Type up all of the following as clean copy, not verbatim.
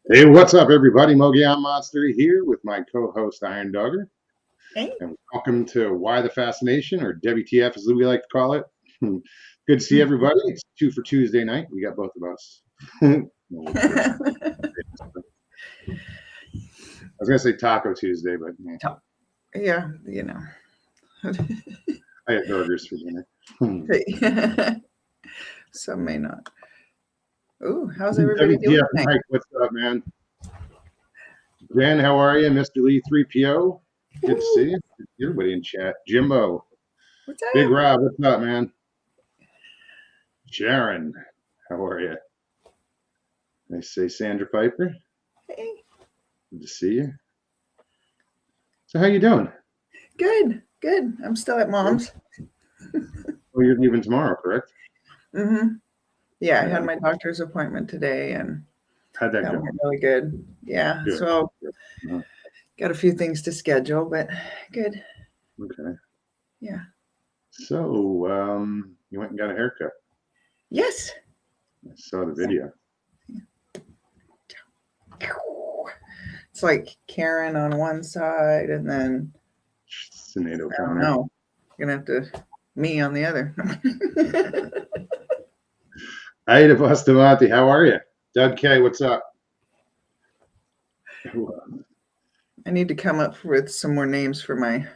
Hey, what's up, everybody? Mogion Monster here with my co-host Iron Dogger, Hey. and welcome to Why the Fascination, or WTF as we like to call it. Good to see everybody. It's 2 for Tuesday night. We got both of us. I was gonna say Taco Tuesday, but Yeah, I had burgers for dinner. some may not. Ooh, how's everybody doing WTF, tonight? Mike, what's up, man? Jen, how are you? Mr. Lee 3PO, good to see you. Good to see everybody in chat. Jimbo, What's Big up? Rob, what's up, man? Sharon, how are you? I say Sandra Piper. Hey. Good to see you. So how you doing? Good. I'm still at mom's. Oh, you're leaving tomorrow, correct? Yeah, I Yeah. had my doctor's appointment today and How'd that that go? went really good. Yeah, Good. so Uh, got a few things to schedule, but good. Okay. Yeah. So, you went and got a haircut. Yes. I saw the video. It's like Karen on one side and then Sinead I don't O'Connor. know. You're gonna have to me on the other. Hey, Bustamante, how are you? Doug K, what's up? I need to come up with some more names for my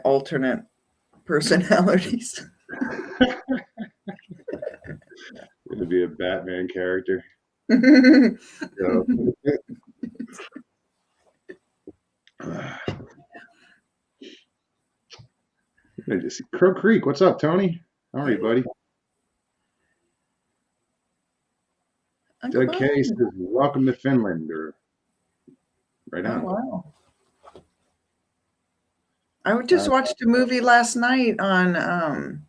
alternate personalities. Going to be a Batman character. Yeah. So. I just see Crow Creek. What's up, Tony? How are you, buddy? Doug K says, "Welcome to Finland." Or right on. Oh, wow. I just watched a movie last night on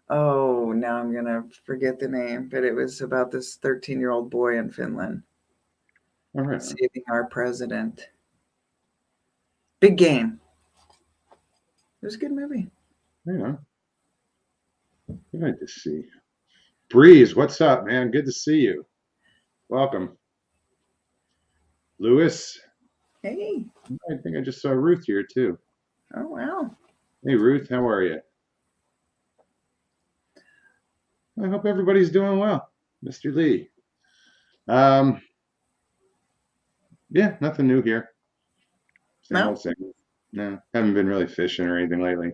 oh, now I'm gonna forget the name, but it was about this 13-year-old boy in Finland saving our president. Big Game. It was a good movie. Yeah. Good to see. Breeze, what's up, man? Good to see you. Welcome. Lewis. Hey. I think I just saw Ruth here too. Oh, wow. Hey, Ruth, how are you? I hope everybody's doing well. Mr. Lee. Yeah, nothing new here. Same old same. No, haven't been really fishing or anything lately.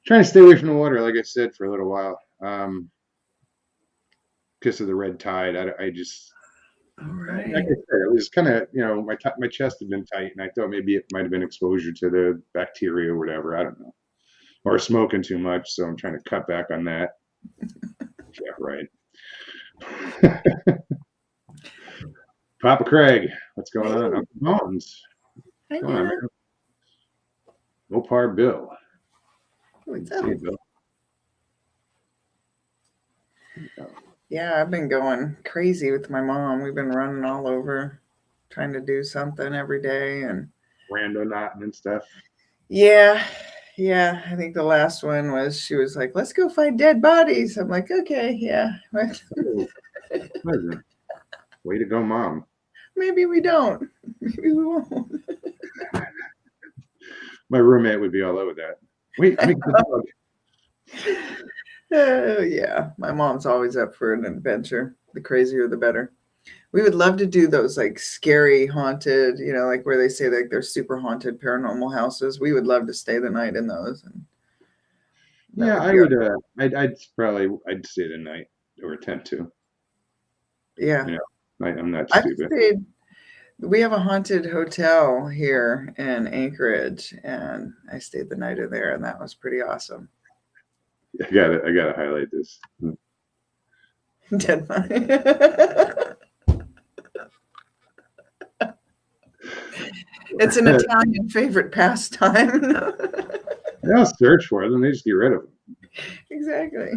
Trying to stay away from the water, like I said, for a little while. Because of the red tide, I just, Right. like I said, it was kind of, my chest had been tight, and I thought maybe it might have been exposure to the bacteria or whatever. I don't know, or smoking too much. So I'm trying to cut back on that. Yeah, right. Papa Craig, what's going on? Uncle Bones, what's going on, man? Opar Bill. What's up? See you, Bill. Yeah, I've been going crazy with my mom. We've been running all over, trying to do something every day, and RandoNautica and stuff. Yeah. I think the last one was she was like, "Let's go find dead bodies." I'm like, "Okay, yeah." Oh, pleasure. Way to go, Mom. Maybe we don't. Maybe we won't. My roommate would be all over that. Wait, make the dog. Oh, yeah. My mom's always up for an adventure. The crazier, the better. We would love to do those like scary haunted, like where they say like they're super haunted paranormal houses. We would love to stay the night in those. And Yeah, I would. I'd stay the night or attempt to. Yeah. I'm not stupid. We have a haunted hotel here in Anchorage, and I stayed the night in there, and that was pretty awesome. I gotta highlight this. Dead body. It's an Italian favorite pastime. I'll search for them. They just get rid of them. Exactly.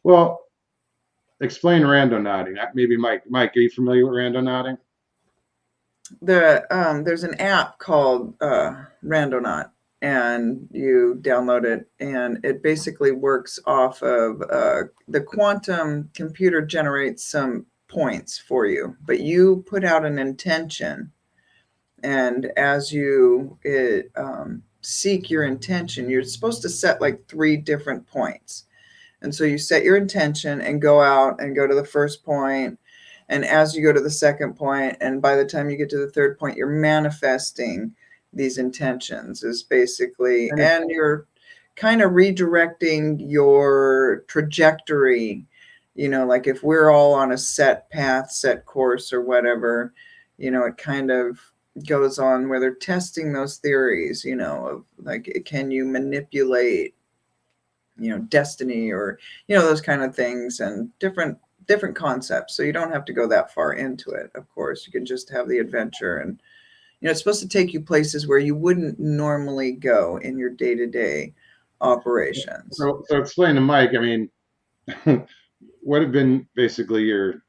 Well, explain RandoNautica. Maybe Mike, are you familiar with RandoNautica? There's an app called RandoNautica. and you download it, and it basically works off of the quantum computer generates some points for you, but you put out an intention, and as you seek your intention, you're supposed to set like 3 different points. And so you set your intention and go out and go to the first point, and as you go to the second point, and by the time you get to the third point, you're manifesting these intentions is basically, and you're kind of redirecting your trajectory. Like if we're all on a set path, set course or whatever, it kind of goes on where they're testing those theories, of like, can you manipulate, destiny, or, those kind of things, and different concepts. So you don't have to go that far into it. Of course, you can just have the adventure, and, it's supposed to take you places where you wouldn't normally go in your day-to-day operations. So explain to Mike, I mean, what have been basically your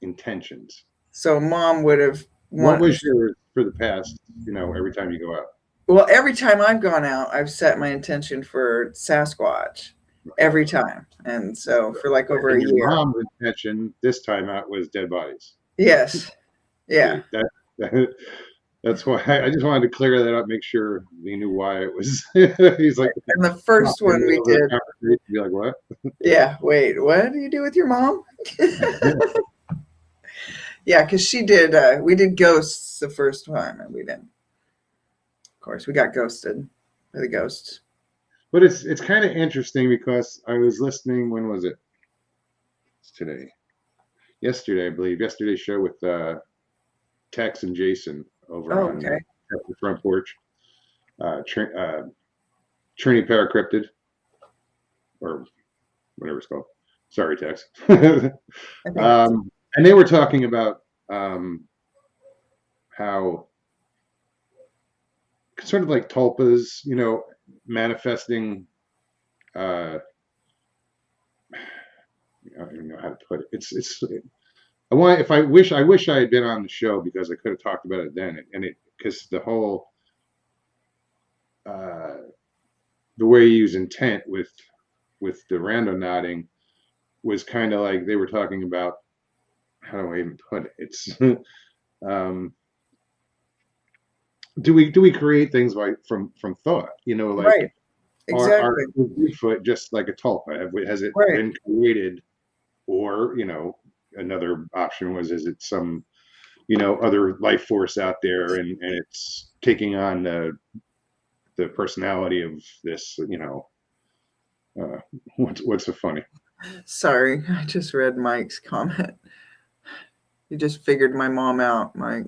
intentions? So Mom would have. What was yours for the past, every time you go out? Well, every time I've gone out, I've set my intention for Sasquatch every time. And so for like over a year. Mom's intention this time out was dead bodies. Yes. Yeah. That's why I just wanted to clear that up, make sure he knew why it was. He's like, and the first one we did. Be like, what? Yeah. Wait, what do you do with your mom? Yeah, because she did. We did ghosts the first time, and we didn't. Of course, we got ghosted by the ghosts. But it's kind of interesting because I was listening. When was it? It's today. Yesterday, I believe. Yesterday's show with Tex and Jason over on the front porch. Trini Paracryptid, or whatever it's called. Sorry, Tex. And they were talking about how sort of like tulpas, manifesting. I don't even know how to put it. I wish I had been on the show because I could have talked about it then, because the whole the way you use intent with the randonauting was kind of like they were talking about. How do I even put it? It's do we create things like from thought? Like right. Exactly. Our Bigfoot just like a tulpa? Has it been created, or another option was, is it some other life force out there, and it's taking on the personality of this what's so funny? Sorry, I just read Mike's comment. You just figured my mom out, Mike.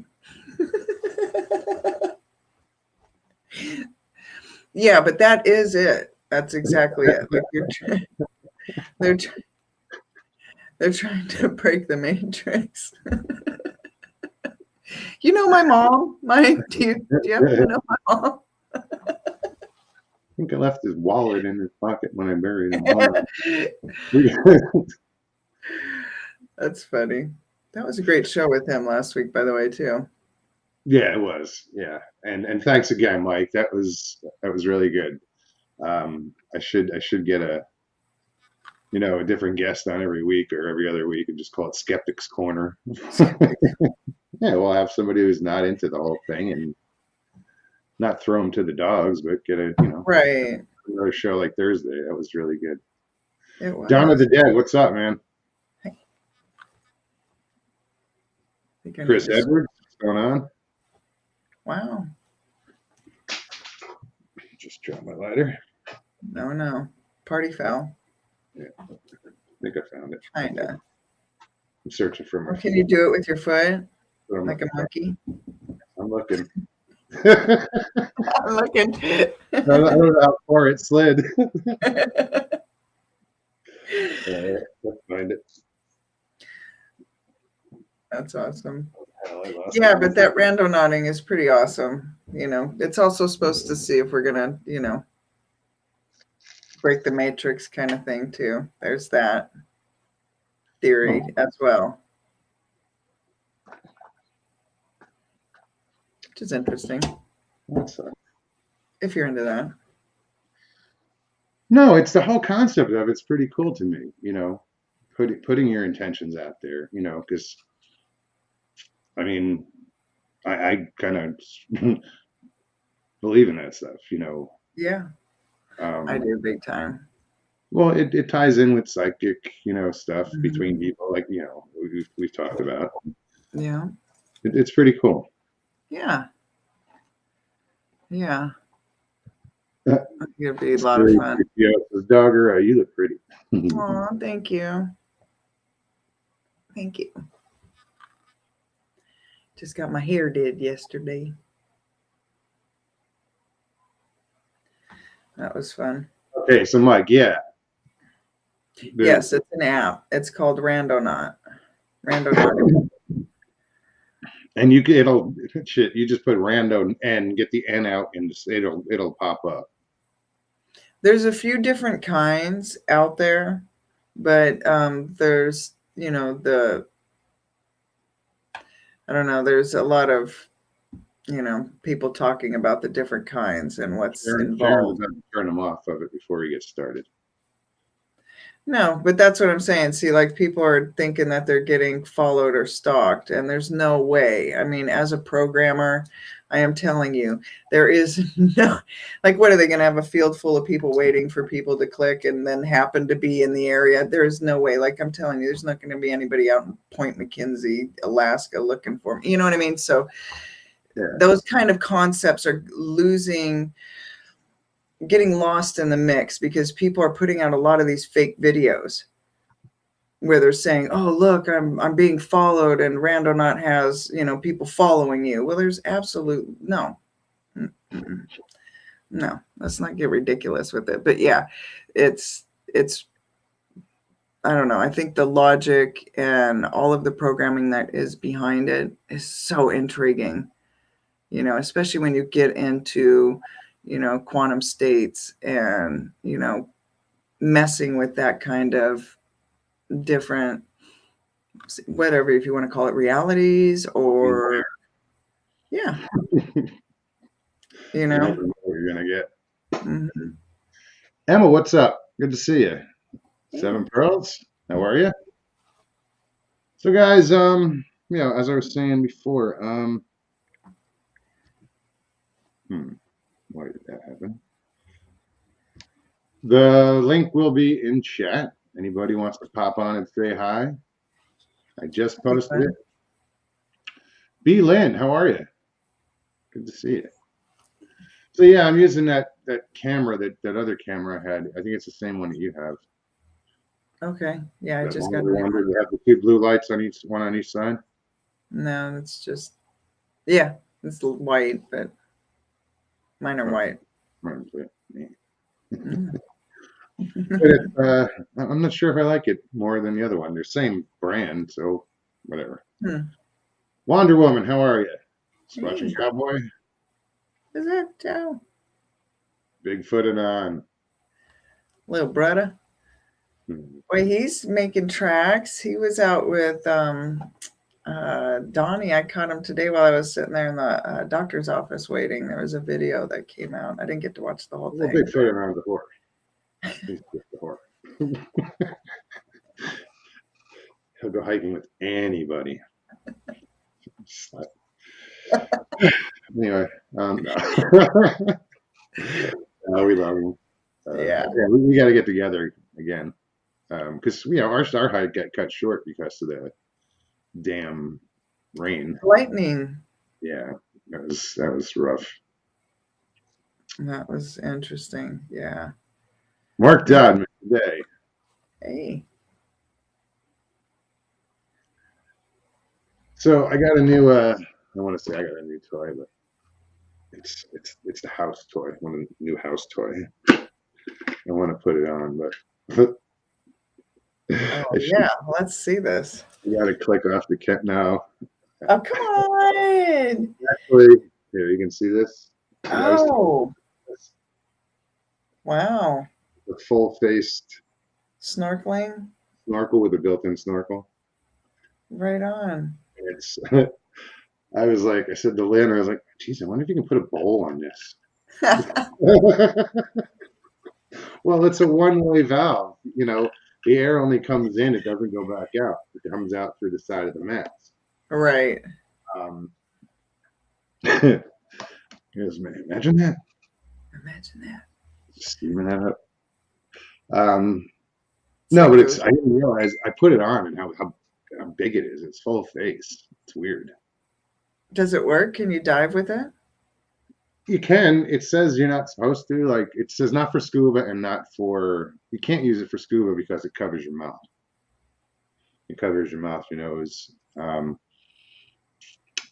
Yeah, but that is it. That's exactly it. Like they're trying to break the matrix. You know my mom, Mike? Do you happen to know my mom? I think I left his wallet in his pocket when I buried him. That's funny. That was a great show with him last week, by the way, too. Yeah, it was. Yeah, and thanks again, Mike. That was really good. I should get a different guest on every week or every other week and just call it Skeptics Corner. Yeah, we'll have somebody who's not into the whole thing and not throw them to the dogs, but get a right another show like Thursday. That was really good. It was. Dawn of the Dead, what's up, man? Chris Edwards, what's going on? Wow. Just dropped my lighter. No. Party foul. Yeah, I think I found it. Kinda. I'm searching for my. Can you do it with your foot? Like a monkey? I'm looking. I'm looking. I don't know how far it slid. Let's find it. That's awesome. Yeah, but that randonauting is pretty awesome. It's also supposed to see if we're gonna, break the matrix kind of thing too. There's that theory as well, which is interesting. if you're into that. No, it's the whole concept of it's pretty cool to me, you know, putting your intentions out there, you know, because I mean, I kind of believe in that stuff, you know. Yeah, I Um, do big time. well, it ties in with psychic, you know, stuff Mhm. between people, like, you know, we've talked about. Yeah, It's pretty cool. yeah, yeah. Uh, I think it'd be a lot of fun. Yeah, says, Dogger, you look pretty. Oh, thank you. Thank you. Just got my hair did yesterday. That was fun. Okay, so Mike, yeah. Yes, it's an app. It's called RandoNautica. And it'll shit. You just put rando and get the N out, and it'll pop up. There's a few different kinds out there, but there's I don't know. There's a lot of people talking about the different kinds and what's involved. Turn them off of it before he gets started. No, but that's what I'm saying. See, like people are thinking that they're getting followed or stalked, and there's no way. I mean, as a programmer, I am telling you, there is no, like, what are they going to have a field full of people waiting for people to click and then happen to be in the area? There is no way. Like I'm telling you, there's not going to be anybody out in Point McKenzie, Alaska looking for me. You know what I mean? So those kind of concepts are getting lost in the mix because people are putting out a lot of these fake videos where they're saying, "Oh, look, I'm being followed, and RandoNaut has people following you." Well, there's absolute no. No, let's not get ridiculous with it. But yeah, it's I don't know. I think the logic and all of the programming that is behind it is so intriguing. Especially when you get into quantum states and messing with that kind of different, whatever, if you want to call it, realities, or yeah. You never know what you're gonna get. Mm-hmm. Emma, what's up? Good to see you. Seven Pearls, how are you? So guys, as I was saying before, why did that happen? The link will be in chat. Anybody wants to pop on and say hi? I just posted it. B. Lynn, how are you? Good to see you. So yeah, I'm using that camera, that other camera I had. I think it's the same one that you have. Okay. Yeah, I just got one that have the two blue lights on one on each side. No, it's just it's white, but mine are white. But I'm not sure if I like it more than the other one. They're same brand, so whatever. Wonder Woman, how are you? Squatching Cowboy. Is that Joe? Bigfooted on. Little brother. Boy, he's making tracks. He was out with Donnie. I caught him today while I was sitting there in the doctor's office waiting. There was a video that came out. I didn't get to watch the whole thing. Bigfooted around the horror. He's just the horror. He'll go hiking with anybody. Anyway, no. No, we love him. Yeah, we got to get together again because our hike got cut short because of the damn rain, lightning. Yeah, that was rough. That was interesting. Yeah. Mark Dodd today. Hey. So I got a new. I want to say I got a new toy, but it's the house toy. I want a new house toy. I want to put it on, but. Oh yeah, let's see this. You got to click off the cat now. Oh come on! Actually, here you can see this. Oh. Wow. The full-faced snorkeling snorkel with a built-in snorkel. Right on. It's. I said to Lynn, I was like, geez, I wonder if you can put a bowl on this. Well, it's a one-way valve. The air only comes in; it doesn't go back out. It comes out through the side of the mask. Right. Um, imagine that. Imagine that. Steaming that up. It's No, like but those. I didn't realize I put it on and how big it is. It's full face. It's weird. Does it work? Can you dive with it? You can. It says you're not supposed to. Like it says not for scuba and not for. You can't use it for scuba because it covers your mouth. It covers your mouth, your nose.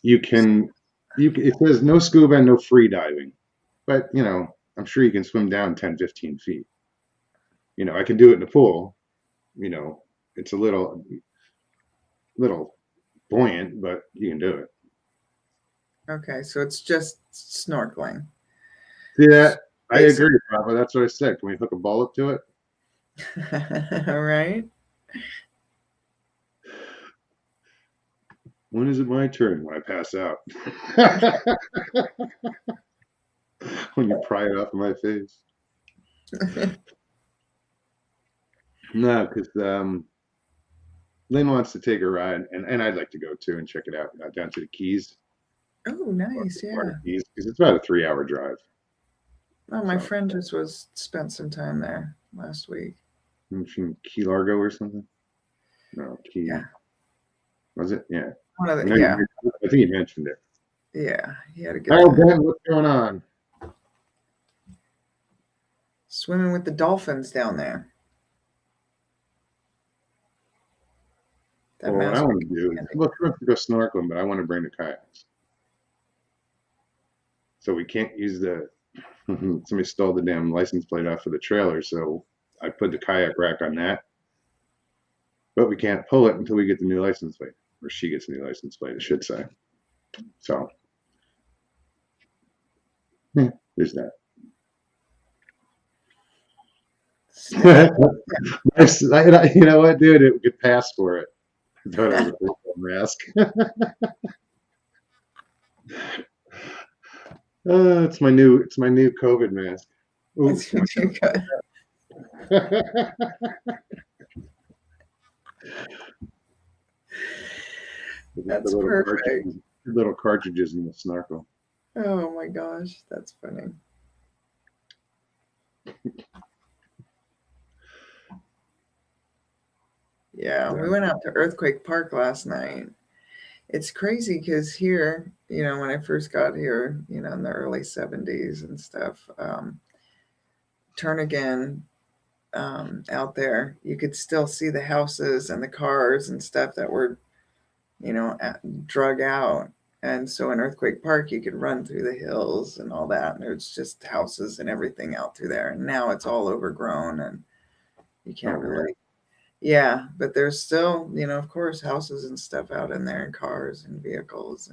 You can. It says no scuba and no free diving, but I'm sure you can swim down 10, 15 feet. I can do it in the pool. It's a little buoyant, but you can do it. Okay, so it's just snorkeling. Yeah, I agree, Papa. That's what I said. Can we hook a ball up to it? All right. When is it my turn? When I pass out. When you pry it off of my face. No, because Lynn wants to take a ride, and I'd like to go too and check it out down to the Keys. Oh, nice. Yeah. Keys, because it's about a 3-hour drive. Oh, my friend just spent some time there last week. From Key Largo or something? No, Key. Yeah. Was it? Yeah. One of the, yeah. I think you mentioned it. Yeah, he had a good Oh, Ben, what's going on? Swimming with the dolphins down there. Well, what I want to do is look to go snorkeling, but I want to bring the kayaks. So we can't use the. Somebody stole the damn license plate off of the trailer, so I put the kayak rack on that. But we can't pull it until we get the new license plate, or she gets a new license plate, I should say. So, there's that. You know what, dude? It could pass for it. I thought it was a mask. It's my new COVID mask. That's perfect. Little cartridges in the snorkel. Oh my gosh, that's funny. Yeah, we went out to Earthquake Park last night. It's crazy because here, when I first got here, in the early 70s and stuff, Turnagain, out there, you could still see the houses and the cars and stuff that were, drug out. And so in Earthquake Park, you could run through the hills and all that. And there's just houses and everything out through there. And now it's all overgrown and you can't really. Yeah, but there's still, of course, houses and stuff out in there and cars and vehicles.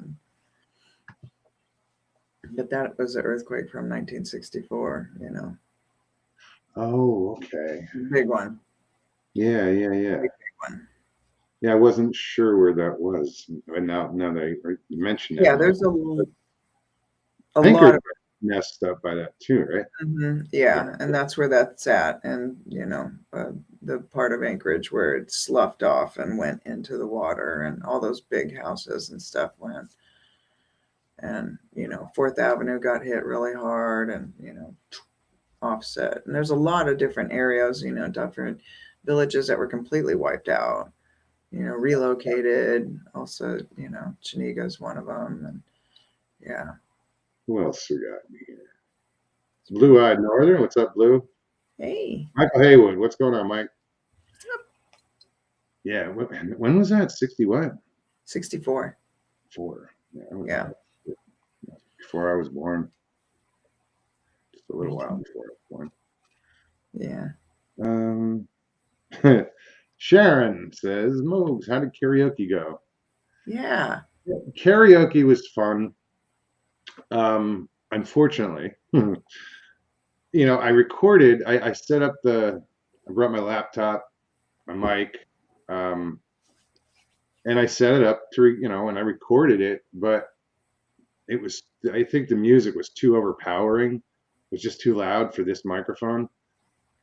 But that was an earthquake from 1964, Oh, okay. Big one. Yeah. Big one. Yeah, I wasn't sure where that was. But now they mentioned it. Yeah, there's a lot of messed up by that too, right? Mm-hmm. Yeah, and that's where that's at. And, the part of Anchorage where it sloughed off and went into the water and all those big houses and stuff went. And, 4th Avenue got hit really hard and, offset. And there's a lot of different areas, different villages that were completely wiped out, relocated. Also, Chiniga's one of them. And yeah. Who else we got here? Blue Eyed Northern. What's up, Blue? Hey. Michael Haywood. What's going on, Mike? Yeah. When was that? 60 what? 64. 4. Yeah. Before I was born. Just a little while before I was born. Yeah. Sharon says, Moogs, how did karaoke go? Yeah. Karaoke was fun. Unfortunately, I recorded, I set up I brought my laptop, my mic, and I set it up through, and I recorded it, but I think the music was too overpowering. was just too loud for this microphone,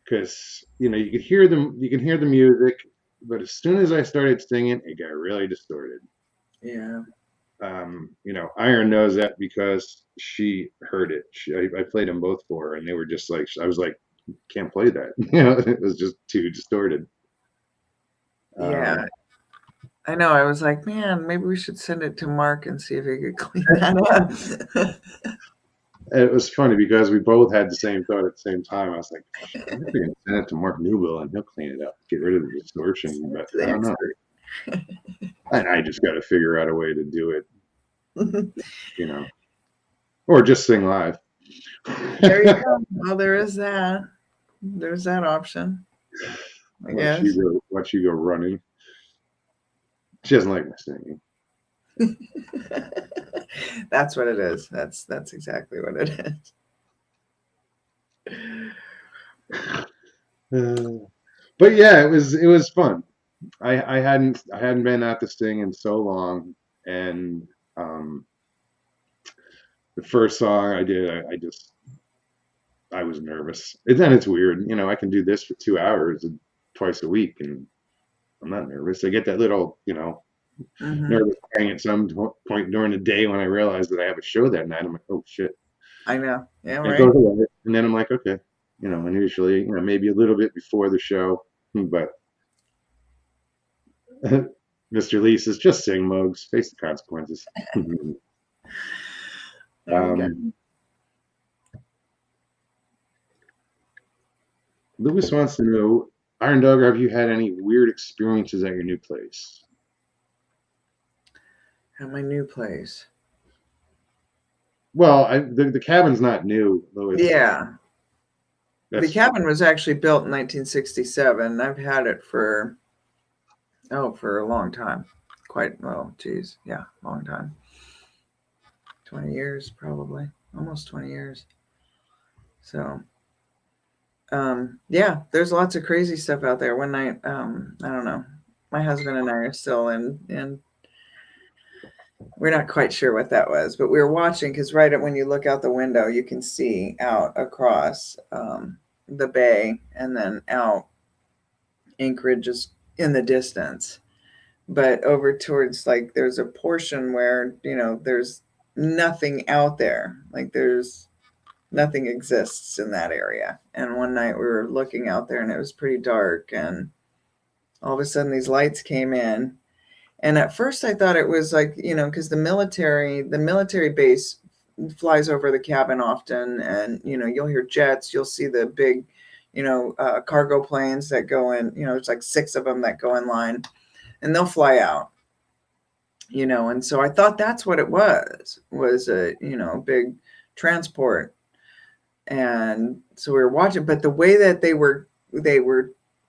because you could hear them, you can hear the music, but as soon as I started singing, it got really distorted. Yeah. Iron knows that because she heard it. I played them both for her, and they were just like, I was like, can't play that. It was just too distorted. Yeah. I know. I was like, man, maybe we should send it to Mark and see if he could clean that up. It was funny because we both had the same thought at the same time. I was like, I think we can send it to Mark Newell and he'll clean it up, get rid of the distortion. But I don't know. And I just got to figure out a way to do it, or just sing live. There you go. Well, there is that. There's that option. I guess. Watch you go running. She doesn't like my singing. That's what it is. That's exactly what it is. But yeah, it was fun. I hadn't been out to sing in so long, and the first song I did, I was nervous. And then it's weird, I can do this for 2 hours twice a week, and I'm not nervous. I get that little, nervous hang at some point during the day when I realize that I have a show that night. I'm like, oh shit. I know. Yeah, right. It goes away, and then I'm like, okay, and usually, maybe a little bit before the show, but Mr. Lee says, just sing, Mugs, face the consequences. Lewis wants to know, Iron Dog, have you had any weird experiences at your new place? At my new place? Well, the cabin's not new, Lewis. Yeah. The cabin was actually built in 1967. I've had it for a long time. Long time. 20 years, probably. Almost 20 years. So, yeah, there's lots of crazy stuff out there. One night, I don't know, my husband and I are still in we're not quite sure what that was, but we were watching, because when you look out the window, you can see out across the bay, and then out Anchorage is in the distance. But over towards, there's a portion where, there's nothing out there. There's nothing exists in that area. And one night we were looking out there, and it was pretty dark, and all of a sudden these lights came in. And at first I thought it was because the military base flies over the cabin often, and, you'll hear jets, you'll see the big, cargo planes that go in, there's 6 of them that go in line, and they'll fly out, and so I thought that's what it was a, big transport. And so we were watching, but the way that they were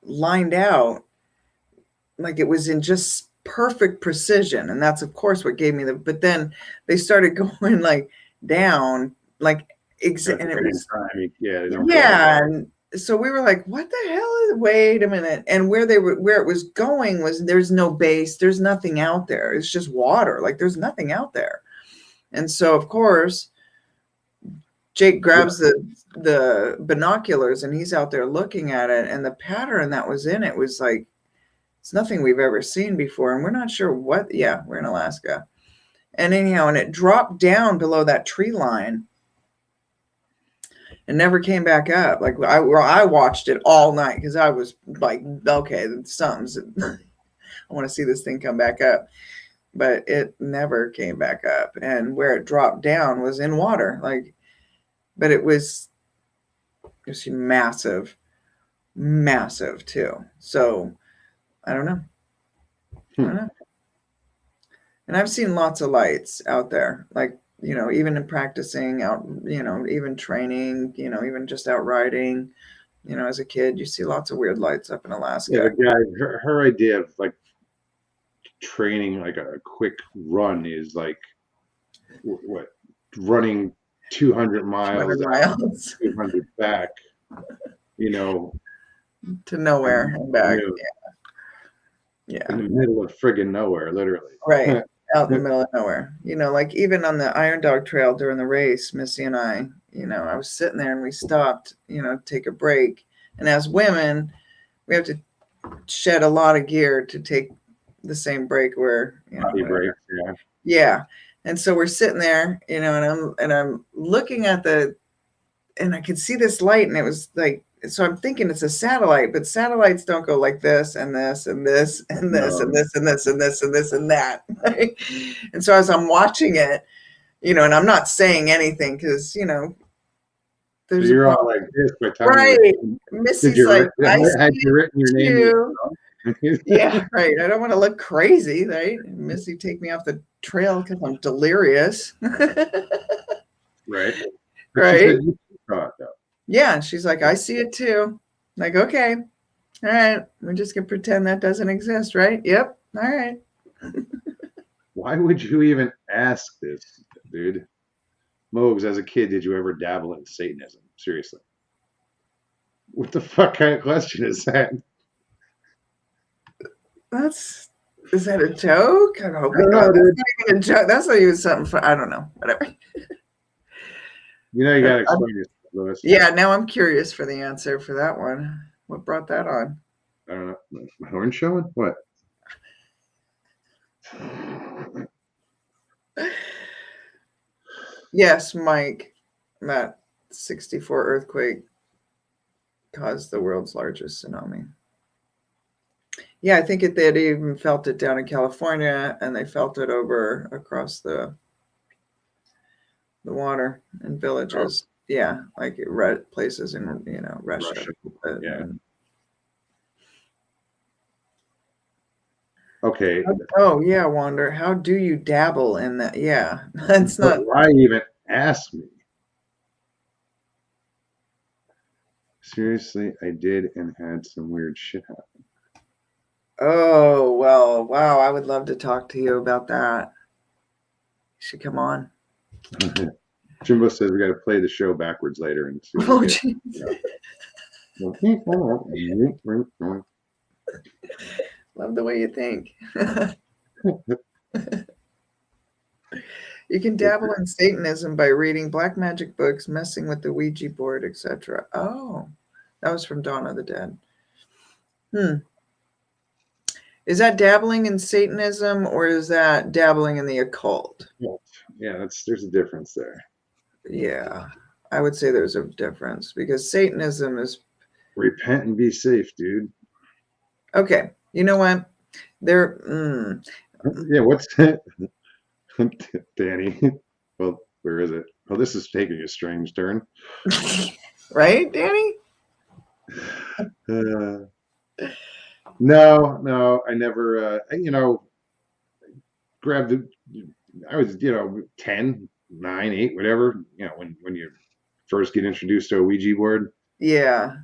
lined out, it was in just perfect precision. And that's of course what gave me but then they started going down, and it was, and so we were like, what the hell wait a minute. And where it was going was, there's no base, there's nothing out there. It's just water. There's nothing out there. And so of course, Jake grabs the binoculars, and he's out there looking at it, and the pattern that was in it was it's nothing we've ever seen before. And we're not sure what, we're in Alaska. And anyhow, and it dropped down below that tree line and never came back up. I watched it all night, because I was like, okay, something's, I want to see this thing come back up. But it never came back up. And where it dropped down was in water. But it was massive too. So I don't know. And I've seen lots of lights out there, even in practicing out, even training, even just out riding, as a kid, you see lots of weird lights up in Alaska. Yeah, her idea of training a quick run is what, running 200 miles, 200 back, to nowhere and back. Yeah. In the middle of friggin' nowhere, literally. Right. Out in the middle of nowhere. Even on the Iron Dog Trail during the race, Missy and I, I was sitting there and we stopped, to take a break. And as women, we have to shed a lot of gear to take the same break where, break, yeah. Yeah. And so we're sitting there, and I'm looking at and I could see this light, and it was like, so I'm thinking it's a satellite, but satellites don't go like this and this and this and this and this and this and this and this and that. And so as I'm watching it, and I'm not saying anything because, there's so you're all like this by telling right. me. Missy's like, I had you written your name? Yeah, right. I don't want to look crazy, right? Missy take me off the trail because I'm delirious. Right. Right. Though. Yeah, she's like, I see it too. Like, okay, all right, we're just gonna pretend that doesn't exist, right? Yep, all right. Why would you even ask this, dude? Mogs, as a kid, did you ever dabble in Satanism? Seriously. What the fuck kind of question is that? Is that a joke? I hope not. That's not even a joke. That's not even something for, I don't know. Whatever. You gotta explain yourself, Louis. Yeah, now I'm curious for the answer for that one. What brought that on? I don't know. My horn showing? What? Yes, Mike. That 64 earthquake caused the world's largest tsunami. Yeah, I think they had even felt it down in California, and they felt it over across the water in villages. Oh. Yeah, like places in Russia. Yeah. Okay. Oh yeah, Wander. How do you dabble in that? Yeah, that's not. Why even ask me? Seriously, I did and had some weird shit happen. Oh, well, wow. I would love to talk to you about that. You should come on. Jimbo says we got to play the show backwards later and see. Oh, jeez. Love the way you think. You can dabble in Satanism by reading black magic books, messing with the Ouija board, etc. Oh, that was from Dawn of the Dead. Is that dabbling in Satanism, or is that dabbling in the occult? Yeah, there's a difference there. Yeah, I would say there's a difference because Satanism is repent and be safe, dude. Okay, you know what? Yeah, what's that? Danny. Well, where is it? Well, this is taking a strange turn. Right, Danny? No, I never, grabbed the, I was, 10, 9, 8, whatever, when you first get introduced to a Ouija board. Yeah.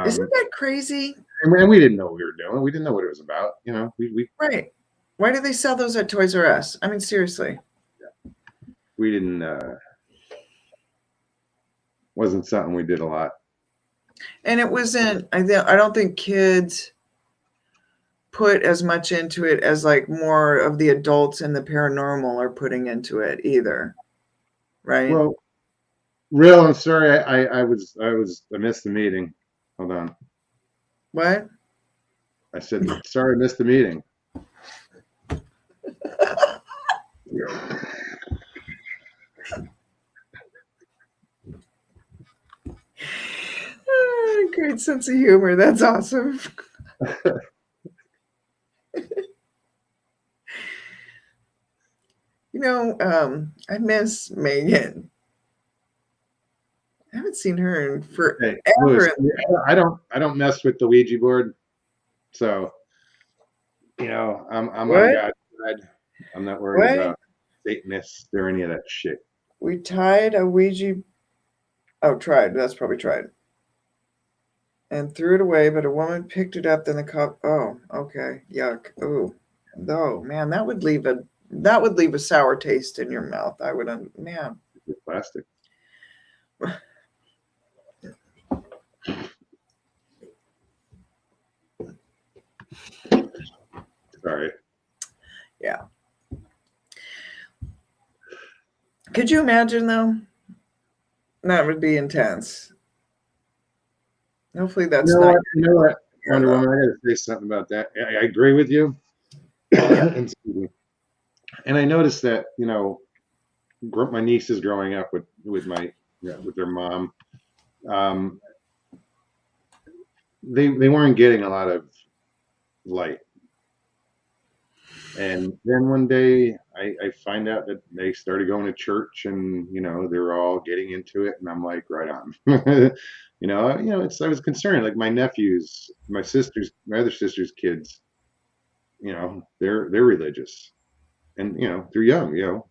Isn't that crazy? And we didn't know what we were doing. We didn't know what it was about. We right. Why do they sell those at Toys R Us? I mean, seriously. Yeah. We didn't, wasn't something we did a lot. And it wasn't, I don't think kids put as much into it as like more of the adults in the paranormal are putting into it either. Right? Well, I'm sorry. I missed the meeting. Hold on. What? I said, sorry, I missed the meeting. Great sense of humor. That's awesome. I miss Megan. I haven't seen her in forever. Hey, Louis, I don't mess with the Ouija board, so I'm on God's side. I'm not worried about Satanists or any of that shit. We tied a Ouija. Oh, tried. That's probably tried. And threw it away, but a woman picked it up. Then the cop. Oh, okay. Yuck. Oh, no, man, that would leave a sour taste in your mouth. I would, man. It's plastic. Sorry. Yeah. Could you imagine though? That would be intense. Hopefully You that's know not what? You know what? your Wonder though. Woman, I got to say something about that. I agree with you. Yeah. and, and I noticed that, my nieces growing up with my with their mom, um, they weren't getting a lot of light. And then one day I find out that they started going to church and, they're all getting into it. And I'm like, right on. I was concerned, like my nephews, my other sister's kids, they're religious and, they're young,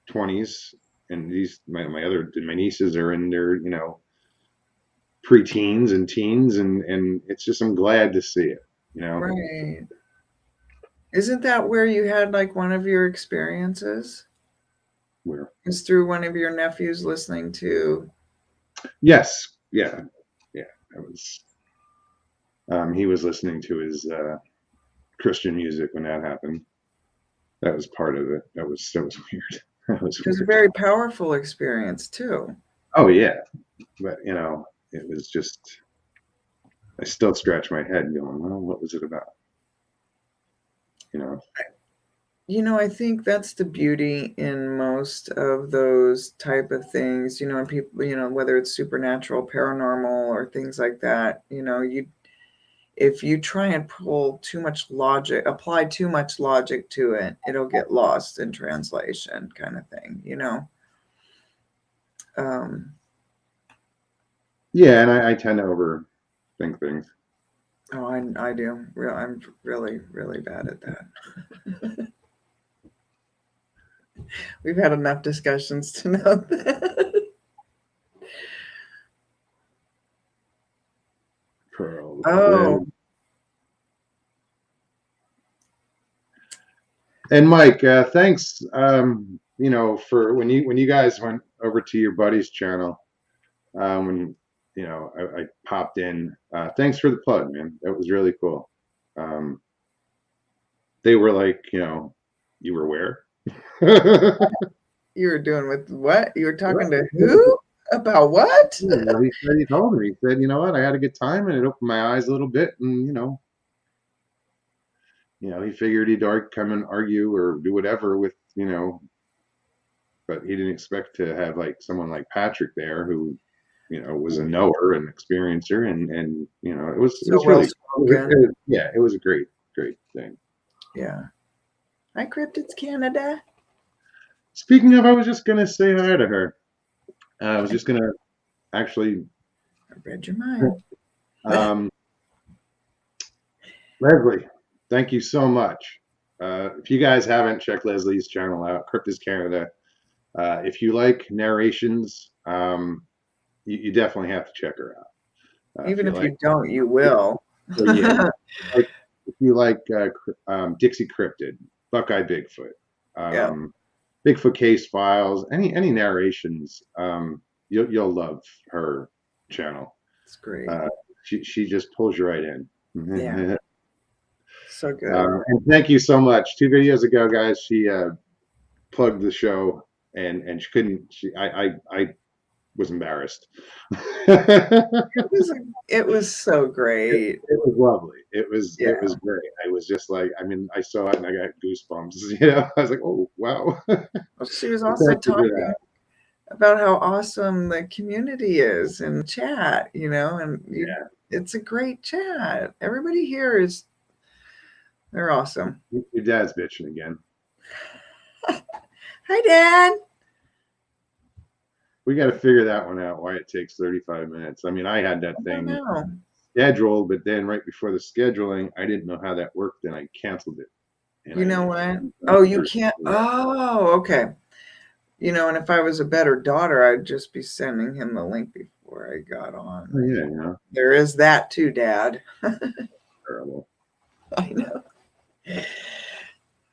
20s. And my nieces are in their, preteens and teens. And it's just, I'm glad to see it, Right. Isn't that where you had like one of your experiences? where, Is through one of your nephews listening to? yes. Yeah. Yeah. I was, he was listening to his Christian music when that happened. That was part of it. That was weird. That was It was a weird. very powerful experience too. Oh yeah, but it was just. I still scratch my head, going, "Well, what was it about?" You know. I think that's the beauty in most of those type of things, and people, whether it's supernatural, paranormal, or things like that, if you try and pull too much logic, apply too much logic to it, it'll get lost in translation kind of thing. Um, Yeah, and I tend to overthink things. oh, I do. I'm really, really bad at that. We've had enough discussions to know that. Pearl. Oh, And Mike, thanks. For when you guys went over to your buddy's channel, when I popped in. Thanks for the plug, man. That was really cool. They were like, you were where? you were doing with what? You were talking to who? About what? Yeah, well, he told me. He said, you know what? I had a good time, and it opened my eyes a little bit, and he figured he'd come and argue or do whatever with, but he didn't expect to have like someone like Patrick there who, was a knower and experiencer, and it So was well really, spoken. it was a great thing. Yeah. Hi, Cryptids Canada. Speaking of, I was just gonna say hi to her. I was just gonna actually. I read your mind. Leslie, thank you so much. If you guys haven't checked Leslie's channel out, Cryptids Canada, if you like narrations, you definitely have to check her out. Even if you don't, you will. So yeah, if you like Dixie Cryptid, Buckeye Bigfoot, Yeah. Bigfoot Case Files, any narrations, you'll love her channel. It's great. She just pulls you right in. Yeah. So good. And thank you so much. 2 videos ago, guys, she plugged the show, and she couldn't. I was embarrassed. It was so great. It was lovely. It was Yeah. great. I was just like, I saw it and I got goosebumps. I was like, oh wow. Well, she was also talking about how awesome the community is in chat, and it's a great chat. Everybody here they're awesome. Your dad's bitching again. Hi, Dad. We got to figure that one out, why it takes 35 minutes. I mean, I had that thing scheduled, but then right before the scheduling, I didn't know how that worked, and I canceled it. You know what? Oh, you can't. Oh, okay. And if I was a better daughter, I'd just be sending him the link before I got on. Oh, yeah. There is that too, Dad. Terrible. I know.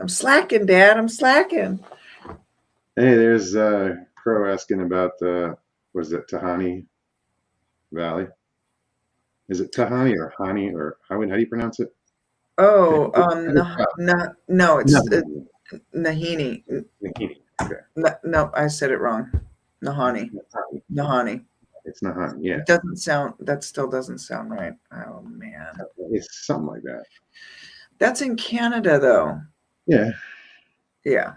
I'm slacking, Dad. I'm slacking. Hey, there's Crow asking about was it Tahani Valley? Is it Tahani or Hani, or how do you pronounce it? Oh, no, it's Nahini. Nahini. Okay. No, I said it wrong. Nahani. Nahani. Nahani. It's Nahani. Yeah. It doesn't sound. That still doesn't sound right. Oh man. It's something like that. That's in Canada, though. Yeah. Yeah.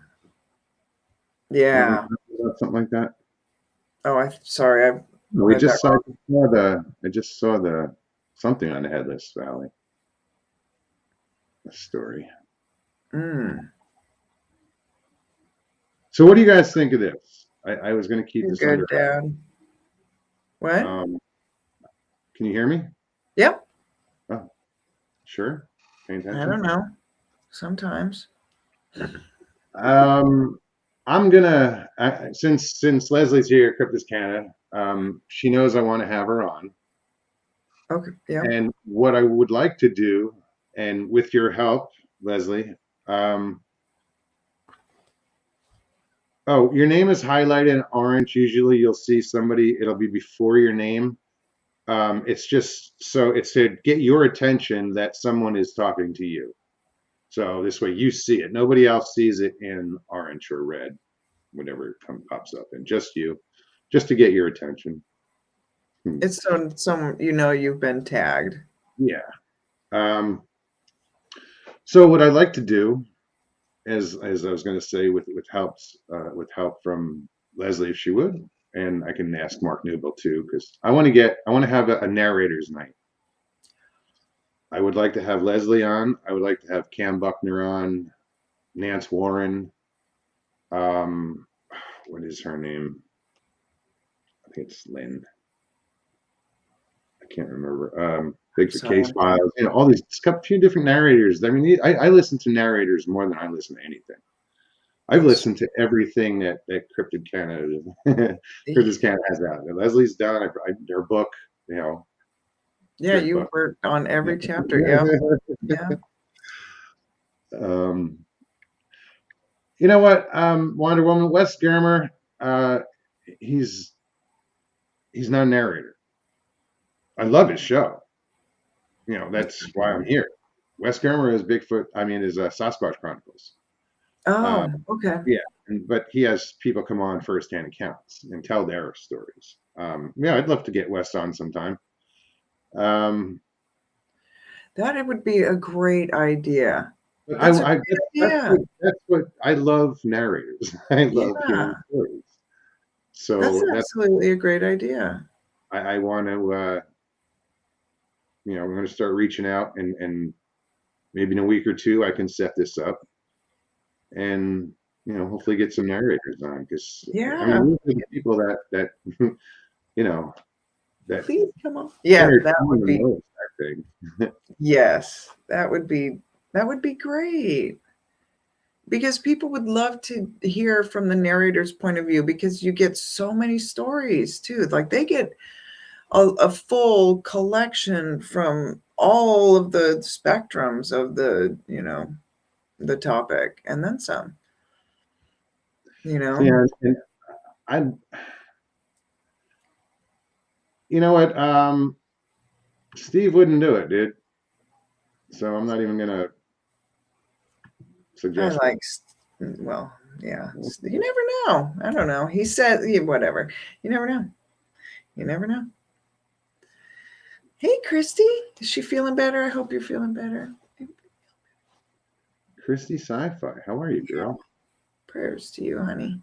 Yeah. Something like that. Oh, sorry. I We just saw the. I just saw the something on the Headless Valley. A story. So, what do you guys think of this? I was going to keep this good, Dad. What? Can you hear me? Yep. Oh, sure. I don't know. Sometimes. I'm gonna since Leslie's here, Cryptis Canada. She knows I want to have her on. Okay. Yeah. And what I would like to do, and with your help, Leslie. Oh, your name is highlighted in orange. Usually, you'll see somebody. It'll be before your name. It's just so it's to get your attention that someone is talking to you. So this way you see it. Nobody else sees it in orange or red, whatever pops up, and just you, just to get your attention. It's some you've been tagged. Yeah. So what I'd like to do, as I was going to say, with help from Leslie, if she would, and I can ask Mark Newbill too, because I want to have a narrator's night. I would like to have Leslie on. I would like to have Cam Buckner on, Nance Warren. What is her name? I think it's Lynn. I can't remember. Bigfoot Case Files. All these. It's got a few different narrators. I mean, I listen to narrators more than I listen to anything. I've listened to everything that Cryptid Canada, Cryptid Canada has out. Leslie's done. Her book. Yeah, you were on every chapter. Yeah. Yeah. You know what? Wonder Woman, Wes Germer, he's not a narrator. I love his show. That's why I'm here. Wes Germer is Bigfoot. is Sasquatch Chronicles. Oh, okay. Yeah, but he has people come on firsthand accounts and tell their stories. I'd love to get Wes on sometime. That it would be a great idea. That's what I love narrators. I love hearing stories. So that's absolutely a great idea. I want to, I'm going to start reaching out, and maybe in a week or two I can set this up, and hopefully get some narrators on, because these are the people that that please come on. Yeah, that would be. Most, I think. Yes, that would be great, because people would love to hear from the narrator's point of view, because you get so many stories too. Like they get a full collection from all of the spectrums of the the topic, and then some. Yeah, and what? Steve wouldn't do it, dude. So I'm not even gonna suggest. Well, yeah. You never know. I don't know. He said, whatever. You never know. You never know. Hey, Christy, is she feeling better? I hope you're feeling better. Christy Sci-Fi, how are you, girl? Prayers to you, honey.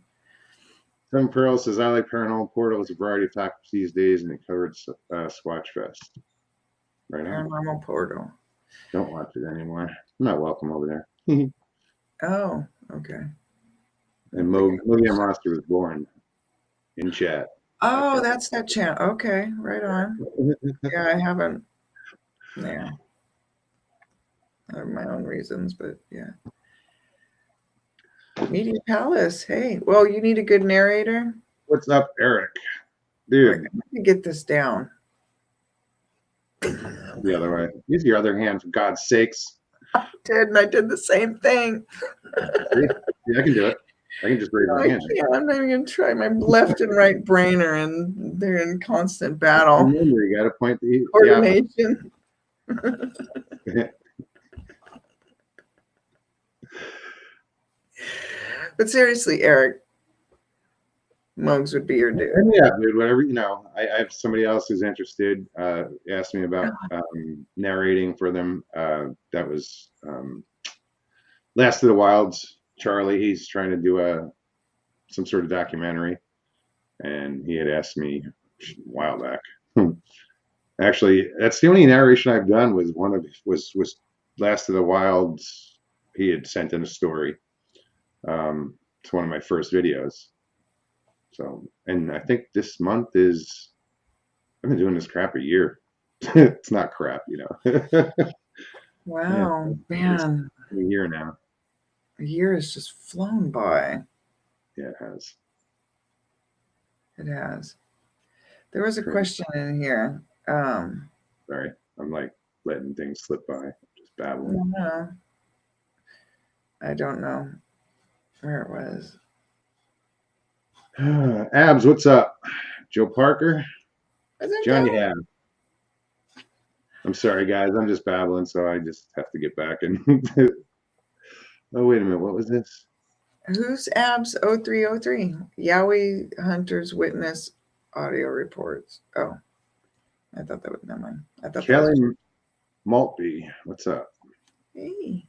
Some Pearl says, I like Paranormal Portal. It's a variety of topics these days, and it covered Squatch Fest. Right on. Paranormal Portal. Don't watch it anymore. I'm not welcome over there. Oh, okay. And Movie Monster was born in chat. Oh, that's that channel. Okay, right on. Yeah, I haven't. Yeah. I have my own reasons, but yeah. Media Palace. Hey, well, you need a good narrator. What's up, Eric? Dude. Right, let me get this down. The other way. Use your other hand, for God's sakes. I did, and I did the same thing. See? Yeah, I can do it. I can just raise my hand. I'm not even going to try. My left and right brain they're in constant battle. Remember, you got to point the coordination. But seriously, Eric, Mugs would be your dude. And yeah, dude, whatever, I have somebody else who's interested, asked me about narrating for them. That was Last of the Wilds. Charlie, he's trying to do some sort of documentary, and he had asked me a while back. Actually, that's the only narration I've done was Last of the Wilds. He had sent in a story. It's one of my first videos. So, and I think this month I've been doing this crap a year. It's not crap, Wow, yeah, man. a year now. A year has just flown by. Yeah, it has. It has. There was a question in here. Sorry, I'm like letting things slip by, just babbling. No, I don't know where it was. Abs, what's up? Joe Parker? Johnny Joe? Abs. I'm sorry, guys. I'm just babbling, so I just have to get back and. Oh, wait a minute. What was this? Who's Abs 0303? Yowie Hunters Witness audio reports. Oh, I thought that was, never mind. I thought Kelly that was... Maltby. What's up? Hey.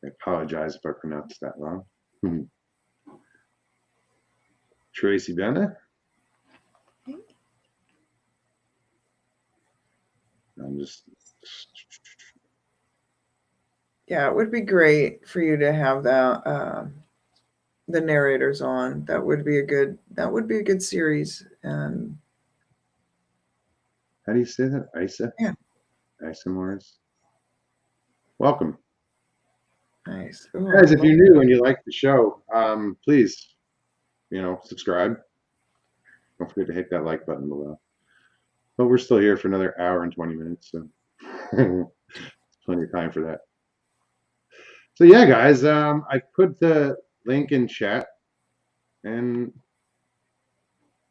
I apologize if I pronounced that wrong. Tracy Bennett. Hey. I'm just. Yeah, it would be great for you to have that the narrators on. That would be a good series. And How do you say that? Isa? Yeah. Isa Morris. Welcome. Nice. Ooh, Guys, if you're new and you like the show, please, subscribe. Don't forget to hit that like button below. But we're still here for another hour and 20 minutes, so plenty of time for that. So yeah, guys, I put the link in chat and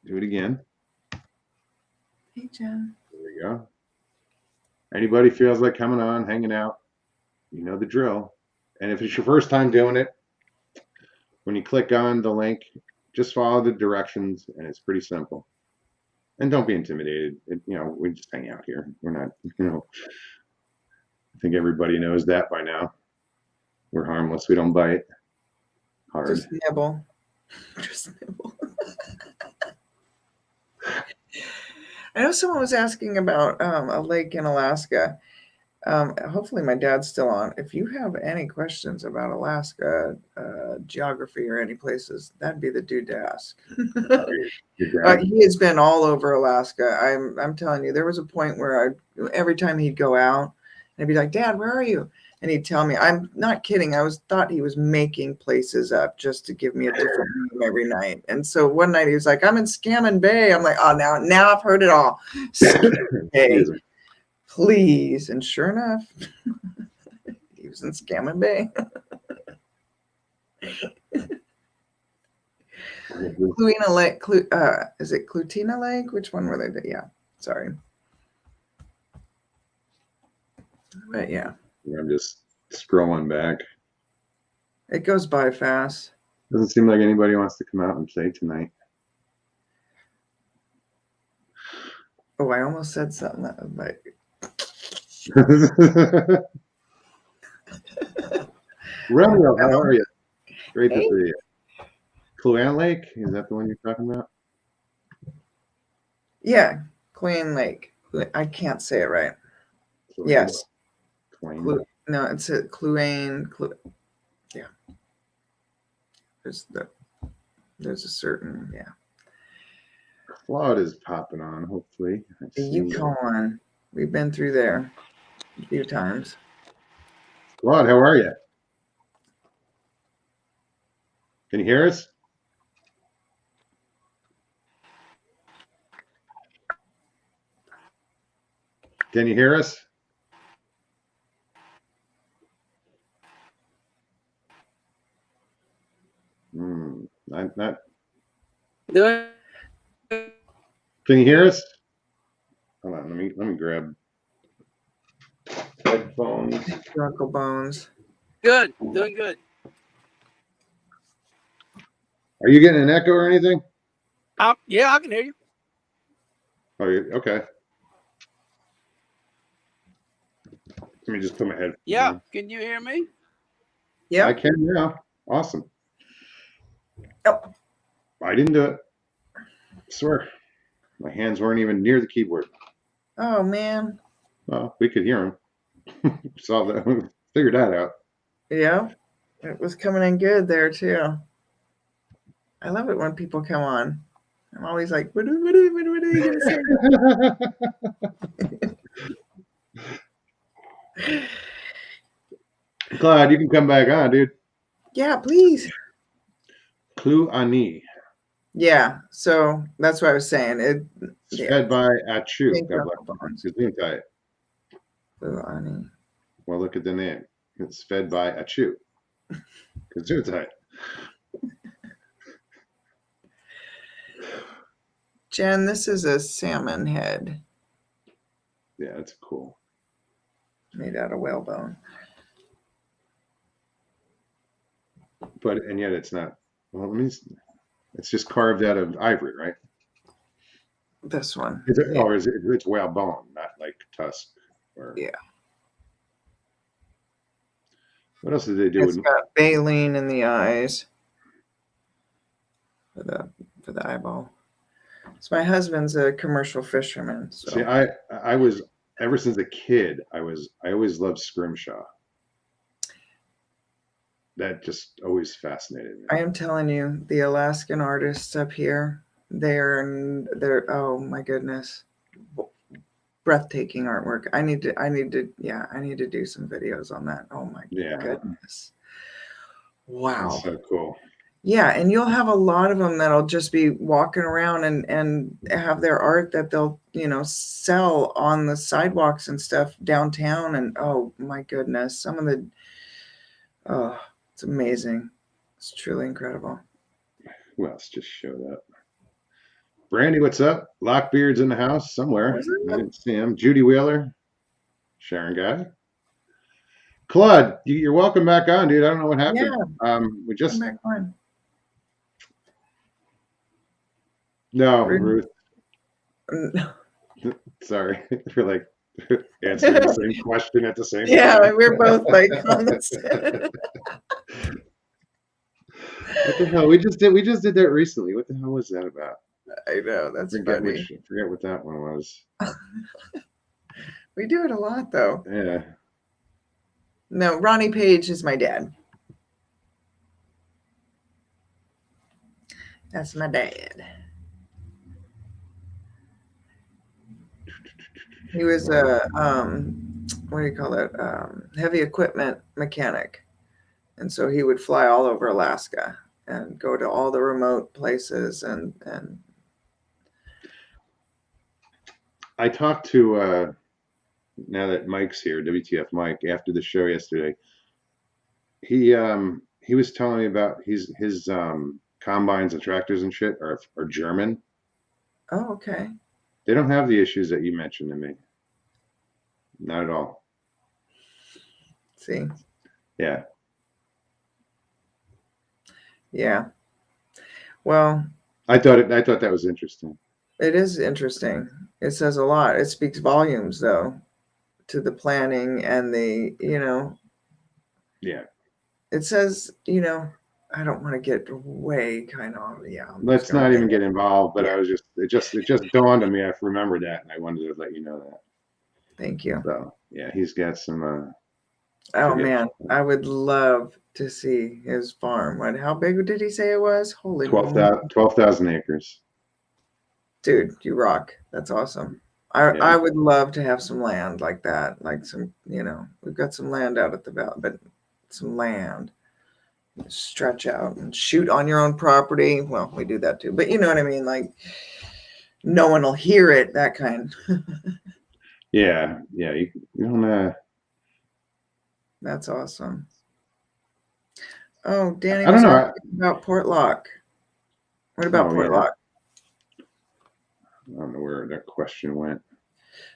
do it again. Hey, Jen. There we go. Anybody feels like coming on, hanging out, you know the drill. And if it's your first time doing it, when you click on the link, just follow the directions, and it's pretty simple. And don't be intimidated. We just hang out here. We're not, I think everybody knows that by now. We're harmless. We don't bite hard. Just nibble. Just nibble. I know someone was asking about a lake in Alaska. Hopefully my dad's still on. If you have any questions about Alaska, geography or any places, that'd be the dude to ask. He has been all over Alaska. I'm telling you, there was a point where every time he'd go out, I'd be like, Dad, where are you? And he'd tell me, I'm not kidding. I thought he was making places up just to give me a different room every night. And so one night he was like, I'm in Scammon Bay. I'm like, oh, now I've heard it all. Hey, please. And sure enough, he was in Scammon Bay. Clutina Lake. Is it Clutina Lake? Which one were they? Yeah, sorry. But yeah. I'm just scrolling back. It goes by fast. Doesn't seem like anybody wants to come out and play tonight. Oh, I almost said something, but Romeo, how are you? Great to see you. Cluana Lake, is that the one you're talking about? Yeah, Cluane Lake. I can't say it right. Cluane. Yes. No, it's a Cluane. Yeah. There's a certain, yeah. Claude is popping on, hopefully. The Yukon. We've been through there a few times. Claude, how are you? Can you hear us? Can you hear us? Not. Can you hear us? Hold on, let me grab headphones. Uncle Bones. Good, doing good. Are you getting an echo or anything? Yeah, I can hear you. Oh, okay. Let me just put my headphones Yeah, on. can you hear me? Yeah. I can now. Awesome. Yep. I didn't do it. I swear. My hands weren't even near the keyboard. Oh man. Well, we could hear them. Solved that. Figured that out. Yeah. It was coming in good there too. I love it when people come on. I'm always like, what are you gonna say? Glad you can come back on, dude. Yeah, please. Clue ani. Yeah, so that's what I was saying. It's fed by Achu. Think God of bless bones. you. Gesundheit. Ani. Well, look at the name. It's fed by Achu. Gesundheit. Jen, this is a salmon head Yeah, that's cool. made out of whalebone. But and yet it's not. Well, let me. It's just carved out of ivory, right? This one. Is it, or is it? It's whalebone, not like tusk. Or, Yeah. What else did they do? It's got baleen in the eyes for the eyeball. So my husband's a commercial fisherman. So. See, I was ever since a kid. I always loved scrimshaw. That just always fascinated me. I am telling you, the Alaskan artists up here, they're oh my goodness, breathtaking artwork. I need to do some videos on that. Oh my goodness. Wow. That's so cool. Yeah, and you'll have a lot of them that'll just be walking around and have their art that they'll, sell on the sidewalks and stuff downtown. And oh my goodness, some of the, it's amazing. It's truly incredible. Who else just showed up? Brandy, what's up? Lockbeard's in the house somewhere. I didn't see him. Judy Wheeler. Sharon Guy. Claude, you're welcome back on, dude. I don't know what happened. Yeah. We just. Come back on. No, Ruth. Sorry. We're like answering the same question at the same time. Yeah, we're both like on this. What the hell? We just did that recently. What the hell was that about? I know, that's funny. Forget what that one was. We do it a lot though. Yeah. No, Ronnie Page is my dad. That's my dad. He was a what do you call it? Heavy equipment mechanic. And so he would fly all over Alaska and go to all the remote places and I talked to now that Mike's here, WTF Mike, after the show yesterday. He was telling me about his combines and tractors and shit are German. Oh, okay. They don't have the issues that you mentioned to me. Not at all. See? Yeah. Yeah. Well, I thought that was interesting. It is interesting. It says a lot. It speaks volumes though to the planning and the, Yeah. It says, I don't want to get way kind of, Let's not even get involved, but yeah. It just dawned on me. I remembered that and I wanted to let you know that. Thank you. So yeah, he's got some oh man, I would love to see his farm. How big did he say it was? Holy 12,000 acres. Dude, you rock. That's awesome. I would love to have some land like that. Like some, we've got some land out at the valley, but some land. Stretch out and shoot on your own property. Well, we do that too, but you know what I mean? Like no one will hear it, that kind. Yeah. You don't That's awesome. Oh, Danny I don't know about Portlock. What about Portlock? I don't know where that question went.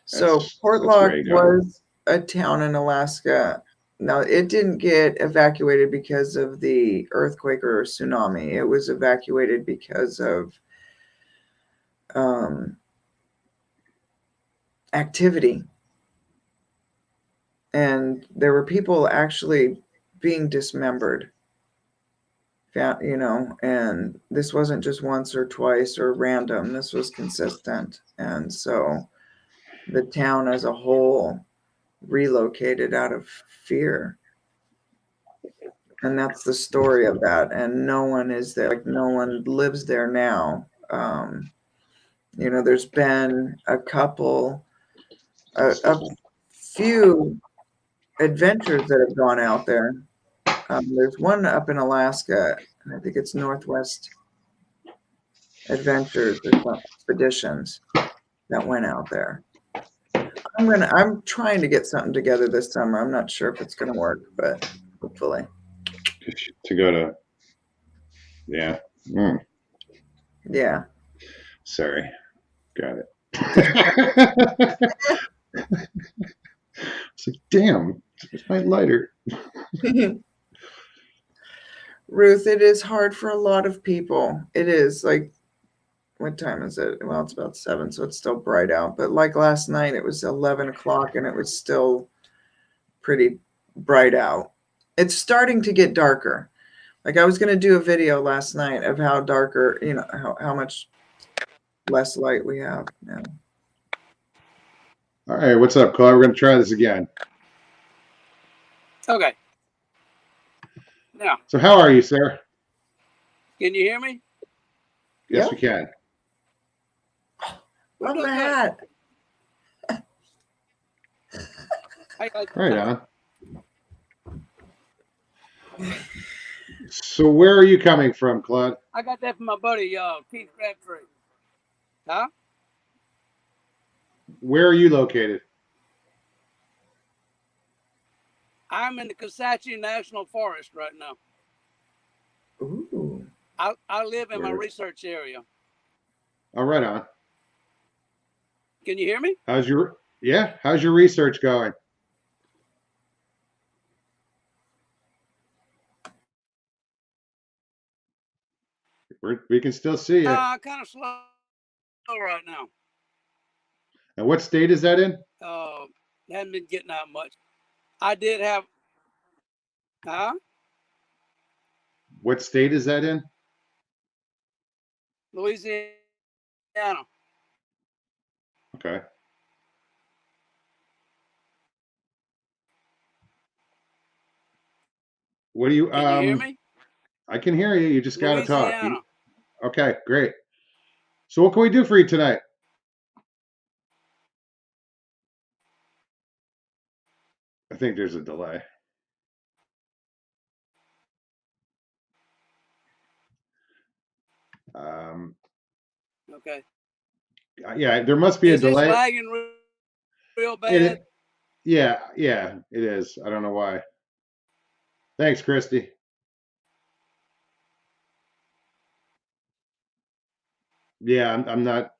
So Portlock was a town in Alaska no, it didn't get evacuated because of the earthquake or tsunami. It was evacuated because of activity. And there were people actually being dismembered, you know, and this wasn't just once or twice or random. This was consistent. And so the town as a whole relocated out of fear. And that's the story of that. And no one is there, like no one lives there now. You know, there's been a few adventures that have gone out there. There's one up in Alaska, and I think it's Northwest Adventures or some expeditions that went out there. I'm trying to get something together this summer. I'm not sure if it's gonna work, but hopefully. To go to, yeah. Yeah. Sorry. Got it. It's like, damn, it's my lighter. Ruth, it is hard for a lot of people. It is like, what time is it? Well, it's about 7, so it's still bright out. But like last night, it was 11 o'clock and it was still pretty bright out. It's starting to get darker. Like I was going to do a video last night of how darker, you know, how much less light we have now. All right, what's up, Claude? We're going to try this again. Okay. Now, So how are you, sir? can you hear me? Yes, Yep. we can. Love the hat. Right on. So where are you coming from, Claude? I got that from my buddy, Keith Crabtree. Huh? Where are you located? I'm in the Karaoke National Forest right now. Ooh. I live in my Where? research area. Oh, right on. Can you hear me? How's your research going? We can still see you. Kind of slow right now. And what state is that in? Haven't been getting out much. I did have. Huh? What state is that in? Louisiana. Okay. What do you Can you hear me? I can hear you. You just got to talk. Louisiana. Okay, great. So what can we do for you tonight? I think there's a delay. Okay. Yeah, there must be a Is this delay. lagging real bad? Yeah, it is. I don't know why. Thanks, Christy. Yeah, I'm not.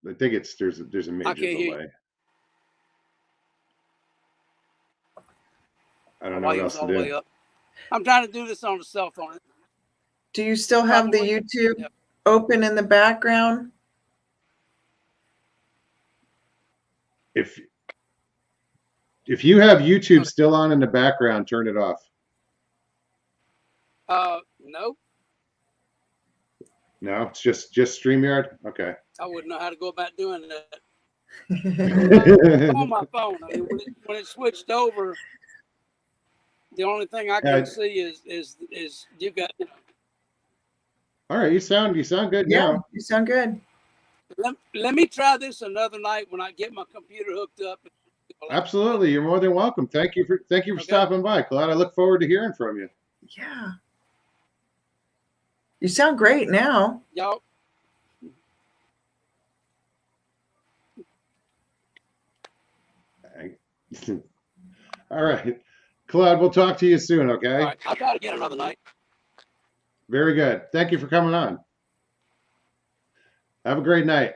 I think there's a major delay. I don't know what else to do. I'm trying to do this on the cell phone. Do you still have the YouTube open in the background? If you have YouTube still on in the background, turn it off. No. No, it's just StreamYard. Okay. I wouldn't know how to go about doing that. On my phone. I mean, when it switched over, the only thing I can see is you got. All right, you sound good now. You sound good. Let me try this another night when I get my computer hooked up. Absolutely, you're more than welcome. Thank you for stopping by, Claude. I look forward to hearing from you. Yeah. You sound great now. Y'all. All right. Claude, we'll talk to you soon, okay? All right. I'll try to get another night. Very good. Thank you for coming on. Have a great night.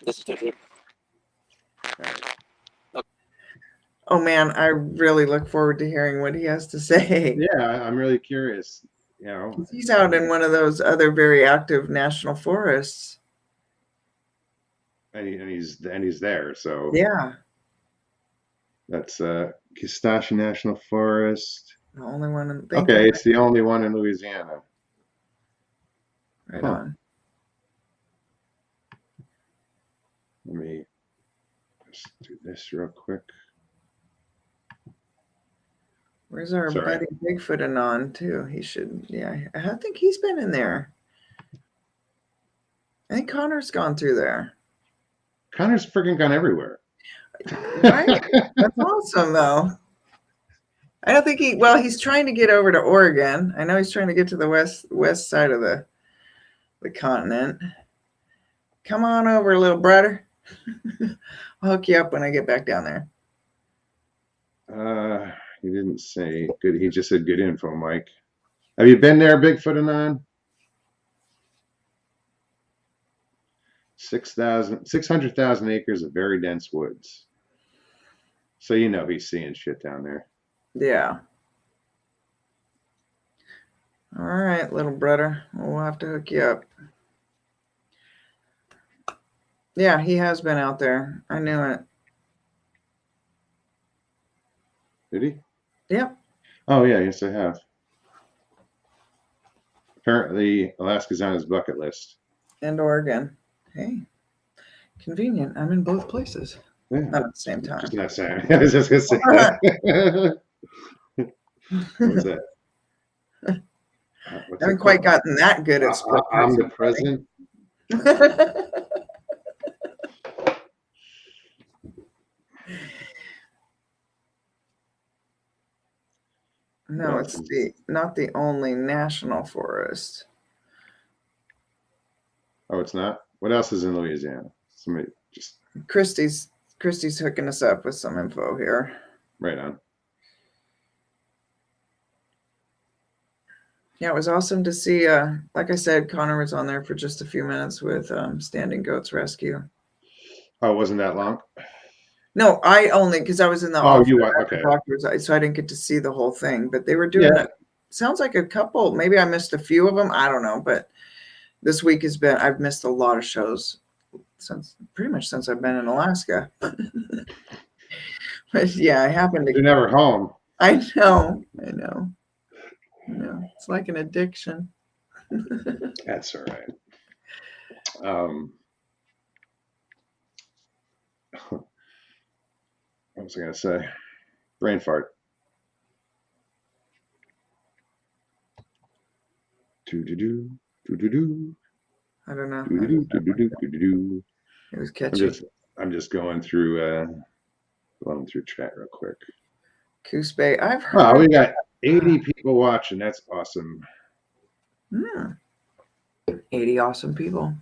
This is different. Oh man, I really look forward to hearing what he has to say. Yeah, I'm really curious. He's out in one of those other very active national forests. And he's there. So Yeah, that's Kistashi National Forest. the only one I'm Okay, thinking. it's the only one in Louisiana. Right Huh. on. Let me just do this real quick. Where's our Sorry. buddy Bigfoot Anon too? He should. Yeah, I think he's been in there. I think Connor's gone through there. Connor's freaking gone everywhere. Right? That's awesome, though. I don't think he's trying to get over to Oregon. I know he's trying to get to the west side of the continent. Come on over, little brother. I'll hook you up when I get back down there. He didn't say good. He just said good info, Mike. Have you been there, Bigfoot Anon? 600,000 acres of very dense woods. So he's seeing shit down there. Yeah. All right, little brother. We'll have to hook you up. Yeah, he has been out there. I knew it. Did he? Yep. Oh yeah, yes I have. Apparently, Alaska's on his bucket list. And Oregon. Hey, convenient. I'm in both places. Yeah. Not at the same time. Just not saying. I was just gonna say that. What's that? I haven't quite gotten that good at split omnipresent. No, it's not the only national forest. Oh, it's not? What else is in Louisiana? Somebody just Christy's hooking us up with some info here. right on. Yeah, it was awesome to see. Like I said, Connor was on there for just a few minutes with Standing Goats Rescue. Oh, it wasn't that long? No, I only because I was in the office okay. doctors, so I didn't get to see the whole thing. But they were doing it. Sounds like a couple. Maybe I missed a few of them. I don't know. But this week I've missed a lot of shows pretty much since I've been in Alaska. But yeah, I happened to. You're never home. I know. It's like an addiction. That's all right. What was I going to say? Brain fart. Do-do-do, do-do-do. I don't know. Do-do-do. It was catchy. I'm just going through chat real quick. Coos Bay. I've heard. Oh, we got 80 people watching. That's awesome. 80 awesome people.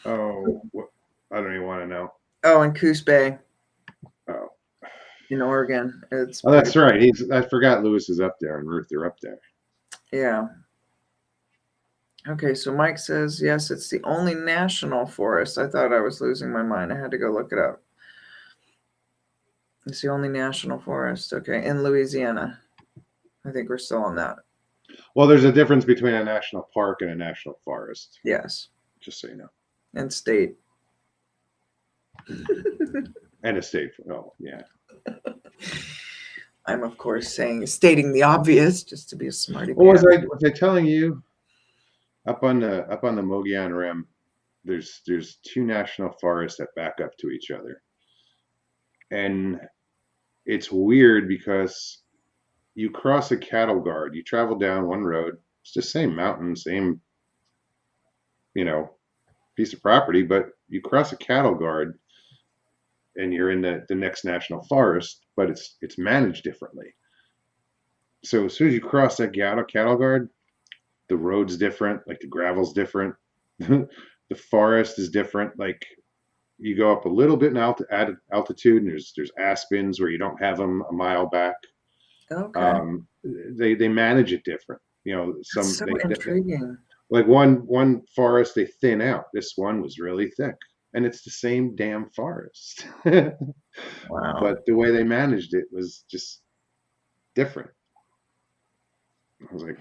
Oh, I don't even want to know. Oh, in Coos Bay. Oh. In Oregon. Oh, that's right. I forgot Lewis is up there and Ruth are up there. Yeah. Okay, so Mike says, yes, it's the only national forest. I thought I was losing my mind. I had to go look it up. It's the only national forest. Okay, in Louisiana. I think we're still on that. Well, there's a difference between a national park and a national forest. Yes. Just so you know. And state. And a state. Oh, yeah. I'm, of course, stating the obvious just to be a smarty pants. Well, was I telling you up on the Mogollon Rim, there's two national forests that back up to each other. And it's weird because you cross a cattle guard, you travel down one road, it's the same mountain, same, piece of property, but you cross a cattle guard and you're in the next national forest, but it's managed differently. So as soon as you cross that cattle guard, the road's different, like the gravel's different, the forest is different. Like you go up a little bit in altitude, and there's aspens where you don't have them a mile back. Okay. They manage it different. So intriguing. Like one forest they thin out. This one was really thick, and it's the same damn forest. Wow. But the way they managed it was just different. I was like,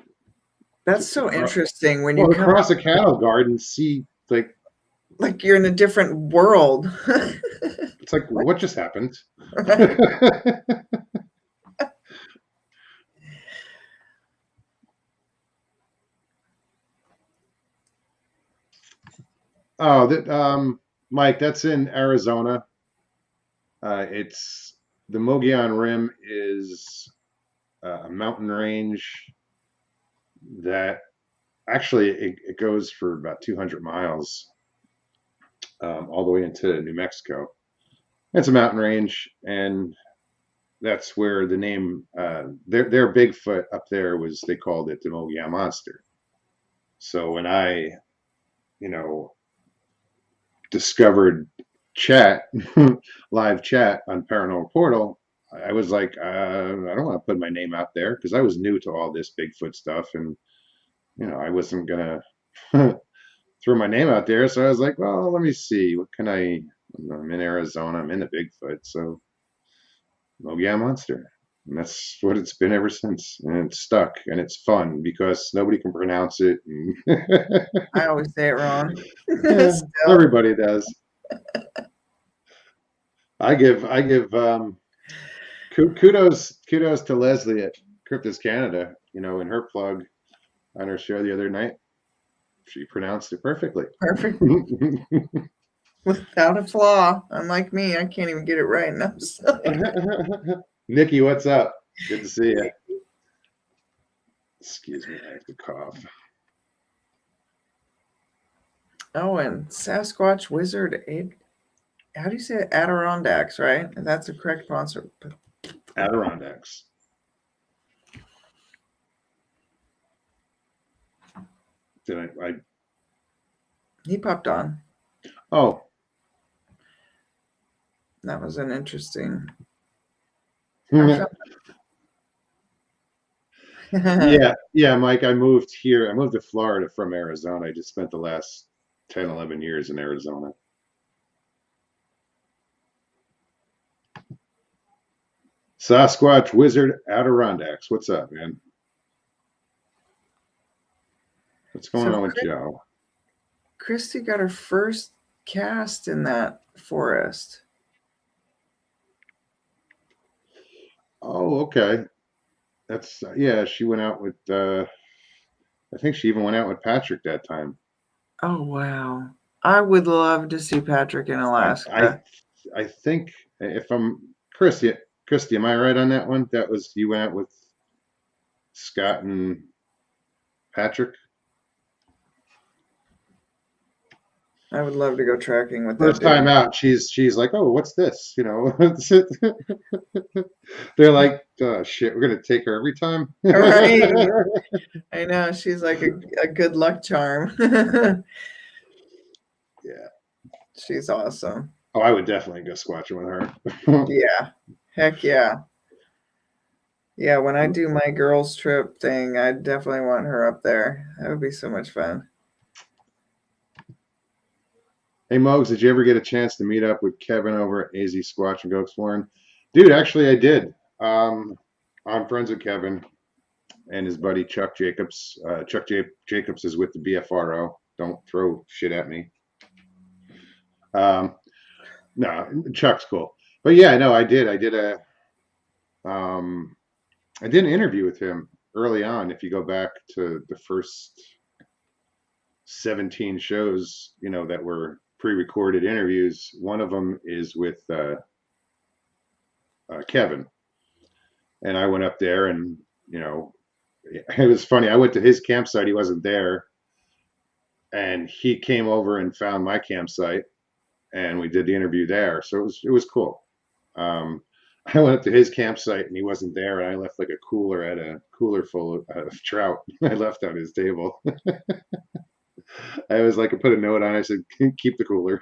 That's so interesting when you well, come across a cattle garden, see like you're in a different world. it's like what just happened? Oh, that Mike, that's in Arizona. It's the Mogollon Rim is a mountain range that actually it goes for about 200 miles all the way into New Mexico. It's a mountain range, and that's where the name their Bigfoot up there was. They called it the Mogollon Monster. So when I, you know, discovered chat, live chat on Paranormal Portal, I was like, I don't want to put my name out there because I was new to all this Bigfoot stuff, and I wasn't gonna throw my name out there. So I was like, well, let me see, what can I? I'm in Arizona. I'm in the Bigfoot, so Mogollon Monster. And that's what it's been ever since. And it's stuck, and it's fun because nobody can pronounce it. I always say it wrong. Everybody does. I give kudos to Leslie at Cryptis Canada. In her plug on her show the other night, she pronounced it perfectly. Perfect. Without a flaw. Unlike me, I can't even get it right. And I'm sorry. Nikki, what's up? Good to see you. Excuse me, I have to cough. Oh, and Sasquatch Wizard. How do you say it? Adirondacks, right? That's the correct sponsor. Adirondacks. Did I? He popped on. Oh. That was an interesting. Yeah, Mike, I moved here. I moved to Florida from Arizona. I just spent the last 10, 11 years in Arizona. Sasquatch Wizard Adirondacks. What's up, man? What's going on with Joe? Christy got her first cast in that forest. Oh, okay. That's she went out with I think she even went out with Patrick that time. Oh wow. I would love to see Patrick in Alaska. I think if I'm Christy, am I right on that one? That was you went out with Scott and Patrick? I would love to go tracking with First that. time out, she's like, "Oh, what's this?" They're like, "Shit, we're gonna take her every time." Right. I know she's like a good luck charm. Yeah, she's awesome. Oh, I would definitely go squatching with her. Yeah, heck yeah. Yeah, when I do my girls trip thing, I definitely want her up there. That would be so much fun. Hey, Mogs, did you ever get a chance to meet up with Kevin over at AZ Squatch and Go Exploring? Dude, actually, I did. I'm friends with Kevin and his buddy Chuck Jacobs. Chuck Jacobs is with the BFRO. Don't throw shit at me. No, Chuck's cool. But yeah, no, I did. I did an interview with him early on. If you go back to the first 17 shows, that were pre-recorded interviews, one of them is with Kevin, and I went up there, and it was funny. I went to his campsite; he wasn't there, and he came over and found my campsite, and we did the interview there. So it was cool. I went up to his campsite, and he wasn't there, and I left like a cooler full of trout. I left on his table. I was like, I put a note on it. I said, keep the cooler.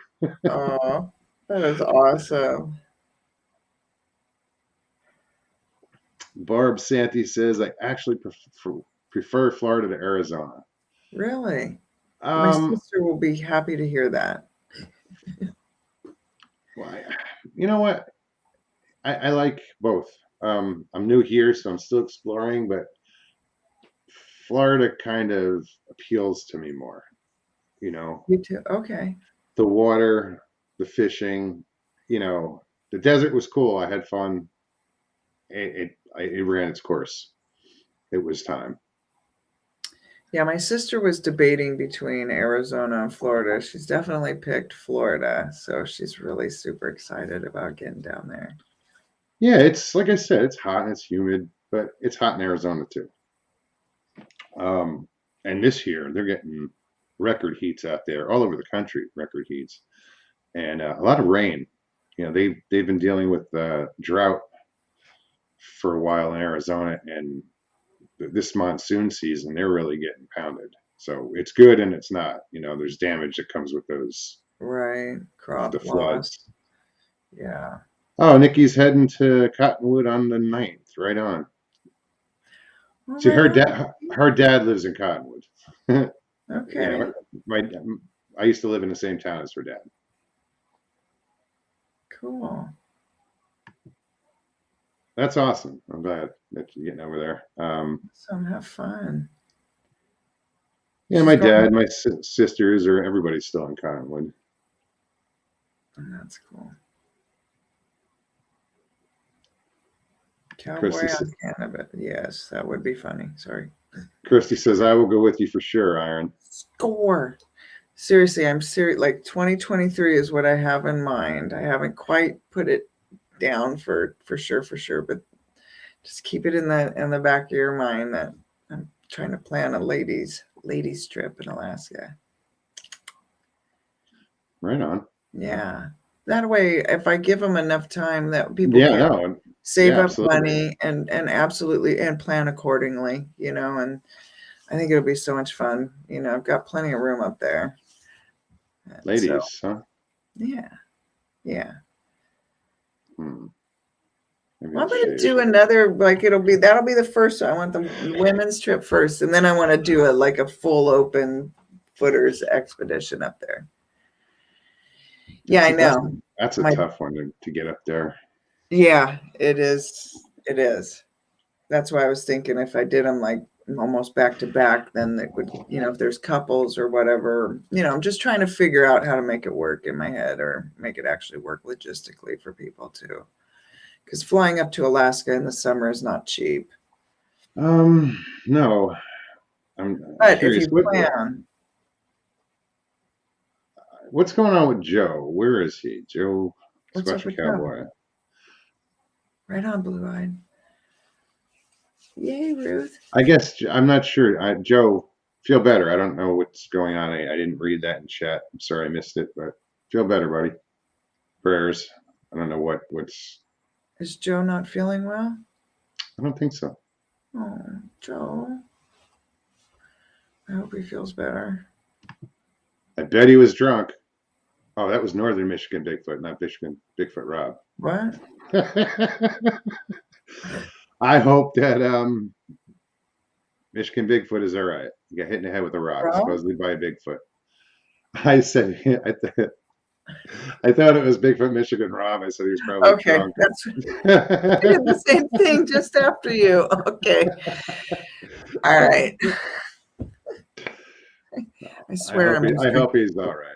Oh, that is awesome. Barb Santee says, I actually prefer Florida to Arizona. Really? My Um, sister will be happy to hear that. well, you know what? I like both. I'm new here, so I'm still exploring, but Florida kind of appeals to me more. You know, You too? Okay. the water, the fishing, you know, the desert was cool. I had fun. It ran its course. It was time. Yeah, my sister was debating between Arizona and Florida. She's definitely picked Florida, so she's really super excited about getting down there. Yeah, it's like I said, it's hot and it's humid, but it's hot in Arizona too. And this year they're getting record heats out there, all over the country, record heats, and a lot of rain. You know, they've been dealing with drought for a while in Arizona, and this monsoon season they're really getting pounded. So it's good and it's not. You know, there's damage that comes with those Right. the Crop loss. floods. Yeah. Oh, Nikki's heading to Cottonwood on the 9th. Right on. Well, See, right her dad lives in Cottonwood. Okay. Yeah, I used to live in the same town as her dad. Cool. That's awesome. I'm glad that you're getting over there. So have fun. Yeah, She's my going. dad, my sisters, or everybody's still in Cottonwood. That's cool. Cowboy Christy, on Canada. Yes, that would be funny. Sorry. Christy says, I will go with you for sure, Iron. Score. Seriously, I'm serious. Like 2023 is what I have in mind. I haven't quite put it down for sure, but just keep it in the back of your mind that I'm trying to plan a ladies trip in Alaska. Right on. Yeah. That way, if I give them enough time, that people Yeah, can no. save Yeah, up absolutely. money and absolutely and plan accordingly, and I think it'll be so much fun. I've got plenty of room up there. And Ladies, huh? yeah. Maybe Well, I'm I'll going to shave. do another, like that'll be the first one. I want the women's trip first, and then I want to do a full open footers expedition up there. Yeah, I know. That's a tough one to get up there. Yeah, it is. It is. That's why I was thinking if I did them like almost back to back, then it would, if there's couples or whatever, I'm just trying to figure out how to make it work in my head or make it actually work logistically for people too. Because flying up to Alaska in the summer is not cheap. No. But curious. if you plan. What's going on with Joe? Where is he? Joe, Squatch Cowboy. Joe? Right on, Blue Eyed. Yay, Ruth. I guess I'm not sure. Joe, feel better. I don't know what's going on. I didn't read that in chat. I'm sorry I missed it, but feel better, buddy. Prayers. I don't know what's. Is Joe not feeling well? I don't think so. Oh, Joe. I hope he feels better. I bet he was drunk. Oh, that was Northern Michigan Bigfoot, not Michigan Bigfoot Rob. What? I hope that Michigan Bigfoot is all right. He got hit in the head with a rock, supposedly by a Bigfoot. I said, I thought it was Bigfoot Michigan Rob. I said he was probably drunk. I did the same thing just after you. Okay. All right. I swear I hope he's all right.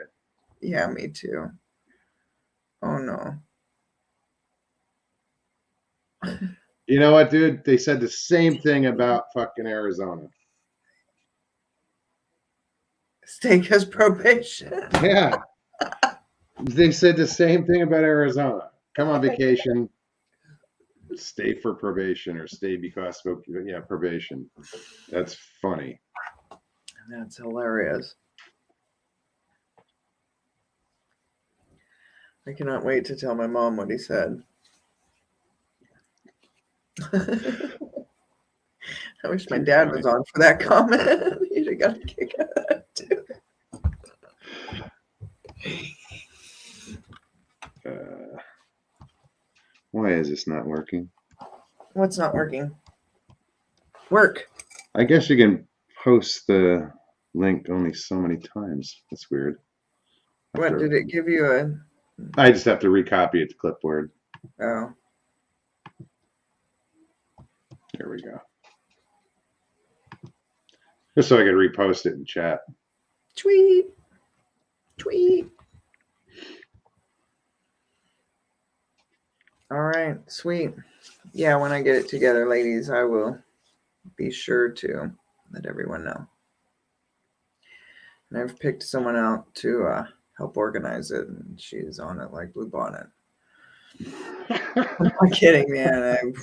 Yeah, me too. Oh no. You know what, dude? They said the same thing about fucking Arizona. Stay because probation. Yeah. They said the same thing about Arizona. Come on vacation, stay for probation, or stay because of probation. That's funny. That's hilarious. I cannot wait to tell my mom what he said. I wish my dad was on for that comment. He'd have got a kick out of that too. Why is this not working? What's not working? Work. I guess you can post the link only so many times. That's weird. What did it give you I just have to recopy it to clipboard. Oh. There we go. Just so I could repost it in chat. Tweet. All right, sweet. Yeah, when I get it together, ladies, I will be sure to let everyone know. And I've picked someone out to help organize it, and she's on it like Blue Bonnet. I'm not kidding, man.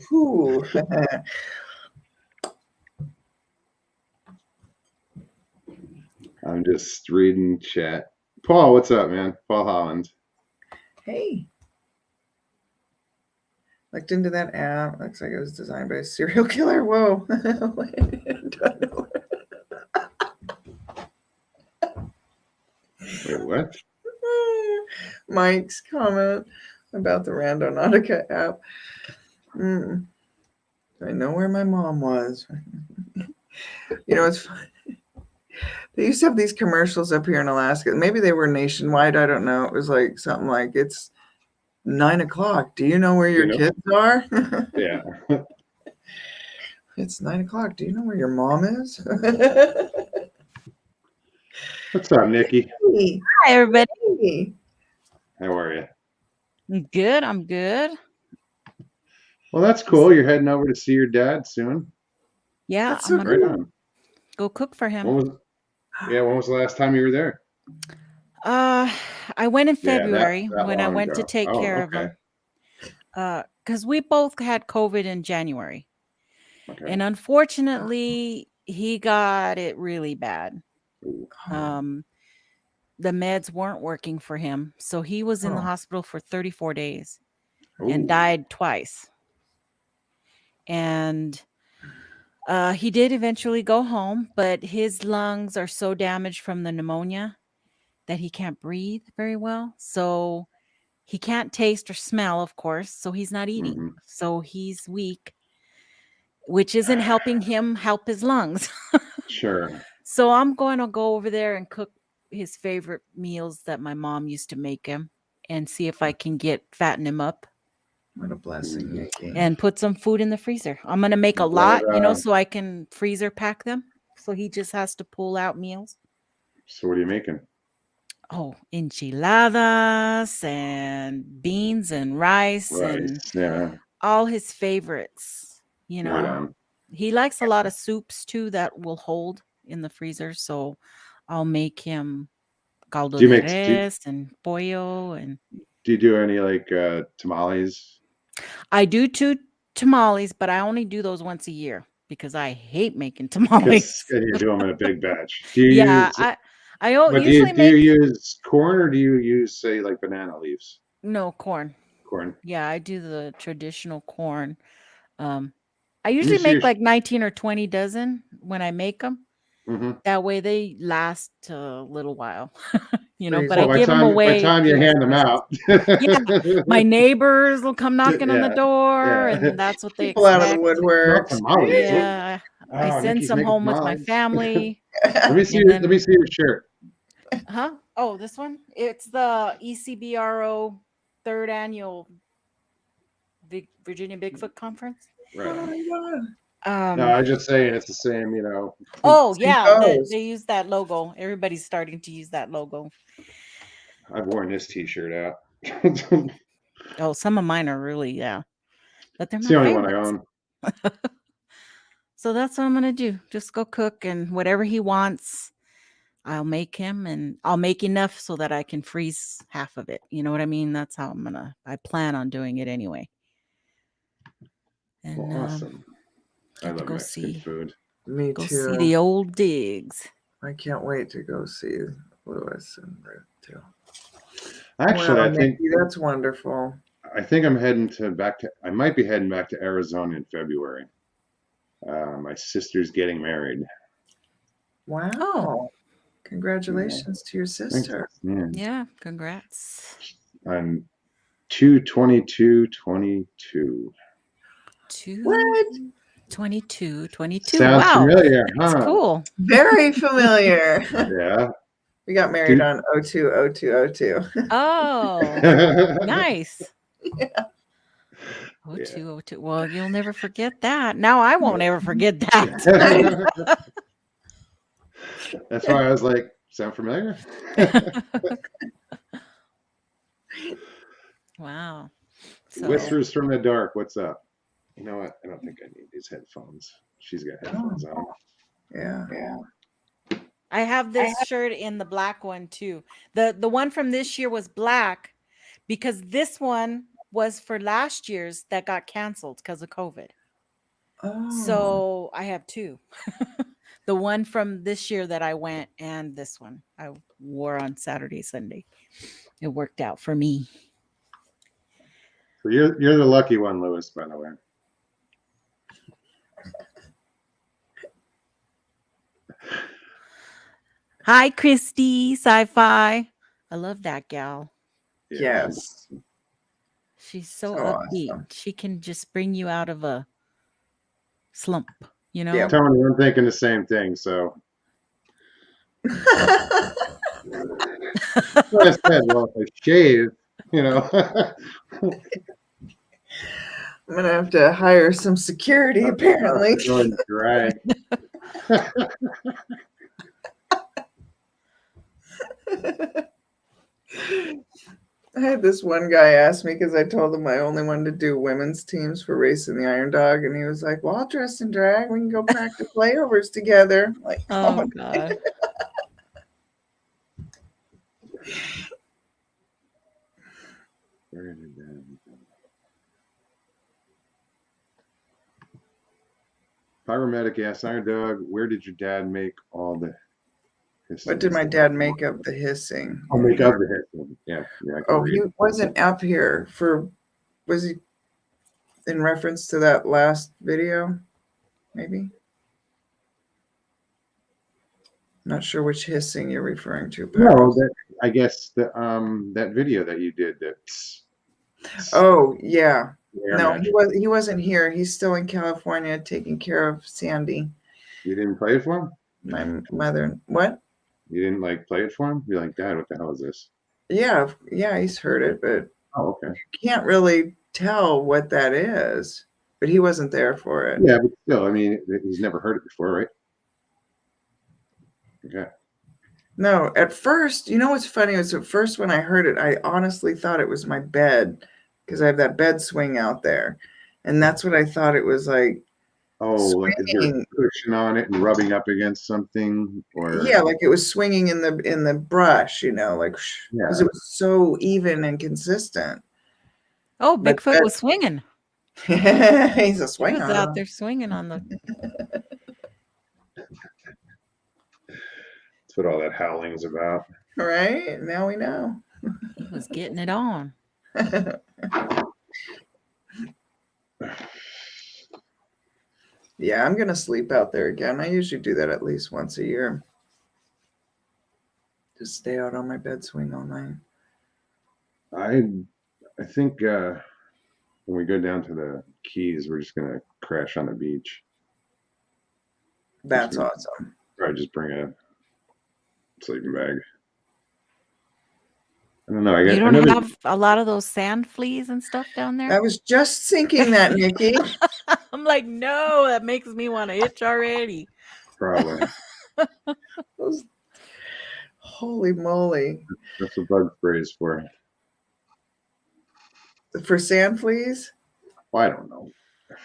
I'm just reading chat. Paul, what's up, man? Paul Holland. Hey. Looked into that app. Looks like it was designed by a serial killer. Whoa. Wait, what? Mike's comment about the RandoNautica app. I know where my mom was. You know, it's funny. They used to have these commercials up here in Alaska. Maybe they were nationwide. I don't know. It was like something like, it's 9:00. Do you know where your kids are? Yeah. It's 9:00. Do you know where your mom is? What's up, Nikki? Hey. Hi, everybody. How are you? I'm good. I'm good. Well, that's cool. You're heading over to see your dad soon. Yeah, That's I'm so gonna Right on. go cook for him. When was the last time you were there? I went in February that when I long went to ago. take care of him. Because we both had COVID in January. Okay. And unfortunately, he got it really bad. The meds weren't working for him. So he was in the hospital for 34 days and died twice. And he did eventually go home, but his lungs are so damaged from the pneumonia that he can't breathe very well. So he can't taste or smell, of course. So he's not eating. Mm-hmm. So he's weak, which isn't helping him help his lungs. Sure. So I'm going to go over there and cook his favorite meals that my mom used to make him and see if I can fatten him up. What a blessing, Nikki. And put some food in the freezer. I'm going to make a lot, so I can freezer pack them. So he just has to pull out meals. So what are you making? Oh, enchiladas and beans and rice and all his favorites, Right on. He likes a lot of soups too that will hold in the freezer. So I'll make him caldo de res and pollo. And do you do any like tamales? I do 2 tamales, but I only do those once a year because I hate making tamales. And you do them in a big batch. Do you use, I usually do you use corn or do you use, say, like banana leaves? No, corn. Corn. Yeah, I do the traditional corn. I usually make like 19 or 20 dozen when I make them. Mm-hmm. That way they last a little while, but I give them away. By the time you hand them out. My neighbors will come knocking on the door and that's what they People expect. out of the woodwork. Yeah. I send some home with my family. Let me see your shirt. Huh? Oh, this one? It's the ECBRO 3rd annual Virginia Bigfoot Conference. Right. Oh my God. No, I was just saying it's the same, Oh yeah, they use that logo. Everybody's starting to use that logo. I've worn this T-shirt out. Oh, some of mine are really, but they're it's my the only favorites. one I own. So that's what I'm gonna do. Just go cook and whatever he wants, I'll make him, and I'll make enough so that I can freeze half of it. You know what I mean? That's how I plan on doing it anyway. And awesome. I love go Mexican food. Me go too. See the old digs. I can't wait to go see Lewis and Ruth too. Actually, I think Nikki, that's wonderful. I think I'm heading I might be heading back to Arizona in February. My sister's getting married. Wow. Oh. Congratulations to your sister. Yeah, congrats. On 2/22/22. What? 22. Sounds Wow. familiar, That's huh? cool. Very familiar. Yeah. We got married on 02/02/02. Oh, nice. Yeah. 0202. Well, you'll never forget that. Now I won't ever forget that. That's why I was like, sound familiar? Wow. So Whispers from the dark. What's up? You know what? I don't think I need these headphones. She's got headphones on. Yeah. I have this shirt in the black one too. The one from this year was black because this one was for last year's that got canceled because of COVID. Oh. So I have two. The one from this year that I went and this one I wore on Saturday, Sunday. It worked out for me. So you're the lucky one, Lewis, by the way. Hi, Christy, sci-fi. I love that gal. Yeah. Yes. She's so So upbeat. awesome. She can just bring you out of a slump, you know? Yeah. Tony, I'm thinking the same thing. So I said, well, if I shave, you know. I'm gonna have to hire some security, apparently. Going dry. I had this one guy ask me because I told him I only wanted to do women's teams for racing the Iron Dog, and he was like, "Well, I'll dress in drag. We can go practice layovers together." I'm like, Oh God. Where did that? Pyromatic asks, Iron Dog, where did your dad make all the hissing? what did my dad make of the hissing? I'll make up the hissing. Yeah. I can Oh, read he it. wasn't up here for. Was he in reference to that last video? Maybe. Not sure which hissing you're referring to. No, I guess that video that you did. That's. Oh yeah. Air No, match. he wasn't here. He's still in California taking care of Sandy, You didn't play it for him? my mother. What? You didn't play it for him? You're like, Dad, what the hell is this? Yeah, he's heard it, but Oh, okay. can't really tell what that is. But he wasn't there for it. Yeah, but still, I mean, he's never heard it before, right? Okay. No, at first, you know what's funny is at first when I heard it, I honestly thought it was my bed because I have that bed swing out there, and that's what I thought it was like. Oh, like is there a Swinging. cushion on it and rubbing up against something, or Yeah, like it was swinging in the brush, like because it was so even and consistent. Oh, But Bigfoot was swinging. He's a He was swinger. out there swinging on the. that's what all that howling's about. Right? Now we know. He was getting it on. Yeah, I'm gonna sleep out there again. I usually do that at least once a year. Just stay out on my bed swing all night. I think when we go down to the Keys, we're just gonna crash on the beach. That's awesome. Probably just bring a sleeping bag. I don't know. You don't have a lot of those sand fleas and stuff down there? I was just thinking that, Nikki. I'm like, no, that makes me want to itch already. Probably. Holy moly. That's what bug spray is for. For sand fleas? Well, I don't know.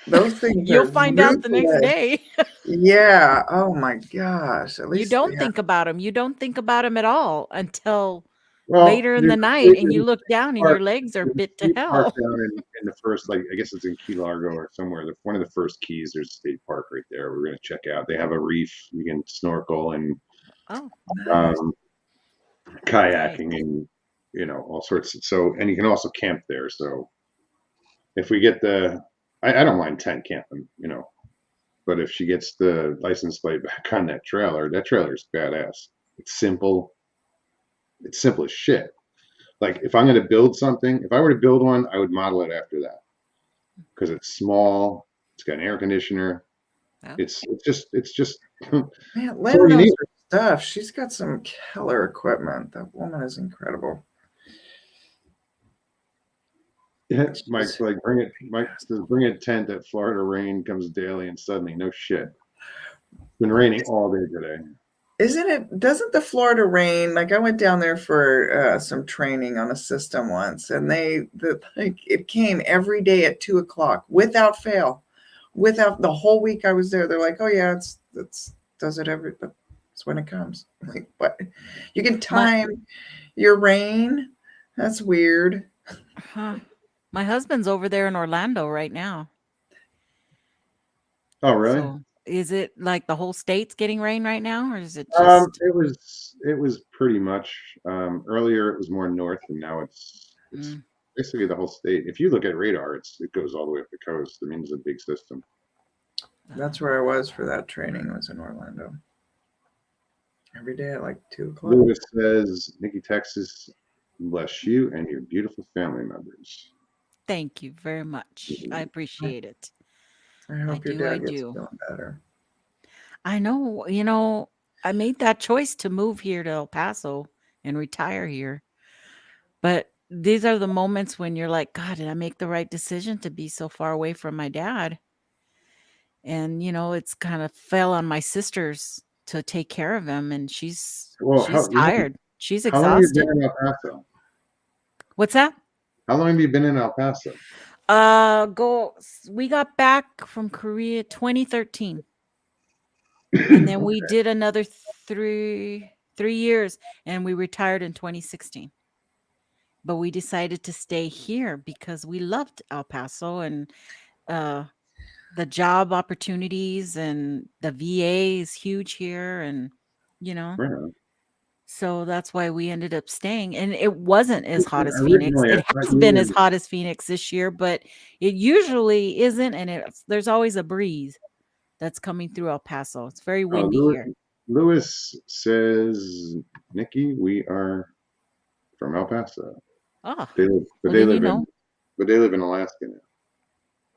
Those things You'll find out the next ruthless. day. Yeah. Oh my gosh. At least You don't think about them. You don't think about them at all until Well, later in the night, and you look down and your legs are bit to hell. Park down in the first, I guess it's in Key Largo or somewhere. One of the first keys, there's a state park right there. We're going to check out. They have a reef. You can snorkel and kayaking and all sorts. And you can also camp there. So if we get I don't mind tent camping, but if she gets the license plate back on that trailer is badass. It's simple. It's simple as shit. Like if I'm going to build something, if I were to build one, I would model it after that because it's small. It's got an air conditioner. Yeah. It's just Man, it's Lynn all you knows need. her stuff. She's got some killer equipment. That woman is incredible. Yeah, Mike's She's like, bring it. Mike says, bring a tent that Florida rain comes daily, and suddenly, no shit. It's been raining all day today. Isn't it? Doesn't the Florida rain? Like I went down there for some training on a system once, and it came every day at 2:00 without fail, without the whole week I was there. They're like, oh yeah, it's does it every? That's when it comes. I'm like what? You can time your rain? That's weird. My husband's over there in Orlando right now. Oh, really? So is it like the whole state's getting rain right now, or is it just? It was pretty much earlier. It was more north, and now it's basically the whole state. If you look at radar, it goes all the way up the coast. I mean, it's a big system. That's where I was for that training. Was in Orlando. Every day at like 2:00. Lewis says, Nikki, Texas, bless you and your beautiful family members. Thank you very much. I appreciate it. I hope your do, dad I gets do. feeling better. I know, you know, I made that choice to move here to El Paso and retire here. But these are the moments when you're like, God, did I make the right decision to be so far away from my dad? And, you know, it's kind of fell on my sisters to take care of him. And she's tired. She's How long have you exhausted. been in El Paso? What's that? How long have you been in El Paso? We got back from Korea 2013. And then we did another 3 years, and we retired in 2016. But we decided to stay here because we loved El Paso and the job opportunities, and the VA is huge here, and you know. Right on. So that's why we ended up staying. And it wasn't as hot as Phoenix. Originally, I It thought has you been were- as hot as Phoenix this year, but it usually isn't. And there's always a breeze that's coming through El Paso. It's very windy here. Lewis says, Nikki, we are from El Paso. Oh, They live in Alaska now.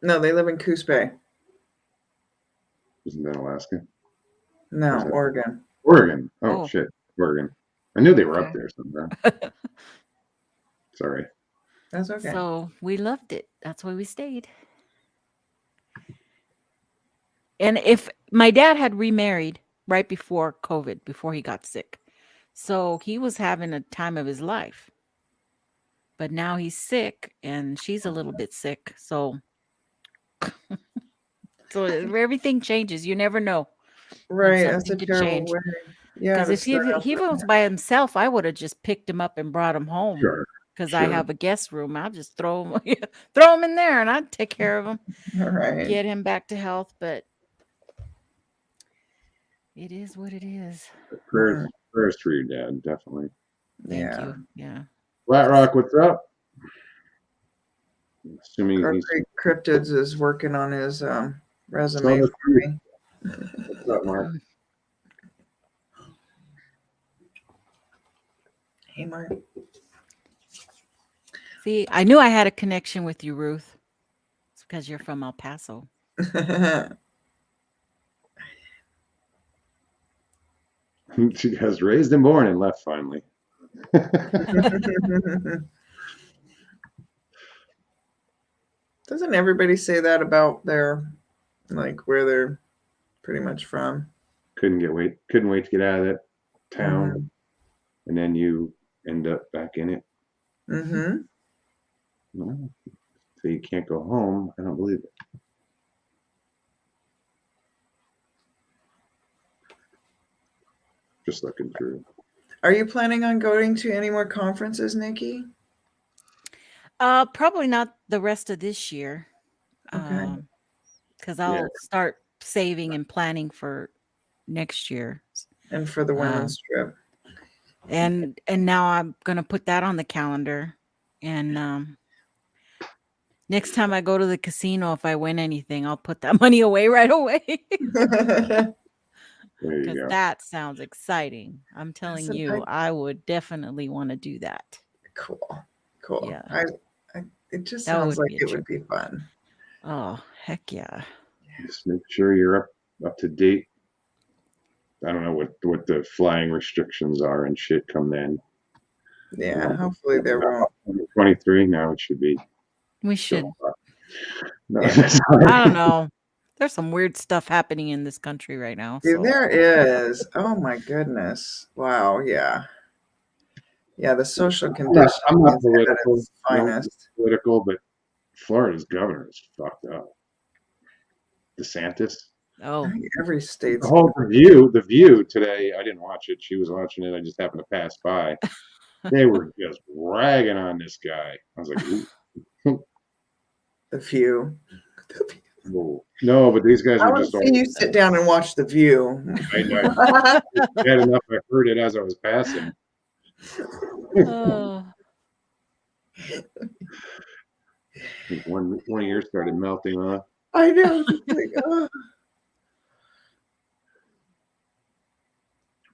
No, they live in Coos Bay. Isn't that Alaska? No, Oregon. Oregon. Oh. Shit. Oregon. I knew they were up there somewhere. Sorry. That's okay. So we loved it. That's why we stayed. And if my dad had remarried right before COVID, before he got sick, so he was having a time of his life. But now he's sick, and she's a little bit sick. So everything changes. You never know. Right. That's a Something could terrible change. way. Yeah. Because if he was by himself, I would have just picked him up and brought him home. Sure. Because I have a guest room. I'll just throw him in there, and I'd take care of him. All right. Get him back to health. But it is what it is. Prayers for your dad, definitely. Thank you. Yeah. Flat Rock, what's up? Assuming Concrete Cryptids is working on his resume So for me. What's up, Mark? Hey, Mark. See, I knew I had a connection with you, Ruth. It's because you're from El Paso. She has raised and born and left finally. Doesn't everybody say that about their, like, where they're pretty much from? Couldn't wait to get out of that town, and then you end up back in it. Mm-hmm. Well, so you can't go home. I don't believe it. Just looking through. Are you planning on going to any more conferences, Nikki? Probably not the rest of this year. Okay. Because I'll start saving and planning for next year. And for the women's trip. And now I'm gonna put that on the calendar. And next time I go to the casino, if I win anything, I'll put that money away right away. Because that sounds exciting. I'm telling you, I would definitely want to do that. Cool. Yeah. It just sounds like it would be fun. Oh, heck yeah. Just make sure you're up to date. I don't know what the flying restrictions are and shit come then. Yeah, hopefully there won't. 23 now it should be. We should. No, Yeah. I don't know. There's some weird stuff happening in this country right now. Yeah, So. there is. Oh my goodness. Wow. Yeah. Yeah. The social condition I'm not is at political, its finest. political, but Florida's governor is fucked up. DeSantis. Oh, Every state's. The whole the view today, I didn't watch it. She was watching it. I just happened to pass by. They were just ragging on this guy. I was like, ooh. The View. Whoa. No, but these guys I were want just to see you sit down and watch The View. I had enough. I heard it as I was passing. oh. One ear started melting off. I know. Just like, oh.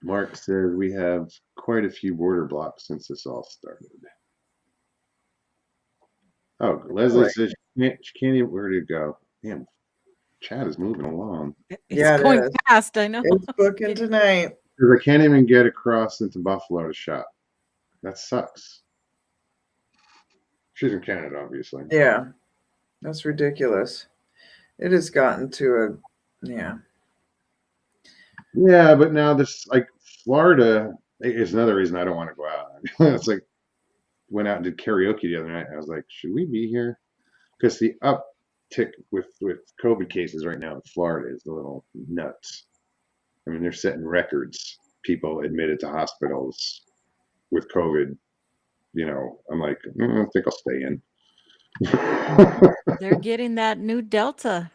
Mark says we have quite a few border blocks since this all started. Oh, Leslie Right. says she can't even. Where did it go? Damn, chat is moving along. It's Yeah, it going is. fast. I know. It's booking tonight. Because I can't even get across into Buffalo to shop. That sucks. She's in Canada, obviously. Yeah. That's ridiculous. It has gotten to a, yeah. Yeah, but now this, like, Florida is another reason I don't want to go out. It's like, went out and did karaoke the other night. I was like, should we be here? Because the uptick with COVID cases right now in Florida is a little nuts. I mean, they're setting records. People admitted to hospitals with COVID. You know, I'm like, I think I'll stay in. They're getting that new Delta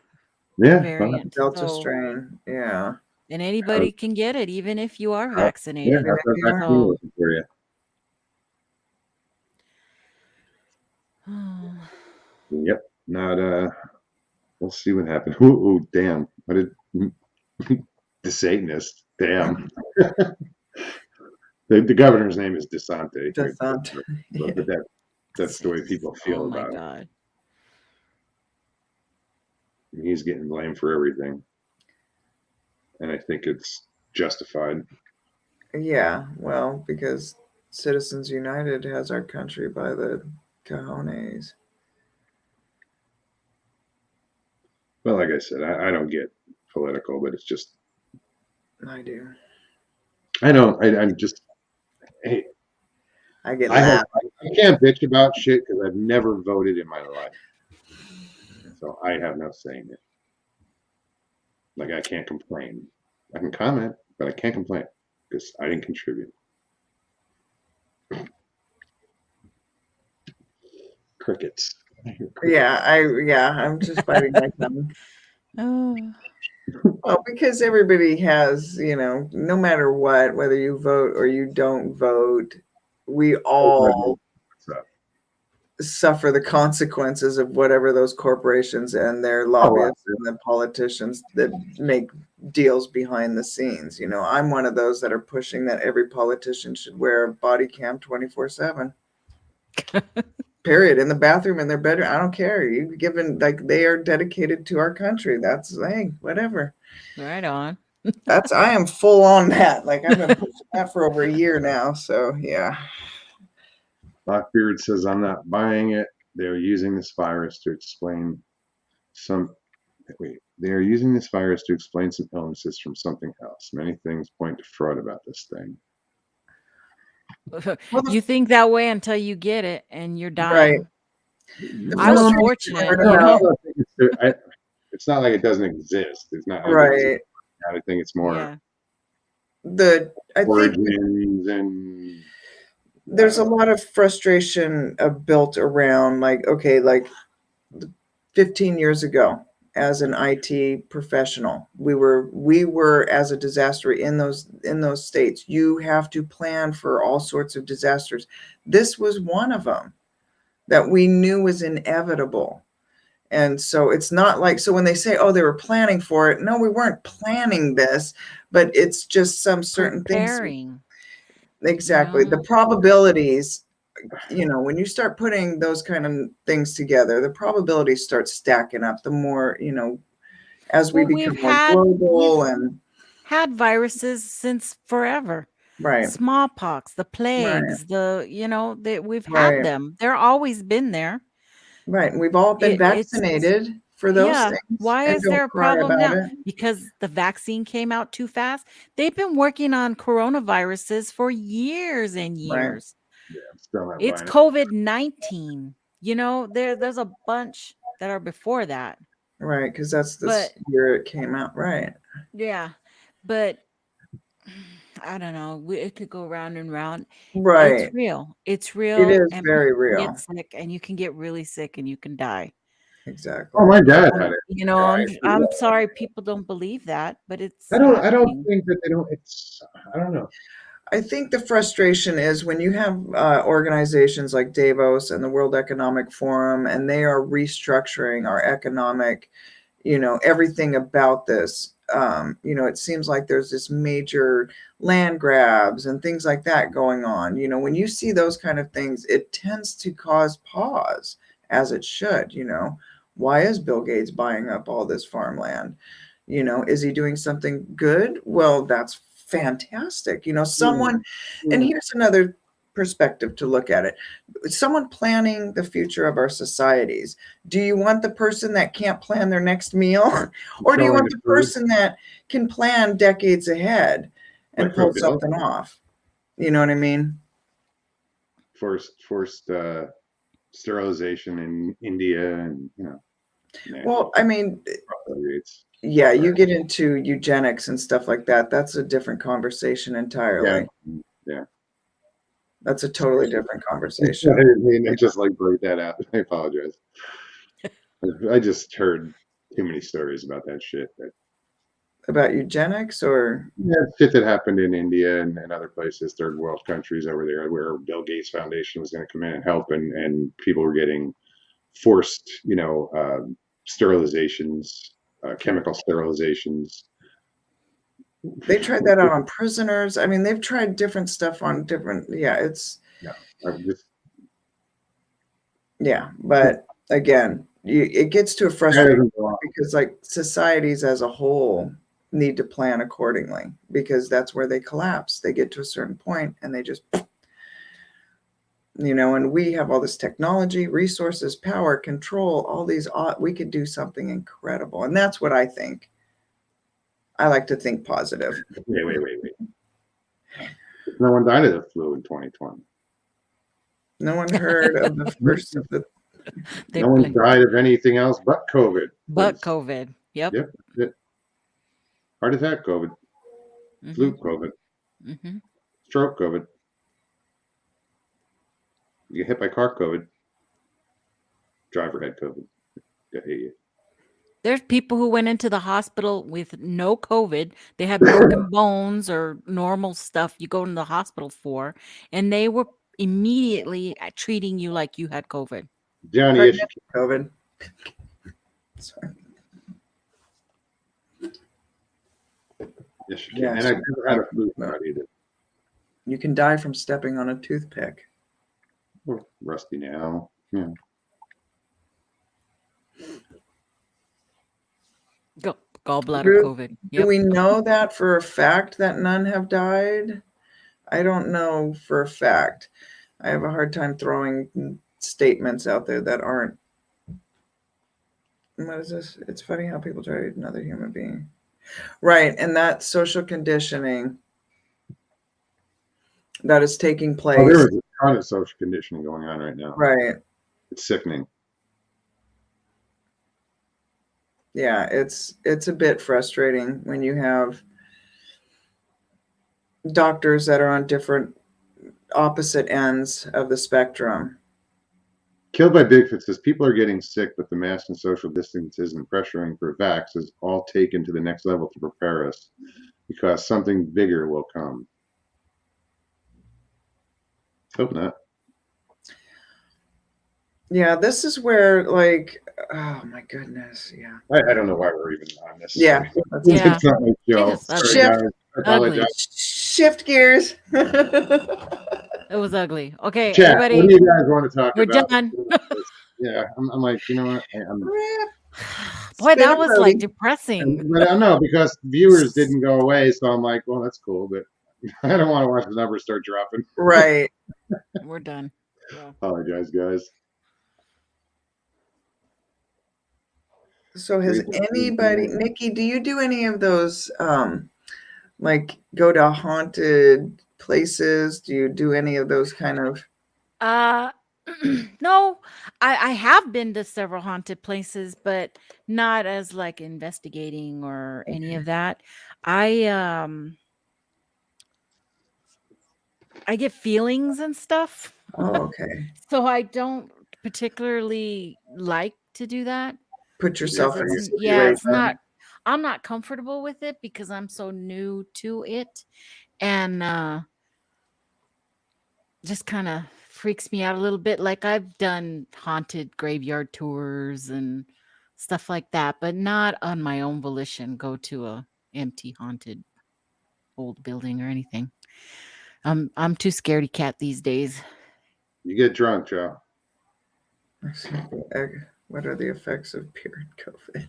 Yeah, variant. Delta so- strain. Yeah. And anybody can get it, even if you are yeah, vaccinated. how's that vaccine So- working for you? Yep, not we'll see what happens. Ooh, damn. What did the Satanist? Damn. the governor's name is DeSantis. DeSantis. But that's the way people feel Oh my about God. it. He's getting blamed for everything. And I think it's justified. Yeah. Well, because Citizens United has our country by the cojones. Well, like I said, I don't get political, but it's just I do. I'm just hey, I get I loud. can't bitch about shit because I've never voted in my life. So I have no say in it. Like, I can't complain. I can comment, but I can't complain because I didn't contribute. Crickets. Yeah, I'm just biting my tongue. Oh. Well, because everybody has, no matter what, whether you vote or you don't vote, we all What's up? suffer the consequences of whatever those corporations and their lobbyists and the politicians that make deals behind the scenes. I'm one of those that are pushing that every politician should wear a body cam 24/7. Period. In the bathroom, in their bedroom. I don't care. You given like they are dedicated to our country. That's whatever. Right on. I am full on that. Like I've been pushing that for over a year now. So yeah. Blackbeard says, I'm not buying it. They're using this virus to explain they're using this virus to explain some illnesses from something else. Many things point to fraud about this thing. You think that way until you get it and you're dying. Right. I was fortunate. It's not like it doesn't exist. It's not right. I think it's more origins and there's a lot of frustration built around like 15 years ago as an IT professional, we were as a disaster in those states. You have to plan for all sorts of disasters. This was one of them that we knew was inevitable. And so it's not like, so when they say, oh, they were planning for it. No, we weren't planning this, but it's just some certain things. Exactly. The probabilities, when you start putting those kind of things together, the probabilities start stacking up the more, as we Well, become more global and had viruses since forever. right, Smallpox, the right, plagues, we've had right, them. They're always been there. right. And we've all been It's vaccinated for those Yeah. things Why and is there don't a cry problem about now? it. Because the vaccine came out too fast. They've been working on coronaviruses for years and Right, years. Yeah, I'm still not It's buying it. COVID-19. There's a bunch that are before that. right, because that's this But year it came out. Right, yeah, but I don't know. It could go round and round. It's right. real. It's It real, is and very people can get real. sick, and you can get really sick, and you can die. Oh, Exactly. my dad had it. I'm sorry people don't believe that, but it's I don't happening. think that they don't. I don't know. I think the frustration is when you have organizations like Davos and the World Economic Forum, and they are restructuring our economic, everything about this. It seems like there's this major land grabs and things like that going on. When you see those kind of things, it tends to cause pause, as it should. Why is Bill Gates buying up all this farmland? Is he doing something good? Well, that's fantastic. Someone, and Yeah. here's another perspective to look at it. Someone planning the future of our societies. Do you want the person that can't plan their next meal? Or do you want the person that can plan decades ahead and Like pull COVID. something off? You know what I mean? Forced sterilization in India, and Well, I mean, rates. yeah, you get into eugenics and stuff like that. That's a different conversation entirely. Yeah. That's a totally different conversation. I didn't mean to just like break that out. I apologize. I just heard too many stories about that shit. About eugenics or Shit that happened in India and other places, third world countries over there, where Bill Gates Foundation was going to come in and help, and people were getting forced, sterilizations, chemical sterilizations. they tried that out on prisoners. I mean, they've tried different stuff on different. But again, it gets to a frustrating point because like societies as a whole need to plan accordingly, because that's where they collapse. They get to a certain point and they just, and we have all this technology, resources, power, control, all these, we could do something incredible. And that's what I think. I like to think positive. Wait. No one died of the flu in 2020. No one heard of the first of the. No one died of anything else but COVID. But COVID. Yep. Heart attack COVID. Flu COVID. Stroke COVID. You get hit by car COVID. Driver had COVID. There's people who went into the hospital with no COVID. They had broken bones or normal stuff you go to the hospital for, and they were immediately treating you like you had COVID. Johnny, COVID. Sorry. Yes, you can. And I've never had a flu shot either. You can die from stepping on a toothpick. We're rusty now. Yeah. Gallbladder COVID. Do we know that for a fact that none have died? I don't know for a fact. I have a hard time throwing statements out there that aren't. What is this? It's funny how people try to eat another human being. Right. And that social conditioning that is taking place. Oh, there is a ton of social conditioning going on right now. Right. It's sickening. Yeah, it's a bit frustrating when you have doctors that are on different opposite ends of the spectrum. Killed by Bigfoot says people are getting sick, but the mask and social distances and pressuring for vax is all taken to the next level to prepare us, because something bigger will come. Hope not. Yeah, this is where, like, oh my goodness, yeah. I don't know why we're even on this. Yeah, it's not my show. Sorry, guys. I apologize. Shift gears. It was ugly. Okay, Chat, everybody. what do you guys want to talk We're about? done. Yeah, I'm like, you know what? Boy, Spin that a was like Brody. depressing. But I don't know because viewers didn't go away, so I'm like, well, that's cool, but I don't want to watch the numbers start dropping. Right. We're done. Yeah. Apologize, guys. So has Great. anybody, Nikki, do you do any of those, like go to haunted places? Do you do any of those kind of? No, I have been to several haunted places, but not as like investigating or any of that. I get feelings and stuff. Oh, okay. So I don't particularly like to do that Put because yourself in a it's situation. not I'm not comfortable with it because I'm so new to it and just kind of freaks me out a little bit. Like I've done haunted graveyard tours and stuff like that, but not on my own volition go to a empty haunted old building or anything. I'm too scaredy cat these days. You get drunk, Joe. What are the effects of pure COVID?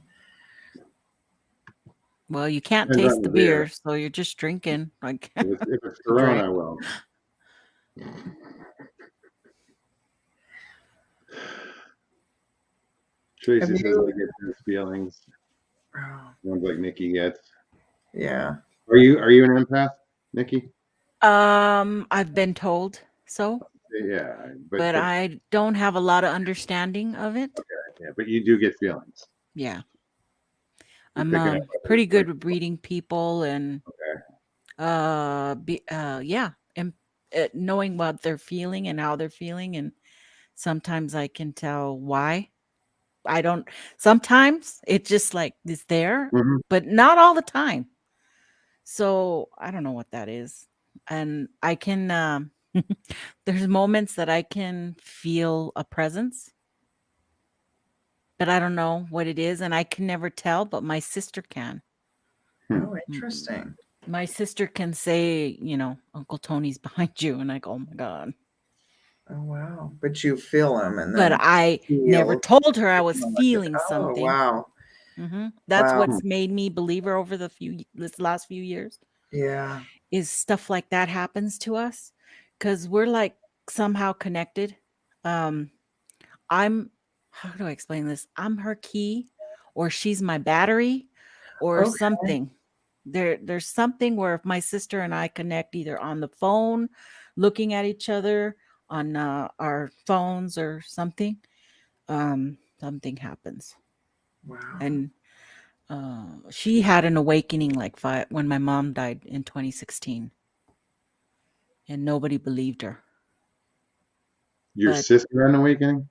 Well, you can't Depends taste on the the beer. beer, so you're just drinking. Like If it's Corona, I will. Tracy Have says you- I get those feelings. Oh, Sounds like Nikki gets. yeah. Are you an empath, Nikki? I've been told so, Yeah, but I don't have a lot of understanding of it. yeah, but you do get feelings. Yeah. You're I'm picking up pretty good like- with reading people and yeah, and knowing what they're feeling and how they're feeling, and sometimes I can tell why. I don't. Sometimes it just like is there, Mhm. but not all the time. So I don't know what that is, and I can. There's moments that I can feel a presence, but I don't know what it is, and I can never tell. But my sister can. Oh, interesting. My sister can say, Uncle Tony's behind you, and I go, oh my God. Oh, wow. But you feel them and But then I never feel. told her I was Oh, feeling oh, something. wow. That's Wow. what's made me believe her over this last few years. Yeah. Is stuff like that happens to us because we're like somehow connected. I'm how do I explain this? I'm her key, or she's my battery, or Okay. something. There's something where if my sister and I connect either on the phone, looking at each other on our phones or something, something happens. Wow. And she had an awakening like when my mom died in 2016, and nobody believed her. Your sister had an awakening?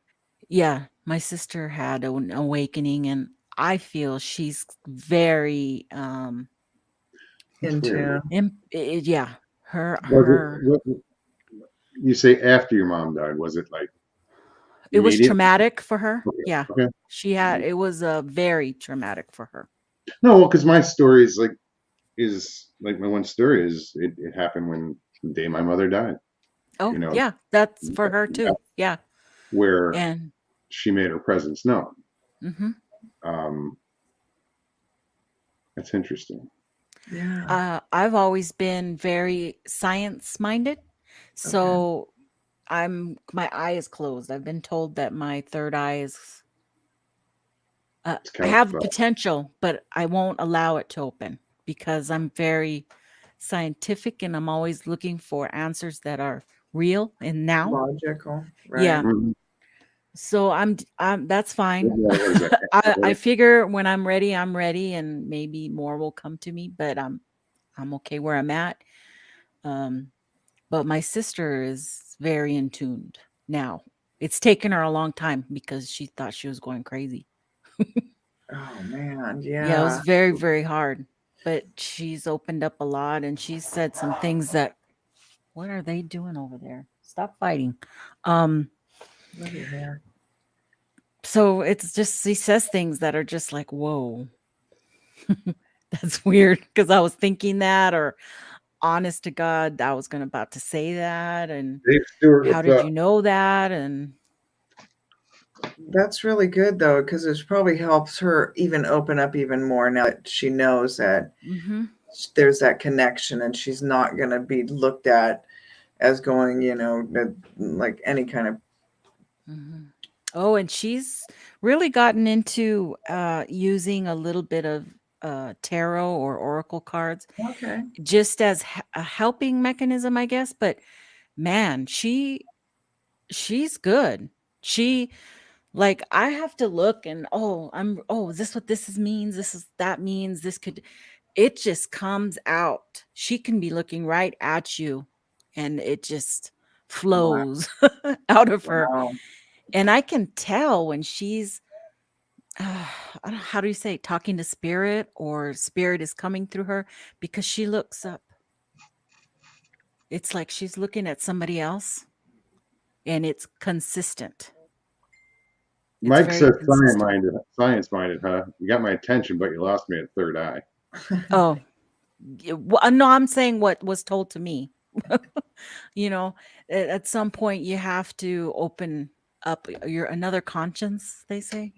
Yeah, my sister had an awakening, and I feel she's very In tune. yeah, her You say after your mom died? Was it like it was immediate? traumatic for her. Okay, Yeah, okay. it was very traumatic for her. No, well, because my story is like my one story is it happened when the day my mother died. Oh, yeah, that's for her too. Yeah, where and she made her presence known. mm-hmm. That's interesting. Yeah. I've always been very science minded, so my eye is closed. I've been told that my third eye is I have potential, but I won't allow it to open because I'm very scientific and I'm always looking for answers that are real and now. Logical. Right. Yeah. So I'm that's fine. I figure when I'm ready, and maybe more will come to me, but I'm okay where I'm at. But my sister is very in tuned now. It's taken her a long time because she thought she was going crazy. Oh man, Yeah, it was very, very hard. But she's opened up a lot and she said some things that what are they doing over there? Stop fighting. Love your hair. So it's just she says things that are just like, whoa. That's weird because I was thinking that, or honest to God, I was about to say that, and Dave Stewart, how did you know that? And That's really good though, because it probably helps her even open up even more now that she knows that Mm-hmm. there's that connection, and she's not going to be looked at as going, like any kind of. Mm-hmm. Oh, and she's really gotten into using a little bit of tarot or oracle cards Okay. just as a helping mechanism, I guess. But man, she's good. She like I have to look and is this what this means? This is that means this could it just comes out. She can be looking right at you and it just Wow. flows out of her. Wow. And I can tell when she's I don't know, how do you say talking to spirit or spirit is coming through her because she looks up. It's like she's looking at somebody else and it's consistent. It's Mike very says consistent. science minded, huh? You got my attention, but you lost me at third eye. Oh, no, I'm saying what was told to me. At some point you have to open up your another conscience, they say,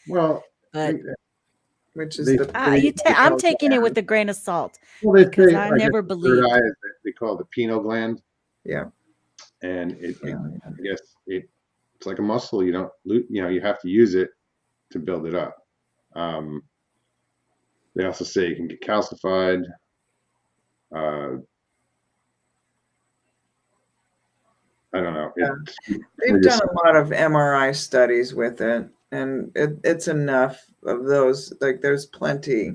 Well, but Which is they, the I'm pineal taking it gland. with a grain of salt well, they because say, I I guess never the third eye believed. is they call it the pineal gland, Yeah. and Yeah. I guess it's like a muscle. You don't, you have to use it to build it up. They also say it can get calcified. I don't know. Yeah. They've done a lot of MRI studies with it, and it's enough of those. Like, there's plenty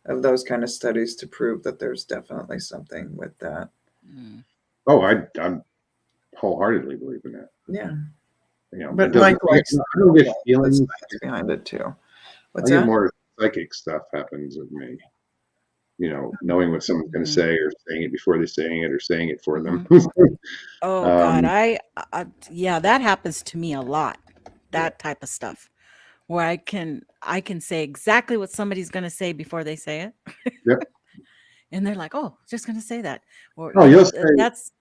of those kind of studies to prove that there's definitely something with that. Mm. Oh, I'm wholeheartedly believe in that. Yeah. But But Mike likes I don't get the feelings. science behind it too. What's I get that? more psychic stuff happens with me. Knowing what someone's going to Mhm. say, or saying it before they're saying it, or saying it for them. Oh God, um, yeah, that happens to me a lot. That type of stuff where I can say exactly what somebody's going to say before they say it. yep. And they're like, "Oh, just going to say that." Or Oh, that's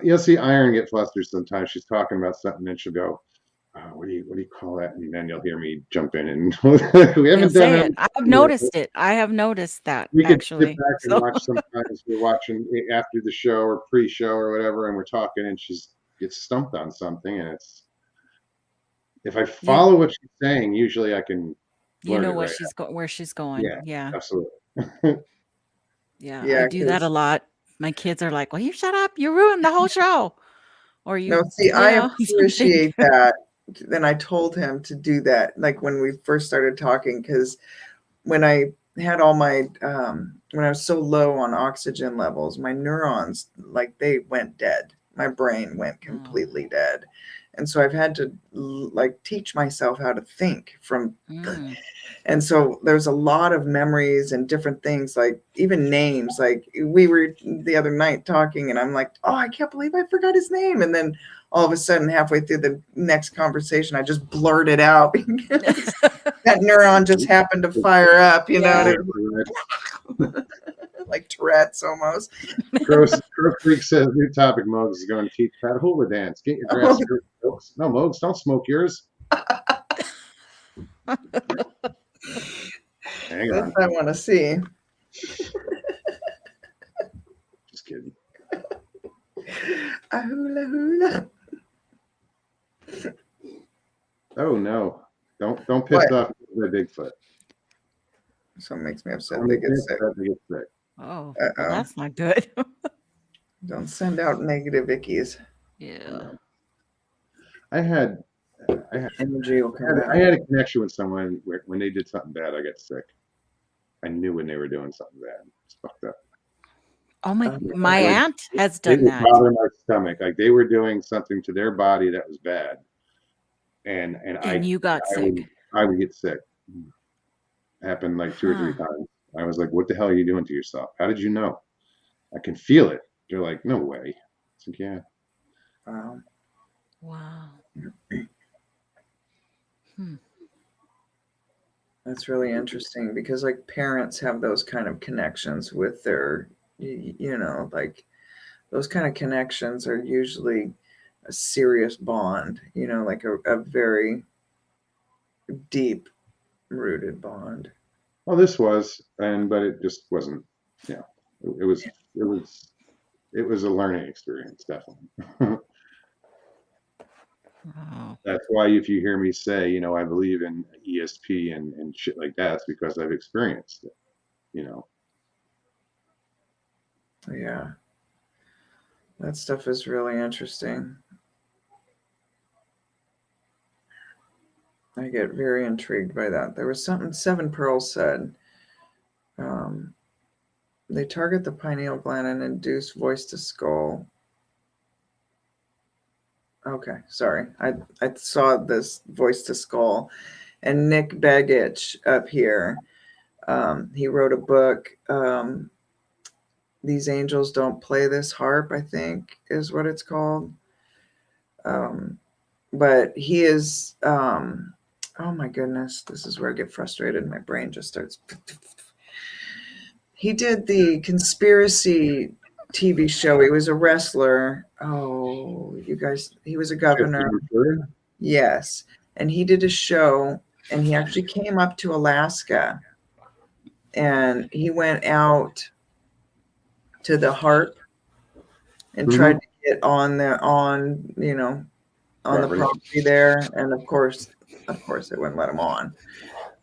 you'll see Iron get flustered sometimes. She's talking about something, and she'll go, what do you call that? And then you'll hear me jump in, and we he'll haven't done say it. it. I've noticed it. I have noticed that We could sit actually. back and So watch. Sometimes we're watching after the show or pre-show or whatever, and we're talking, and she gets stumped on something, and it's if I you follow what she's saying, usually I can you blurt know it right where she's going. out. Yeah, Yeah. absolutely. Yeah, I Yeah, do that a because lot. My kids are like, "Well, you shut up. You ruined the whole show." Or no, you, see, I something. appreciate that. And I told him to do that, like when we first started talking, because when I had all my when I was so low on oxygen levels, my neurons, like, they went dead. My brain went Oh. completely dead. And so I've had to like teach myself how to think from Mm. and so there's a lot of memories and different things, like even names. Like, we were the other night talking and I'm like, oh, I can't believe I forgot his name. And then all of a sudden, halfway through the next conversation, I just blurted out because that neuron just happened to fire up, Yeah. and it, like Tourette's almost. Gross Freak says new topic. Mogs is going to teach Pat hula dance. Get your grass skirt, folks. No, Mogs, don't smoke yours. Hang That's on, what I want to see. just kidding. A hula hula. Oh no, don't piss What? off the Bigfoot. Something makes me upset. Don't They make get me sick. upset, they get sick. Oh, well, Uh-oh. that's not good. Don't send out negative ickies. Yeah. I had Energy will come I out. had a connection with someone where when they did something bad, I got sick. I knew when they were doing something bad. It's fucked up. Oh my They were, aunt has they done were that. bothering my stomach. Like they were doing something to their body that was bad, and And you got sick. I would get sick. It happened like 2 or 3 Huh. times. I was like, "What the hell are you doing to yourself? How did you know?" I can feel it. They're like, "No way." It's like, yeah. Wow. Hmm. That's really interesting because, like, parents have those kind of connections with their, like, those kind of connections are usually a serious bond, like a very deep rooted bond. Well, this was, but it just wasn't. Yeah, it was a learning experience, definitely. Wow. That's why if you hear me say, I believe in ESP and shit like that, it's because I've experienced it. Yeah, that stuff is really interesting. I get very intrigued by that. There was something Seven Pearls said. They target the pineal gland and induce voice to skull. Okay, sorry. I saw this voice to skull. And Nick Begich up here, he wrote a book. These Angels Don't Play This Harp, I think is what it's called. But he is, oh my goodness, this is where I get frustrated. My brain just starts. He did the conspiracy TV show. He was a wrestler. Oh, you guys, he was a governor. Yes. And he did a show, and he actually came up to Alaska, and he went out to the harp and tried to get on the property there. And of course they wouldn't let him on.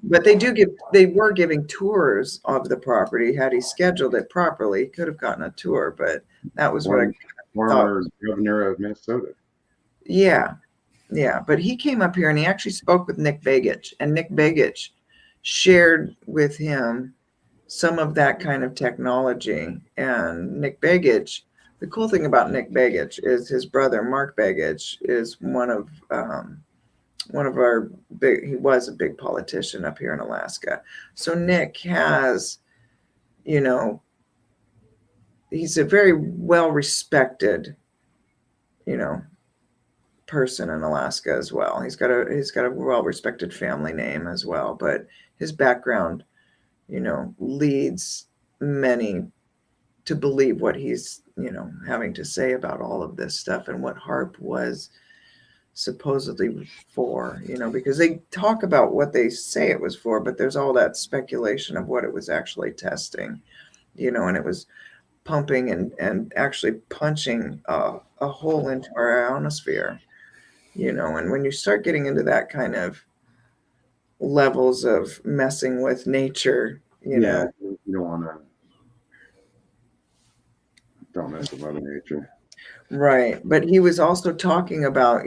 But they were giving tours of the property. Had he scheduled it properly, he could have gotten a tour, but that was what I former governor of Minnesota. Yeah. Yeah. But he came up here and he actually spoke with Nick Begich, and Nick Begich shared with him some of that kind of technology. And Nick Begich, the cool thing about Nick Begich is his brother, Mark Begich, is one of our he was a big politician up here in Alaska. So Nick has, he's a very well respected, person in Alaska as well. He's got a well respected family name as well, but his background, leads many to believe what he's, having to say about all of this stuff and what HARP was supposedly for, because they talk about what they say it was for, but there's all that speculation of what it was actually testing, and it was pumping and actually punching a hole into our ionosphere, and when you start getting into that kind of levels of messing with nature, you know, you don't mess with Mother Nature. Right. But he was also talking about,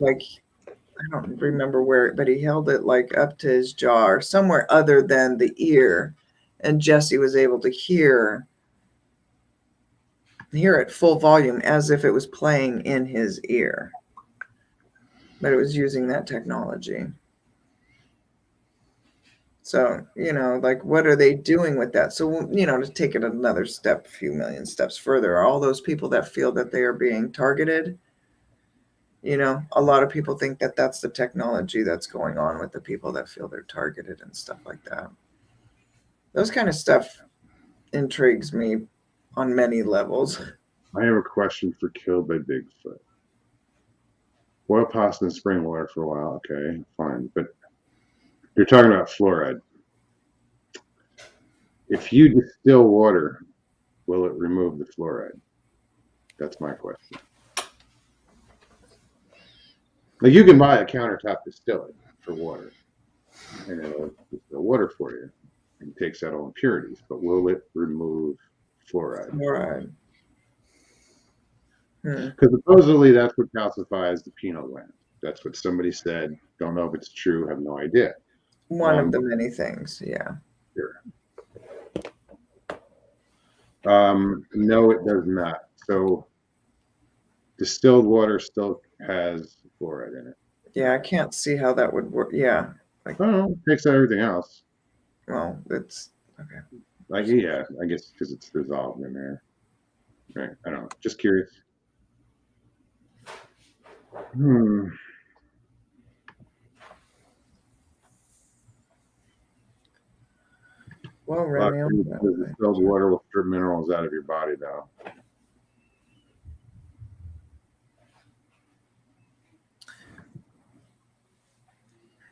like, I don't remember where, but he held it like up to his jaw or somewhere other than the ear. And Jesse was able to hear it full volume as if it was playing in his ear. But it was using that technology. So, like, what are they doing with that? So, to take it another step, a few million steps further, are all those people that feel that they are being targeted? A lot of people think that that's the technology that's going on with the people that feel they're targeted and stuff like that. Those kind of stuff intrigues me on many levels. I have a question for Killed by Bigfoot. Boil pasta in spring water for a while. Okay, fine. But you're talking about fluoride. If you distill water, will it remove the fluoride? That's my question. Like, you can buy a countertop distiller for water, and it'll distill water for you and takes out all impurities. But will it remove fluoride? Fluoride. Because supposedly that's what calcifies the pineal gland. That's what somebody said. Don't know if it's true. Have no idea. One of the many things, yeah. Sure. No, it does not. So distilled water still has fluoride in it. Yeah, I can't see how that would work. Yeah. Like, oh, it takes out everything else. Well, it's okay. Like, yeah, I guess because it's dissolved in there. Right. I don't know. Just curious. Well, Remy, distilled water will strip minerals out of your body, though.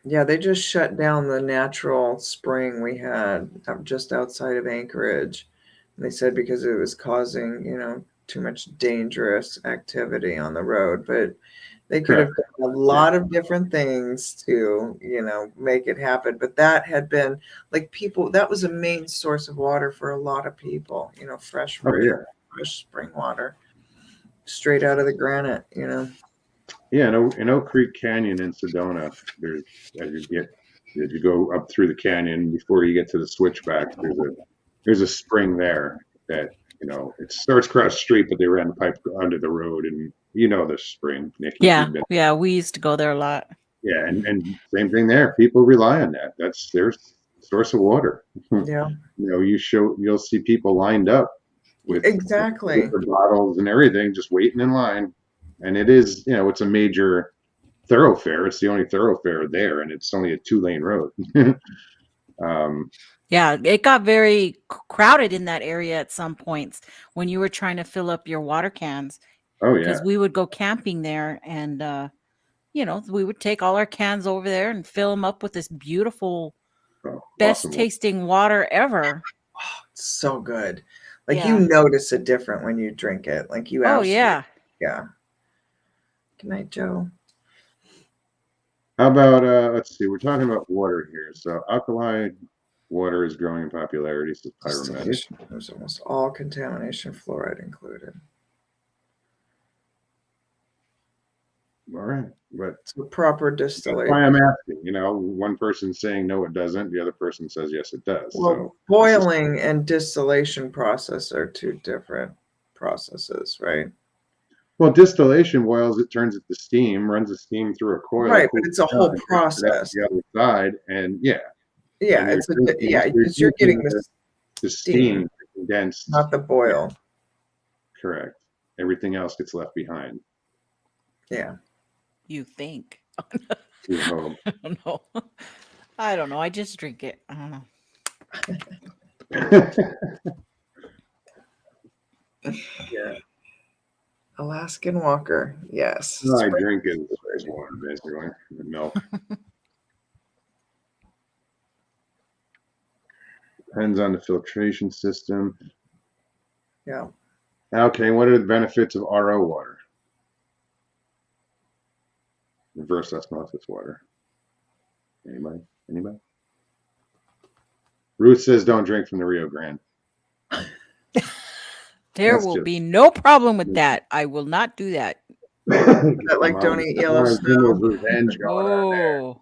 Yeah, they just shut down the natural spring we had just outside of Anchorage. And they said because it was causing, too much dangerous activity on the road. But they could have Correct. done a lot of different things to, make it happen. But that had been like that was a main source of water for a lot of people, fresh Oh river, yeah. fresh spring water, straight out of the granite, Yeah, in Oak Creek Canyon in Sedona, there's as you go up through the canyon before you get to the switchback, there's a spring there that it starts across the street, but they ran the pipe under the road, and the spring, Nikki. Yeah, you've been- yeah, we used to go there a lot. yeah, and same thing there. People rely on that. That's their source of water. Yeah, You'll see people lined up with exactly. their bottles and everything, just waiting in line. And it is, it's a major thoroughfare. It's the only thoroughfare there, and it's only a 2-lane road. Yeah, it got very crowded in that area at some points when you were trying to fill up your water cans. Oh yeah, Because we would go camping there, and we would take all our cans over there and fill them up with this beautiful, best awesome. tasting water ever. It's so good. Like Yeah. you notice it different when you drink it. Like you Oh absolutely, yeah. yeah. Good night, Joe. How about let's see, we're talking about water here. So alkaline water is growing in popularity, says Pyrometric. Distillation. There's almost all contamination, fluoride included. All right, but So proper that's distillation. why I'm asking. One person's saying no, it doesn't. The other person says yes, it does. Well, So boiling and distillation process are two different processes, right? well, distillation boils it, turns it to steam, runs the steam through a coil. Right, but it's a whole down, process. The other side, and Yeah, and you're getting the steam condensed, not the boil. correct. Everything else gets left behind. Yeah. You think? You know. I don't know. I don't know. I just drink it. I don't know. Yeah. Alaskan Walker. Yes. I drink it as water, basically, with milk. Depends on the filtration system. Yeah. Okay, what are the benefits of RO water? Reverse osmosis water. Anybody? Ruth says don't drink from the Rio Grande. There That's will just- be no problem with that. I will not do that. That like don't eat yellow snow. Revenge going on there. Oh.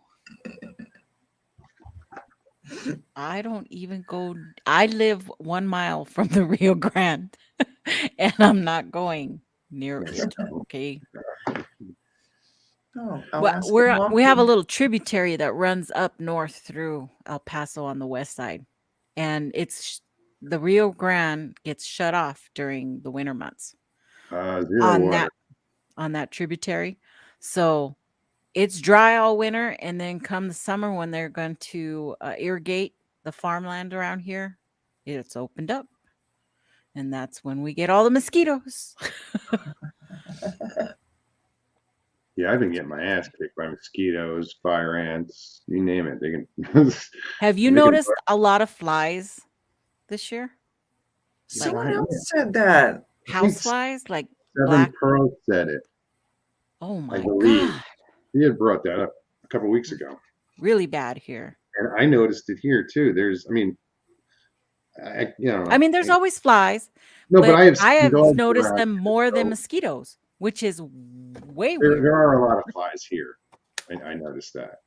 I don't even go. I live 1 mile from the Rio Grande, and I'm not going near it. Okay. Oh, Well, Alaskan we have a Walker. little tributary that runs up north through El Paso on the west side, and the Rio Grande gets shut off during the winter months Zero on water. that tributary. So it's dry all winter, and then come the summer when they're going to irrigate the farmland around here, it's opened up, and that's when we get all the mosquitoes. Yeah, I've been getting my ass kicked by mosquitoes, fire ants, you name it. They can. Have you They can noticed a lot of flies this year? Someone else said that. House flies, like Seven black. Pearl said it. Oh my believe. god, He had brought that up a couple weeks ago, really bad here. and I noticed it here too. There's, I mean, there's always flies. no, but I have dogs noticed around them here, more than so mosquitoes, which is way weird. There are a lot of flies here. I noticed that.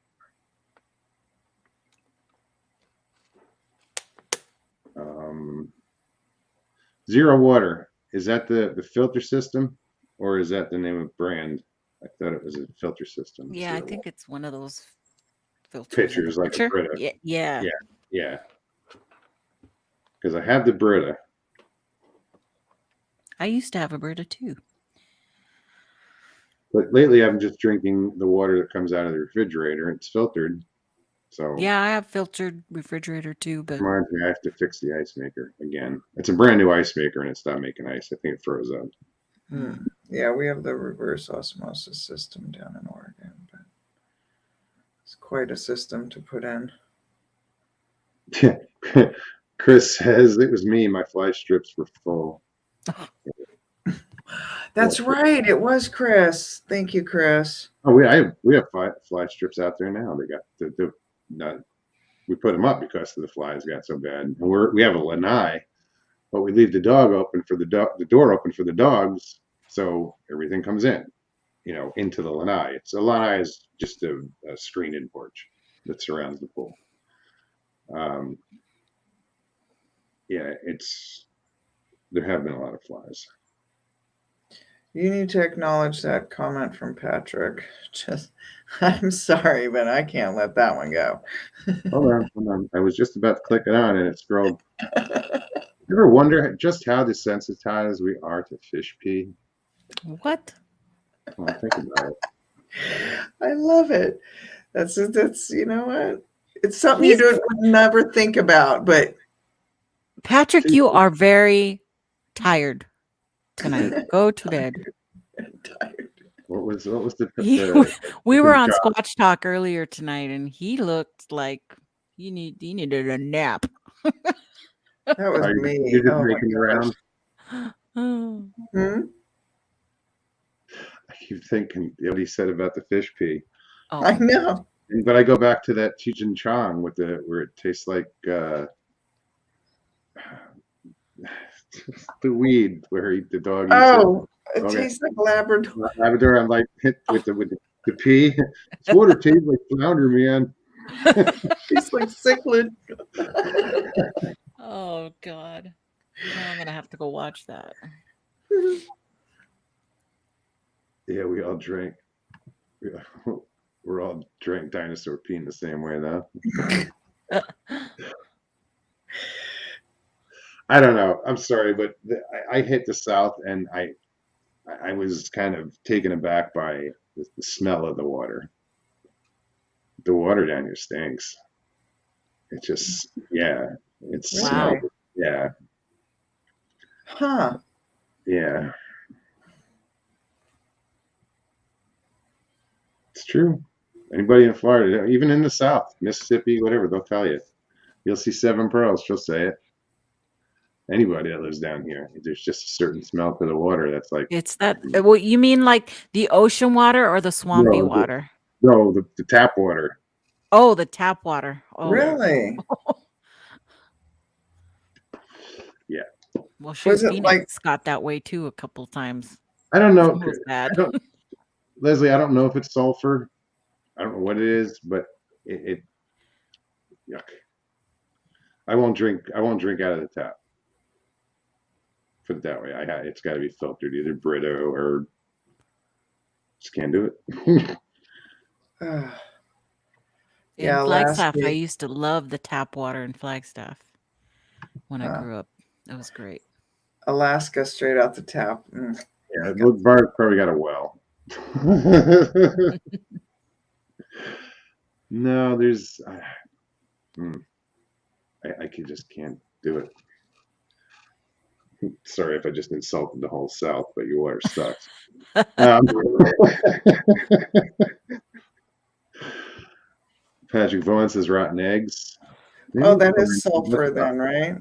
Zero water, is that the filter system, or is that the name of brand? I thought it was a filter system. Yeah, I Zero think it's one of those filters. Pitchers, like a pitcher. Brita. Yeah. Yeah. Because I have the Brita. I used to have a Brita too. But lately I'm just drinking the water that comes out of the refrigerator. It's filtered. So Yeah, I have filtered refrigerator too, but reminds me I have to fix the ice maker again. It's a brand new ice maker and it stopped making ice. I think it froze up. Yeah, we have the reverse osmosis system down in Oregon, but it's quite a system to put in. Chris says it was me. My fly strips were full. That's right. It was Chris. Thank you, Chris. Oh, we have fly strips out there now. They got we put them up because the flies got so bad. And we have a lanai, but we leave the door open for the dogs, so everything comes in, into the lanai. A lanai is just a screen-in porch that surrounds the pool. Yeah, there have been a lot of flies. You need to acknowledge that comment from Patrick. I'm sorry, but I can't let that one go. Hold on. I was just about to click it on and it scrolled. You ever wonder just how desensitized we are to fish pee? What? Well, think about it. I love it. That's you know what? It's something you would never think about, but Patrick, you are very tired tonight. Go to bed. tired. What was the we were on Squatch Talk earlier tonight, and he looked like he needed a nap. That was me. You're just making around. I keep thinking what he said about the fish pee. Oh. I know. But I go back to that Cheech and Chong where it tastes like the weed where the dog eats it tastes like Labrador. Labrador, I'm like hit with the pee. This water tastes like flounder, man. Tastes like cichlid. Oh God. Now I'm gonna have to go watch that. Yeah, we all drink. We're all drank dinosaur pee in the same way, though. I don't know. I'm sorry, but I hit the South, and I was kind of taken aback by the smell of the water. The water down here stinks. It just, it smells. Yeah. Huh. Yeah. It's true. Anybody in Florida, even in the South, Mississippi, whatever, they'll tell you. You'll see Seven Pearls, she'll say it. Anybody that lives down here, there's just a certain smell to the water that's like. It's that. What you mean, like the ocean water or the swampy water? No, the tap water. Oh, the tap water. Oh, really? Yeah. Well, Phoenix got that way too a couple times. I don't know. It was bad. Leslie, I don't know if it's sulfur. I don't know what it is, but it yuck. I won't drink out of the tap. Put it that way. It's got to be filtered, either Brito or just can't do it. In Flagstaff, I used to love the tap water in Flagstaff when I grew up. It was great. Alaska, straight out the tap. Yeah, Bart probably got a well. No, there's. I just can't do it. Sorry if I just insulted the whole South, but your water sucks. Patrick Vaughan says rotten eggs. Oh, that is sulfur then, right?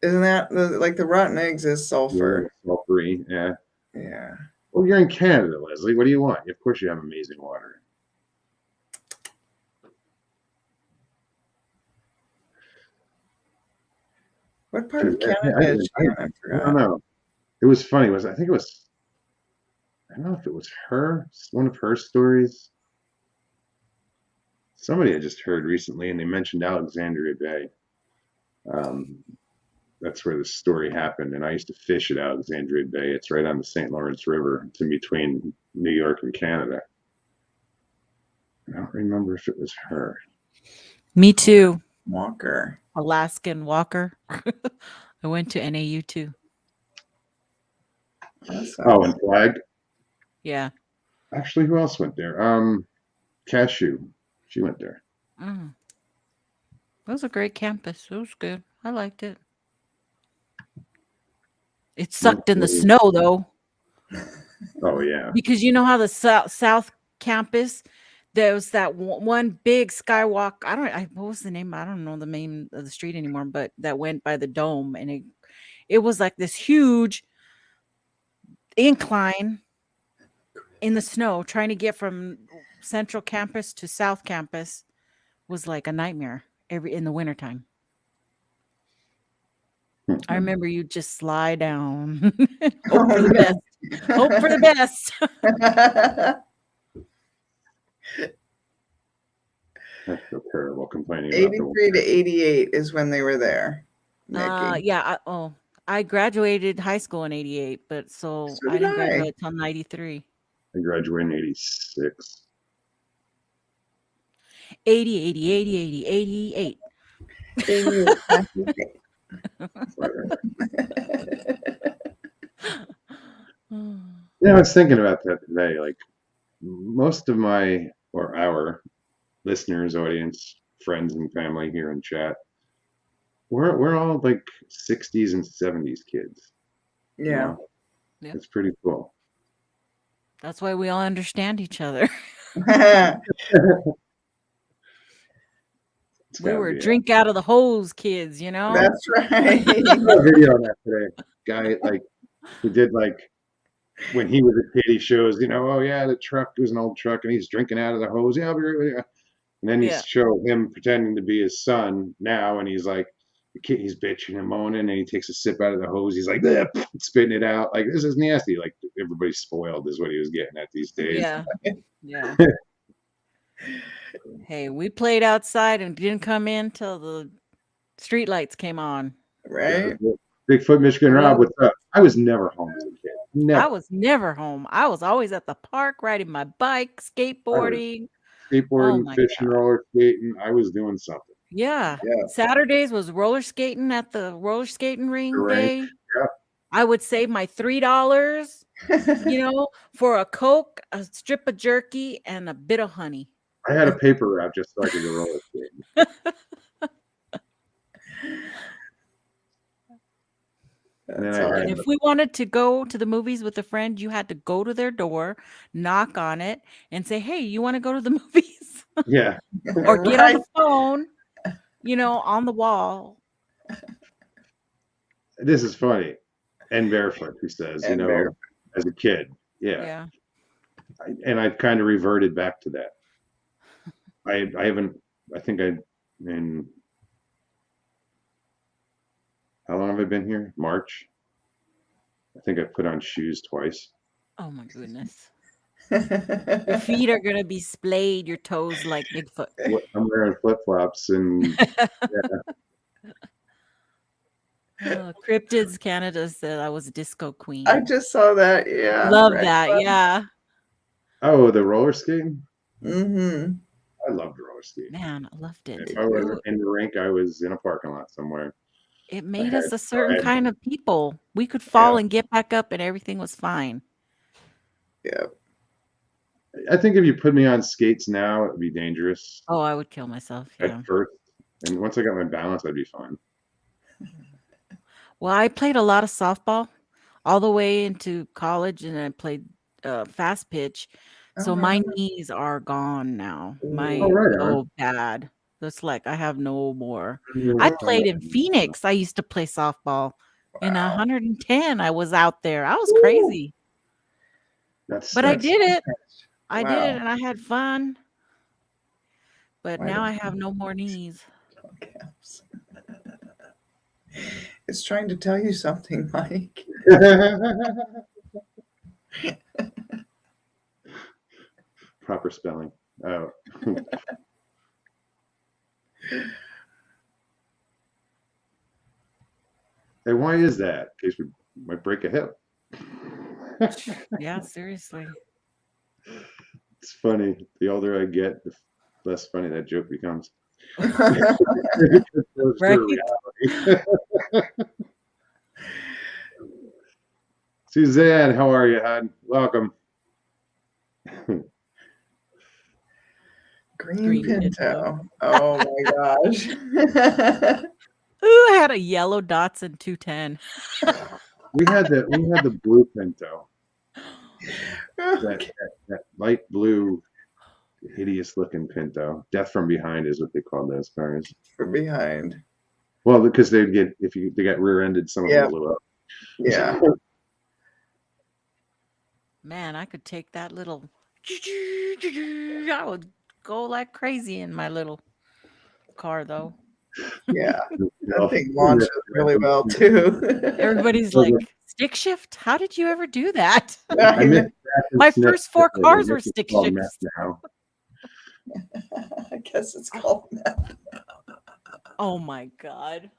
Isn't that like the rotten eggs is sulfur? Yeah, sulfury, yeah. Yeah. Well, you're in Canada, Leslie. What do you want? Of course you have amazing water. What part of Canada is she in? I don't know. It was funny. I don't know if it was one of her stories. Somebody I just heard recently, and they mentioned Alexandria Bay. That's where the story happened, and I used to fish at Alexandria Bay. It's right on the St. Lawrence River. It's in between New York and Canada. I don't remember if it was her. Me too. Walker. Alaskan Walker. I went to NAU too. Oh, and Flag? Yeah. Actually, who else went there? Cashew. She went there. It was a great campus. It was good. I liked it. It sucked in the snow, though. Oh, yeah. Because you know how the South campus, there was that one big skywalk. What was the name? I don't know the name of the street anymore, but that went by the dome, and it was like this huge incline in the snow. Trying to get from Central Campus to South Campus was like a nightmare in the wintertime. I remember you just slide down. Hope for the best. Hope for the best. That's so terrible complaining about 83 to 88 is when they were there. Nikki. Yeah. I graduated high school in 88, but so I didn't graduate until 93. I graduated in 86. 80, 80, 80, 80, 88. 88. Yeah, I was thinking about that today. Like most of our listeners, audience, friends, and family here in chat, we're all like 60s and 70s kids. Yeah. You know? Yeah. It's pretty cool. That's why we all understand each other. We were drink out of the hose kids, you know? That's right. I saw a video on that today. Guy, like, he did, like, when he was a kid, he shows, oh, yeah, the truck was an old truck, and he's drinking out of the hose. Yeah, I'll be right with you. And then he showed him pretending to be his son now, and he's like, the kid, he's bitching and moaning, and he takes a sip out of the hose. He's like, spitting it out. Like, this is nasty. Like, everybody's spoiled is what he was getting at these days. Yeah. Yeah. Hey, we played outside and didn't come in till the street lights came on. Right. Bigfoot Michigan Rob, what's up? I was never home as a kid. Never. I was never home. I was always at the park riding my bike, skateboarding. Fishing, roller skating. I was doing something. Yeah. Saturdays was roller skating at the roller skating ring day. Yeah. I would save my $3, for a Coke, a strip of jerky, and a bit of honey. I had a paper route just so I could go roller skating. And if we wanted to go to the movies with a friend, you had to go to their door, knock on it, and say, "Hey, you want to go to the movies?" Yeah. Or get on the phone, on the wall. This is funny. And barefoot, he says, as a kid. Yeah. And I've kind of reverted back to that. I think how long have I been here? March. I think I put on shoes twice. Oh my goodness. Your feet are going to be splayed, your toes like Bigfoot. I'm wearing flip-flops and Cryptids Canada said I was a disco queen. I just saw that. Yeah. Love that. Yeah. Oh, the roller skating? Mm-hmm. I loved roller skating. Man, I loved it. If I wasn't in the rink, I was in a parking lot somewhere. It made us a certain kind of people. We could fall and get back up and everything was fine. Yeah. I think if you put me on skates now, it would be dangerous. Oh, I would kill myself. Yeah. At first. And once I got my balance, I'd be fine. Well, I played a lot of softball all the way into college, and I played fast pitch. So my knees are gone now. So bad. It's like I have no more. I played in Phoenix. I used to play softball. In 110, I was out there. I was crazy. But I did it. I did it, and I had fun. But now I have no more knees. It's trying to tell you something, Mike. Proper spelling. Oh. Hey, why is that? In case we might break a hip. Yeah, seriously. It's funny. The older I get, the less funny that joke becomes. Right. Suzanne, how are you, hon? Welcome. Green Pinto. Oh my gosh. Ooh, I had a yellow Datsun 210. We had the blue Pinto. That light blue, hideous looking Pinto. Death from behind is what they call those cars. From behind. Well, because they got rear-ended, some of them blew up. Yeah. Man, I could take that little. I would go like crazy in my little car, though. Yeah. That thing launches really well, too. Everybody's like, stick shift? How did you ever do that? I missed My first 4 cars were stick shifts. now. I guess it's called meth. Oh my God.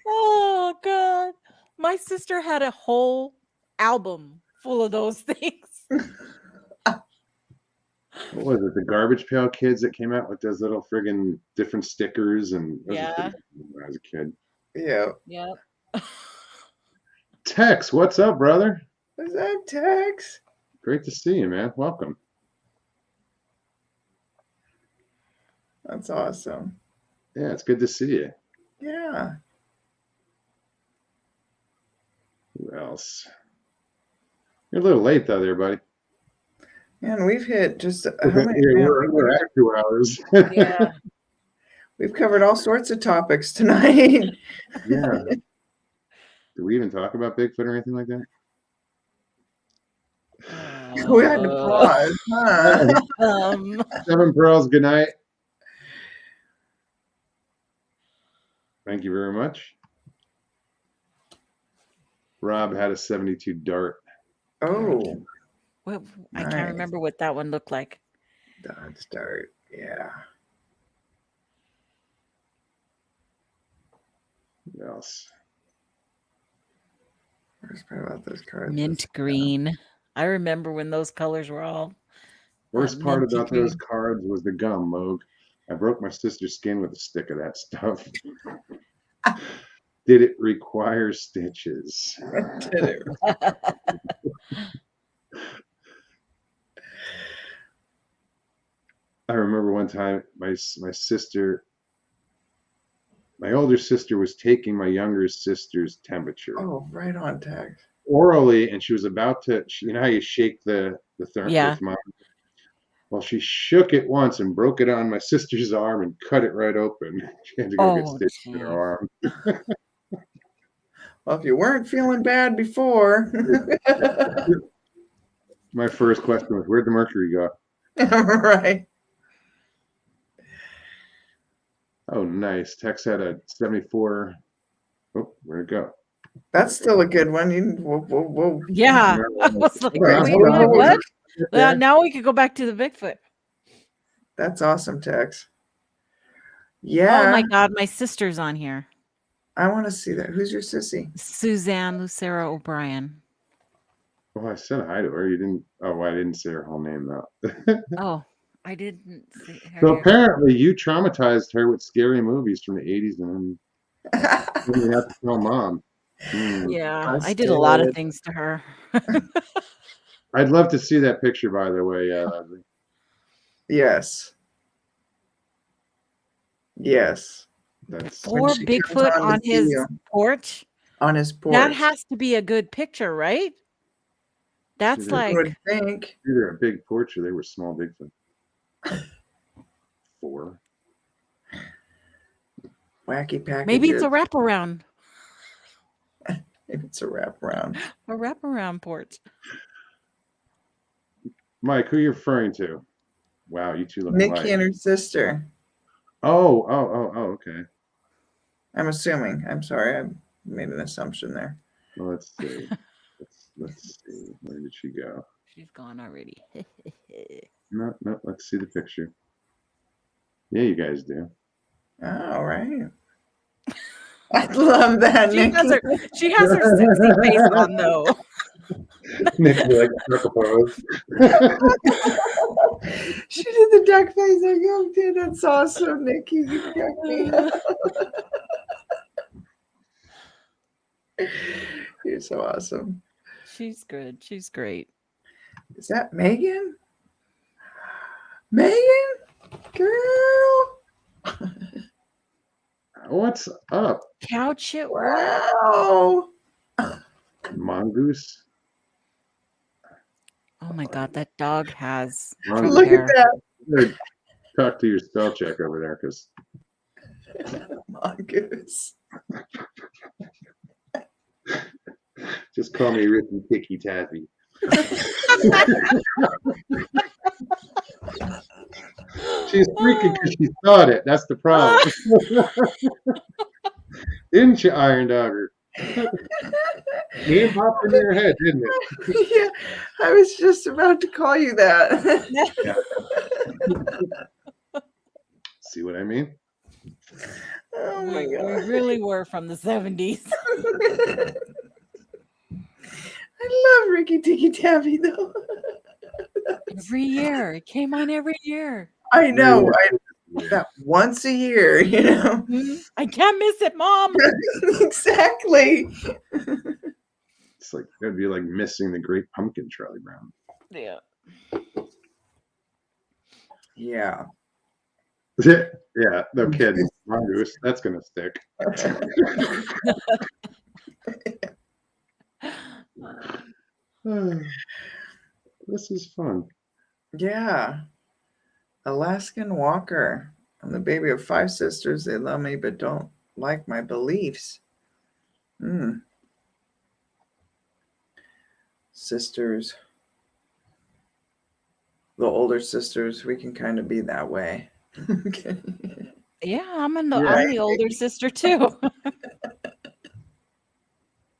Oh God. My sister had a whole album full of those things. What was it? The Garbage Pail Kids that came out with those little friggin' different stickers, and Yeah. when I was a kid. Yeah. Yep. Tex, what's up, brother? What's up, Tex? Great to see you, man. Welcome. That's awesome. Yeah, it's good to see you. Yeah. Who else? You're a little late though, there, buddy. Man, we've hit just We're at 2 hours. Yeah. We've covered all sorts of topics tonight. Yeah. Did we even talk about Bigfoot or anything like that? We had to pause, huh? 7 Pearls, good night. Thank you very much. Rob had a 72 Dart. Oh, Well, I Nice. can't remember what that one looked like. Dodge Dart. Yeah. What else? Where's part about those cards? Mint green. I remember when those colors were all. Worst part minty about those green. cards was the gum, Moog. I broke my sister's skin with a stick of that stuff. Did it require stitches? Did it? I remember one time my older sister was taking my younger sister's temperature Oh, right on, Tex. orally, and she was about to, you know how you shake the Yeah. thermometer? Well, she shook it once and broke it on my sister's arm and cut it right open. She had to go get Oh, stitched in her arm. Well, if you weren't feeling bad before. My first question was, where'd the mercury go? Right. Oh, nice. Tex had a 74. Oh, where'd it go? That's still a good one. Whoa. Yeah. I was like, Hold on, wait, hold on. what? Right Well, there. now we could go back to the Bigfoot. That's awesome, Tex. Oh Yeah. my God, my sister's on here. I want to see that. Who's your sissy? Suzanne Lucero O'Brien. Oh, I said hi to her. You didn't. Oh, well, I didn't say her whole name though. Oh, I didn't see her. So here. apparently, you traumatized her with scary movies from the 80s, and then you have to tell mom. Yeah, I did a lot of things to her. I'd love to see that picture, by the way, Leslie. Yes. Yes. That's 4 she comes Bigfoot on to on see his you. porch. On his porch. That has to be a good picture, right? That's Either- I like, would think. either a big porch or they were small Bigfoot. 4. Wacky packages. maybe it's a wraparound. Maybe it's a wraparound. A wraparound porch. Mike, who are you referring to? Wow, you two look Nikki alike. and her sister. Oh, okay. I'm assuming. I'm sorry. I made an assumption there. Well, let's see. Let's see. Where did she go? She's gone already. No, let's see the picture. Yeah, you guys do. All right. I love that, She Nikki. has her sexy face on though. Nikki, like circle pose. She did the duck face. I go, dude, that's awesome, Nikki. You got me. You're so awesome. She's good. She's great. Is that Megan? Megan? Girl. What's up, Couch it. Wow. mongoose? Oh my God, that dog has Ron, true Look at hair. that better talk to your spell check over there, because mongoose. just call me Ricky Ticky Taffy. She's freaking because she thought it. That's the problem. Didn't you, Iron Dogger? Name popped in your head, didn't it? Yeah, I was just about to call you that. See what I mean? Oh my We god. really were from the 70s. I love Ricky Tikki Tavi though. Every year. It came on every year. I know. That once a year, you know. I can't miss it, Mom. Exactly. It's like it'd be like missing the Great Pumpkin, Charlie Brown. Yeah. Yeah. Yeah, no kidding. Mongoose, that's gonna stick. This is fun. Yeah. Alaskan Walker. I'm the baby of 5 sisters. They love me but don't like my beliefs. Sisters. The older sisters, we can kind of be that way. Okay. Yeah, I'm Yeah. the older sister too.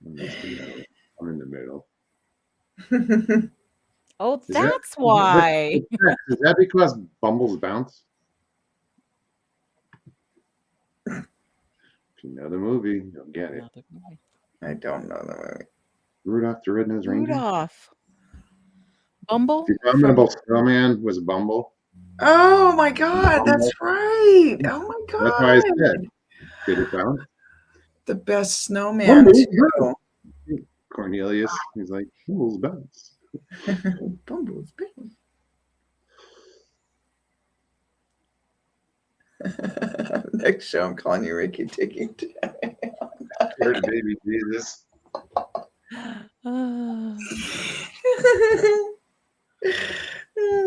I'm in the middle. Oh, Is that's why. Is that because Bumbles bounce? If you know the movie, you'll get it. I don't know the movie. Rudolph the Red-Nosed Reindeer. Rudolph. Bumble? The Abominable Snowman was Bumble. Oh my god, that's right. Oh my god. That's why I said. Did it bounce? The best snowman too. Cornelius, he's like, Bumbles bounce. Bumbles bing. Next show, I'm calling you Ricky Tikki. Heard baby Jesus.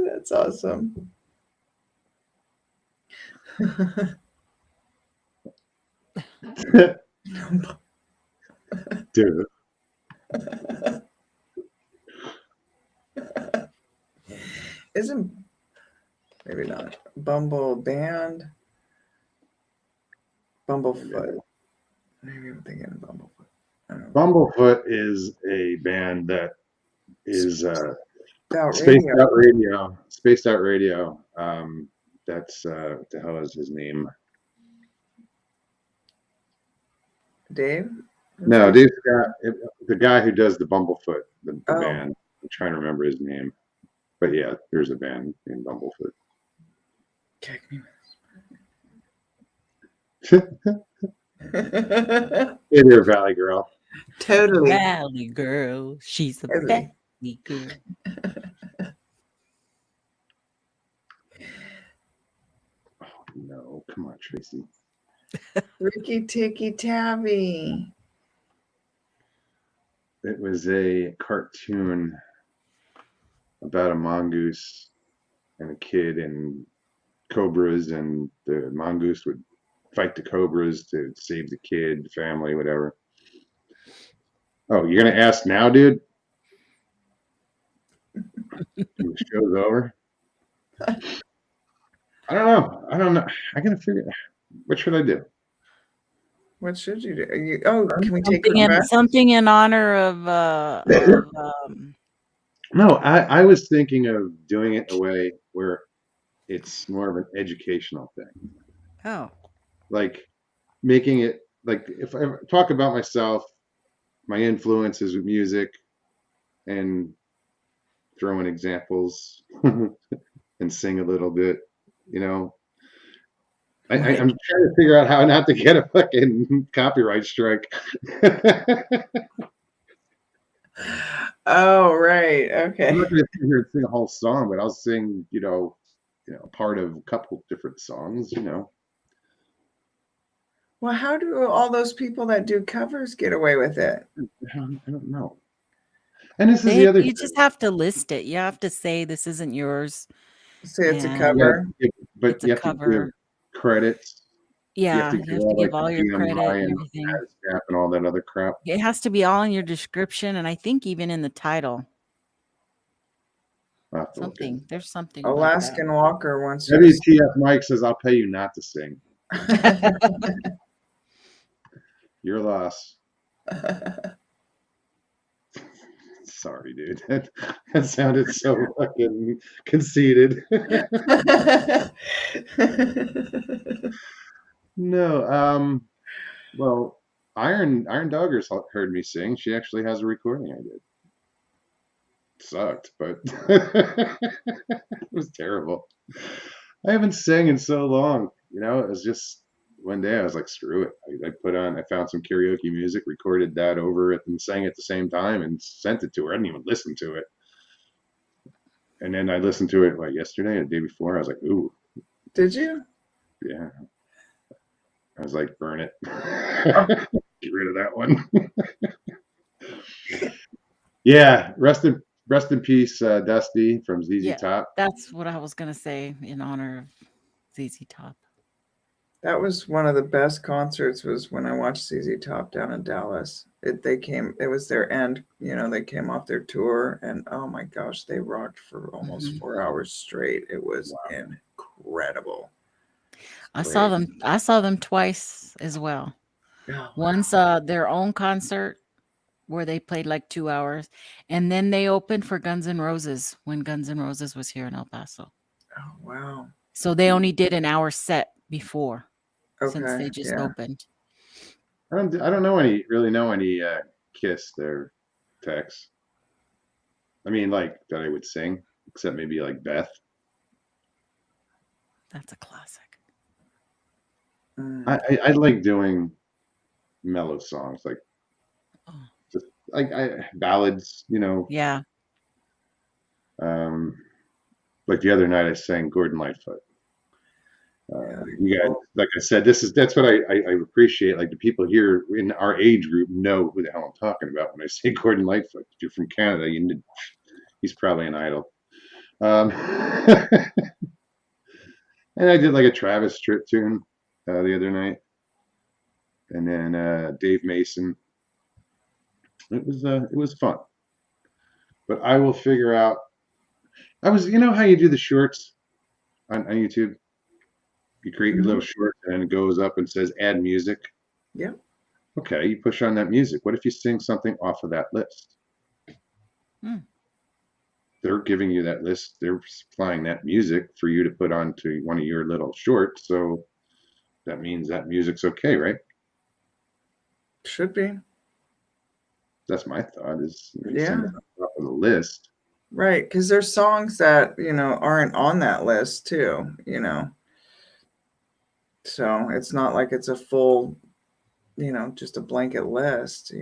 That's awesome. Dude. Isn't maybe not Bumble Band? Bumblefoot. Maybe I'm thinking of Bumblefoot. I don't know. Bumblefoot is a band that is About Spaced radio. Out Radio. Spaced Out Radio. That's what the hell is his name? Dave? No, Dave's got the guy who does the Bumblefoot, the Oh. band. I'm trying to remember his name. But yeah, there's a band named Bumblefoot. Kick me. Hey there, Valley Girl. Totally. Valley girl. She's a Totally. valley girl. Oh, no, come on, Tracy. Ricky Tikki Tavi. It was a cartoon about a mongoose and a kid and cobras, and the mongoose would fight the cobras to save the kid, the family, whatever. Oh, you're gonna ask now, dude? The show's over. I don't know. I gotta figure. What should I do? What should you do? Can we take Something her back? something in honor of No, I was thinking of doing it in a way where it's more of an educational thing. oh. Like making it like if I talk about myself, my influences with music, and throw in examples and sing a little bit, you know. I'm trying to figure out how not to get a fucking copyright strike. Oh, right. Okay. I'm not going to sit here and sing a whole song, but I'll sing, part of a couple different songs, Well, how do all those people that do covers get away with it? I don't know. And this is the other You thing. just have to list it. You have to say this isn't yours. Say it's a And cover. But it's you a have to give cover. credits. You have Yeah, to you give have to all give like all your credit BMI and and everything. ASCAP and all that other crap. It has to be all in your description, and I think even in the title. I'll have to look at Something. it. There's something about Alaskan Walker wants you WTF Mike says, I'll pay you not to sing. that. Your loss. Sorry, dude. That sounded so fucking conceited. No, well, Iron Dogger's heard me sing. She actually has a recording I did. Sucked, but it was terrible. I haven't sang in so long. It was just one day I was like, screw it. I found some karaoke music, recorded that over it, and sang at the same time and sent it to her. I didn't even listen to it. And then I listened to it yesterday or the day before. I was like, ooh. Did you? Yeah. I was like, burn it. Get rid of that one. Yeah. Rest in peace, Dusty from ZZ Yeah, Top. that's what I was gonna say in honor of ZZ Top. That was one of the best concerts. Was when I watched ZZ Top down in Dallas. It was their end. They came off their tour, and oh my gosh, they rocked for almost 4 hours straight. It was incredible. I saw them twice as well. Oh, Once their own concert where they played like 2 hours, and then they opened for Guns N' Roses when Guns N' Roses was here in El Paso. oh wow. So they only did an hour set before, since Okay. they just Yeah. opened. I don't really know any Kiss their texts. I mean, like that I would sing, except maybe like Beth. That's a classic. I like doing mellow songs, like Oh. just like ballads, Yeah. Like the other night I sang Gordon Lightfoot. You guys, like I said, that's what I appreciate. Like the people here in our age group know who the hell I'm talking about when I say Gordon Lightfoot. If you're from Canada, he's probably an idol. And I did like a Travis Tritt tune the other night, and then Dave Mason. It was fun, but I will figure out. How you do the shorts on YouTube? You create your little short, and it goes up and says add music. Yeah. Okay, you push on that music. What if you sing something off of that list? They're giving you that list. They're supplying that music for you to put onto one of your little shorts. So that means that music's okay, right? Should be. That's my thought. Is Yeah. off of the list. Right, because there's songs that aren't on that list too. So it's not like it's a full, just a blanket list.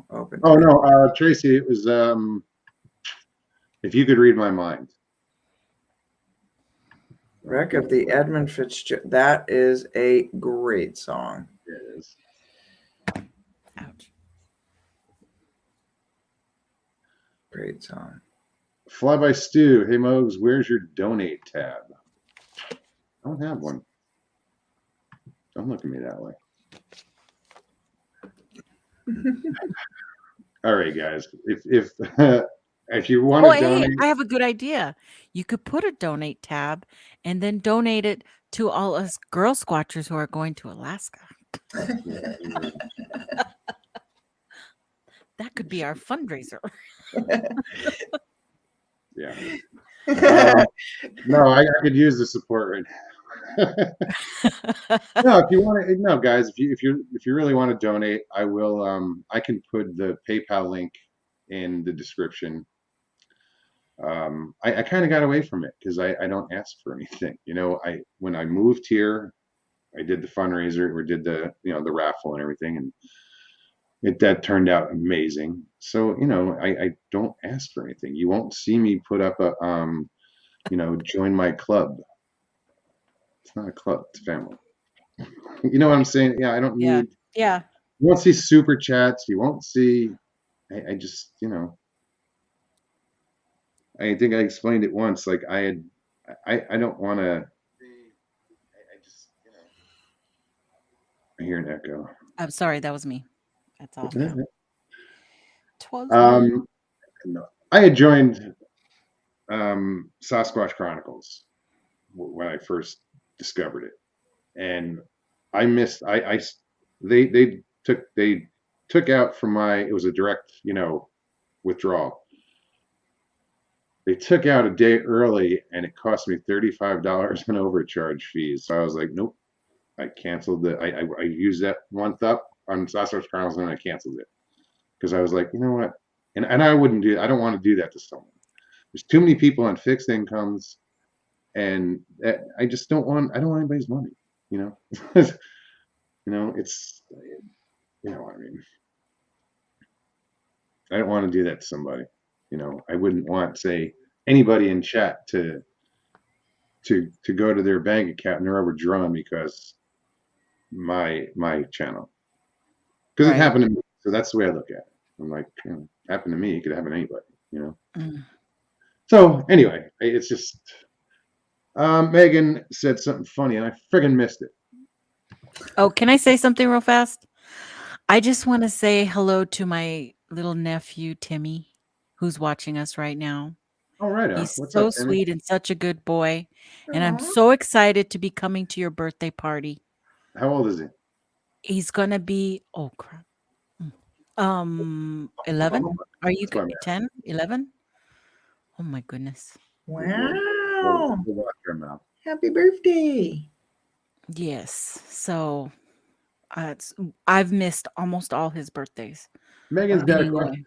Open. Oh no, Tracy, it was If You Could Read My Mind. Wreck of the Edmund Fitzgerald. That is a great song. It is. Ouch. Great song. Fly by Stu. Hey Mogs, where's your donate tab? I don't have one. Don't look at me that way. All right, guys. If you want to donate, hey, I have a good idea. You could put a donate tab and then donate it to all us girl squatchers who are going to Alaska. That could be our fundraiser. yeah. No, I could use the support right now. No, if you want to, no, guys, if you really want to donate, I will. I can put the PayPal link in the description. I kind of got away from it because I don't ask for anything. When I moved here, I did the fundraiser or did the the raffle and everything, and that turned out amazing. So I don't ask for anything. You won't see me put up a join my club. It's not a club, it's family. You know what I'm saying? Yeah, I don't need. Yeah. You won't see super chats. You won't see. I just I think I explained it once. Like I don't want to. I just, I hear an echo. I'm sorry, that was me. That's all. Mhm. 'Twas me. No. I had joined Sasquatch Chronicles when I first discovered it, and I missed. They took out from my. It was a direct, withdrawal. They took out a day early, and it cost me $35 in overcharge fees. So I was like, nope. I canceled it. I used that month up on Sasquatch Chronicles, and I canceled it because I was like, you know what? And I wouldn't do. I don't want to do that to someone. There's too many people on fixed incomes, and I just don't want. I don't want anybody's money. It's what I mean. I don't want to do that to somebody. I wouldn't want, say, anybody in chat to go to their bank account and they're overdrawn because my channel. Because it happened to me. So that's the way I look at it. I'm like, happened to me, it could happen to anybody, So anyway, it's just Megan said something funny and I friggin' missed it. Oh, can I say something real fast? I just want to say hello to my little nephew, Timmy, who's watching us right now. All right. He's What's so up, Timmy? sweet and such a good boy. And I'm so excited to be coming to your birthday party. How old is he? He's going to be, oh crap. 11? Are you 10? 11? Oh my goodness. Wow. Wow. Happy birthday. Yes. So I've missed almost all his birthdays. Megan's got a question.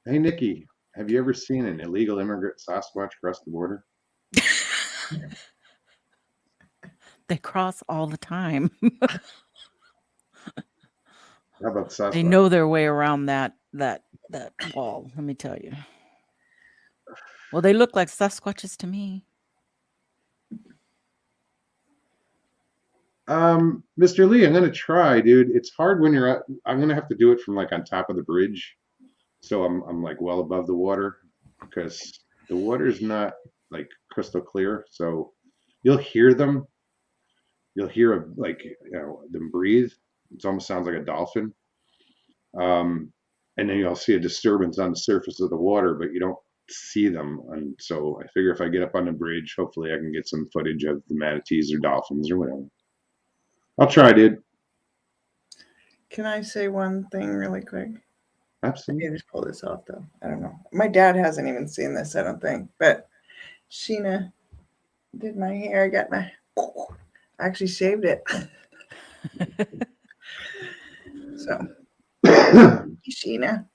Hey, Nikki, have you ever seen an illegal immigrant Sasquatch cross the border? They cross all the time. How about Sasquatch? They know their way around that wall, let me tell you. Well, they look like Sasquatches to me. Mr. Lee, I'm gonna try, dude. It's hard when you're out. I'm gonna have to do it from like on top of the bridge, so I'm like well above the water because the water's not like crystal clear. So you'll hear them. You'll hear them breathe. It almost sounds like a dolphin. And then you'll see a disturbance on the surface of the water, but you don't see them. And so I figure if I get up on the bridge, hopefully I can get some footage of the manatees or dolphins or whatever. I'll try, dude. Can I say one thing really quick? Absolutely. I can just pull this off, though. I don't know. My dad hasn't even seen this, I don't think. But Sheena did my hair. I got my... I actually shaved it. So, Sheena.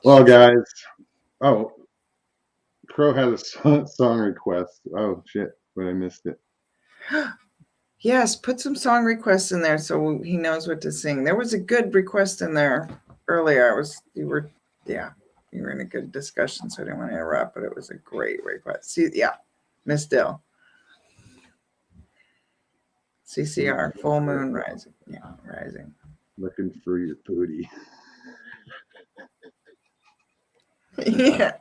Well, guys. Oh, Crow has a song request. Oh, shit. But I missed it. Yes, put some song requests in there so he knows what to sing. There was a good request in there earlier. You were in a good discussion, so I didn't want to interrupt, but it was a great request. See, yeah, Miss Dill. CCR, full moon rising. Yeah, rising. Looking for your booty. Yeah,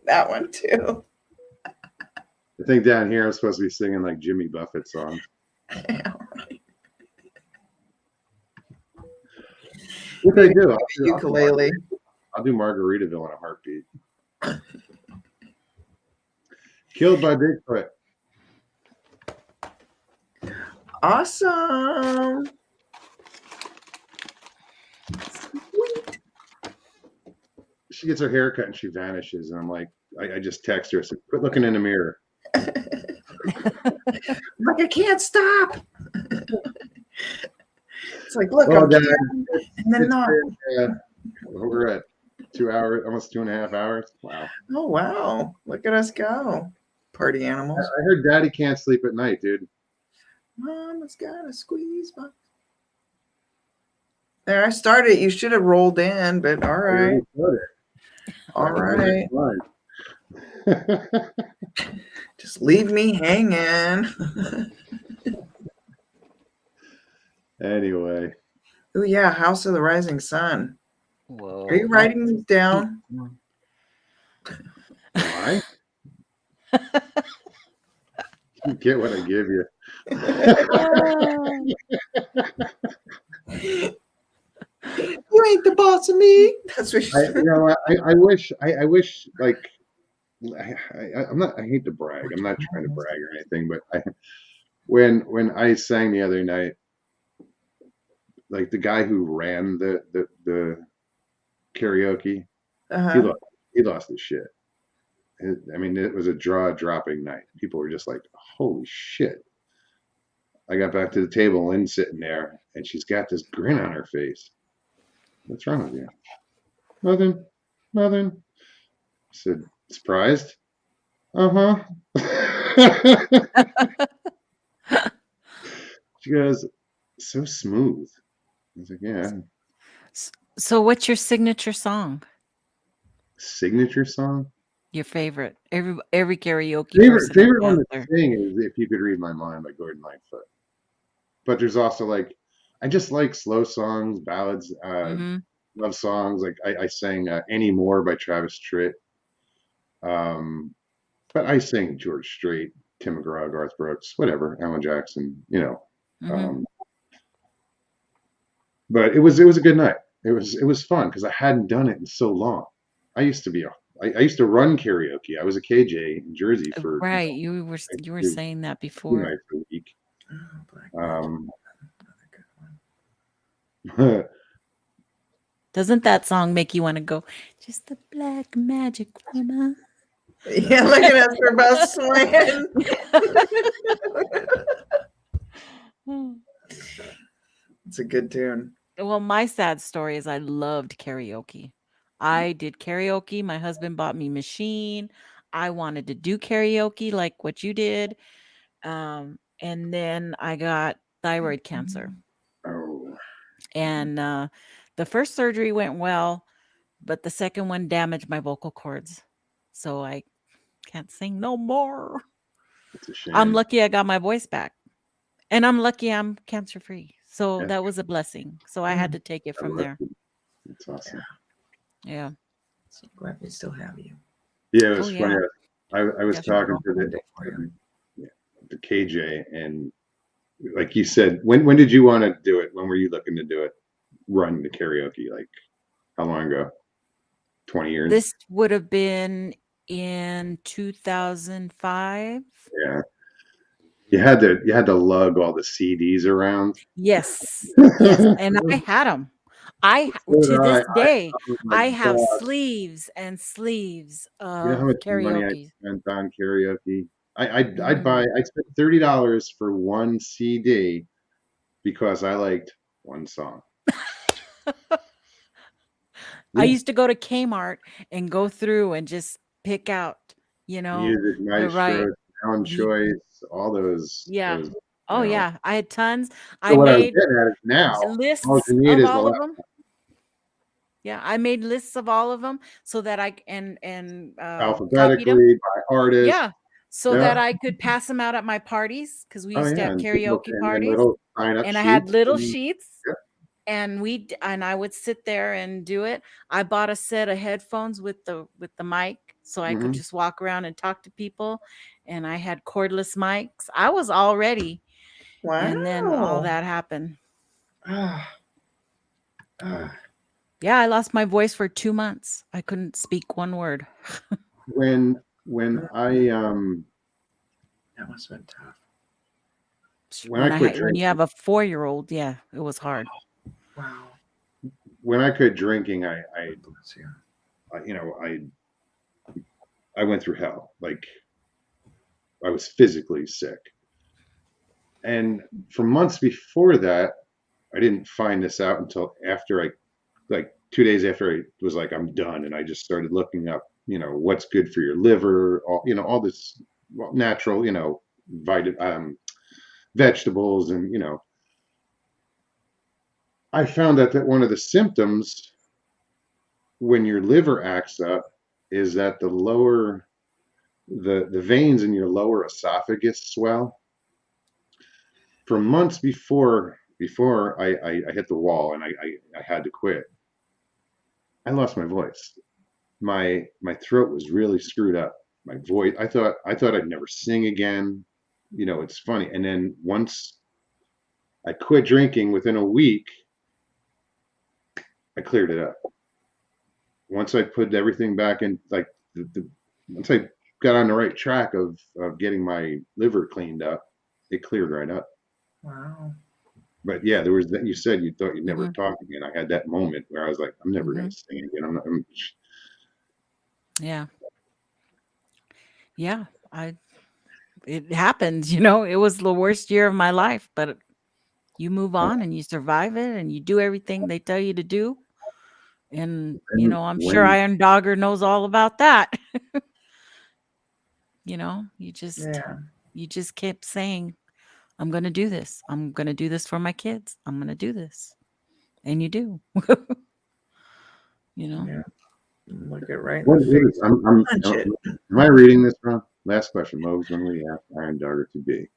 that one too. I think down here I'm supposed to be singing like Jimmy Buffett songs. Yeah, right. What they do? Ukulele. I'll do Margaritaville in a heartbeat. Killed by Bigfoot. Awesome. Sweet. She gets her hair cut and she vanishes, and I'm like, I just text her, I said, quit looking in the mirror. Like, I can't stop. It's like, look, Well, I'm Dad, and then not. We're at 2 hours, almost 2.5 hours. Wow. Oh, wow. Look at us go. Party animals. I heard Daddy can't sleep at night, dude. Mama's got a squeeze box. There, I started. You should have rolled in, but all right. All right. Just leave me hanging. Anyway. Oh, yeah. House of the Rising Sun. Whoa. Are you writing these down? Why? You get what I give you. You ain't the boss of me. That's what she's I wish like I'm not. I hate to brag. I'm not trying to brag or anything, but when I sang the other night, like the guy who ran the karaoke, Uh-huh. he lost his shit. I mean, it was a jaw-dropping night. People were just like, "Holy shit!" I got back to the table, Lynn's sitting there, and she's got this grin on her face. What's wrong with you? Nothing. Nothing. I said, surprised? Uh-huh. She goes, so smooth. I was like, yeah. So what's your signature song? Signature song? Your favorite? Every karaoke Favorite one to sing is If You Could Read My Mind by Gordon Lightfoot. But there's also like, I just like slow songs, ballads, love songs. Like I sang Anymore by Travis Tritt. But I sing George Strait, Tim McGraw, Garth Brooks, whatever, Alan Jackson, you know. But it was a good night. It was fun because I hadn't done it in so long. I used to run karaoke. I was a KJ in Jersey for right. You were saying that before. 2 nights a week. Doesn't that song make you want to go? Just the black magic woman. Yeah, looking at her about swaying. It's a good tune. Well, my sad story is I loved karaoke. I did karaoke. My husband bought me machine. I wanted to do karaoke like what you did. And then I got thyroid cancer. Oh. And the first surgery went well, but the second one damaged my vocal cords. So I can't sing no more. It's a shame. I'm lucky I got my voice back. And I'm lucky I'm cancer free. So that was a blessing. So I had to take it from there. That's awesome. Yeah. So glad we still have you. Yeah, it was funny. I was talking to the KJ, and like you said, when did you want to do it? When were you looking to do it? Run the karaoke? Like how long ago? 20 years? This would have been in 2005. Yeah. You had to lug all the CDs around. Yes. Yes. And I had them. To this day, I have sleeves and sleeves of you know how much money I spent on karaoke? I'd spend $30 for one CD because I liked one song. I used to go to Kmart and go through and just pick out, Music Maestro, Sound Choice, all those. Yeah. Those, yeah. I had tons. So I what made I was getting at is now lists all you need of is all of them. Yeah, I made lists of all of them so that I alphabetically by artist. Yeah, so that I could pass them out at my parties because we used to have karaoke parties, and I had little sheets, and I would sit there and do it. I bought a set of headphones with the mic, so I could just walk around and talk to people, and I had cordless mics. I was all ready. Wow! And then all that happened. Yeah, I lost my voice for 2 months. I couldn't speak one word. When I that must have been tough. When you have a 4-year-old, yeah, it was hard. Wow. When I quit drinking, I went through hell. Like I was physically sick. And for months before that, I didn't find this out until after 2 days after I was like, I'm done. And I just started looking up, what's good for your liver, all this natural, vegetables. And, I found that one of the symptoms when your liver acts up is that the veins in your lower esophagus swell. For months before I hit the wall and I had to quit, I lost my voice. my throat was really screwed up. My voice, I thought I'd never sing again. You know, it's funny. And then once I quit drinking, within a week, I cleared it up. Once I put everything back in, like once I got on the right track of getting my liver cleaned up, it cleared right up. Wow. But yeah, there was that. You said you thought you'd never Mhm. talk again. I had that moment where I was like, I'm never going to sing again. Yeah. Yeah. It happens, you know, it was the worst year of my life, but you move on and you survive it and you do everything they tell you to do. And, you know, I'm sure when Iron Dogger knows all about that. You know, Yeah. you just kept saying, I'm going to do this. I'm going to do this for my kids. I'm going to do this. And you do, you know. Yeah. Look it right in what the is face. Punch it. am I reading this wrong? Last question, Mose. When we ask Iron Dogger to be,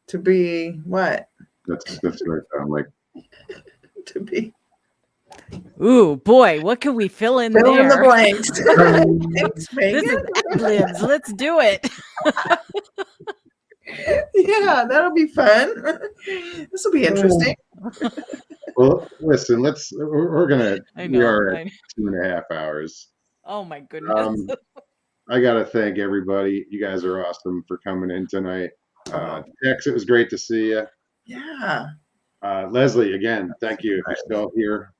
To be what? that's what I sound like. To be. Ooh, boy, what can we fill in Fill in the there? blanks. Thanks, This Megan. is ad-libs. Let's do it. Yeah, that'll be fun. This will be interesting. Well, listen, we're gonna, I we know. are at 2.5 hours. Oh my goodness. I gotta thank everybody. You guys are awesome for coming in tonight. Tex, it was great to see you. Yeah. Leslie, again, thank you if you're still here.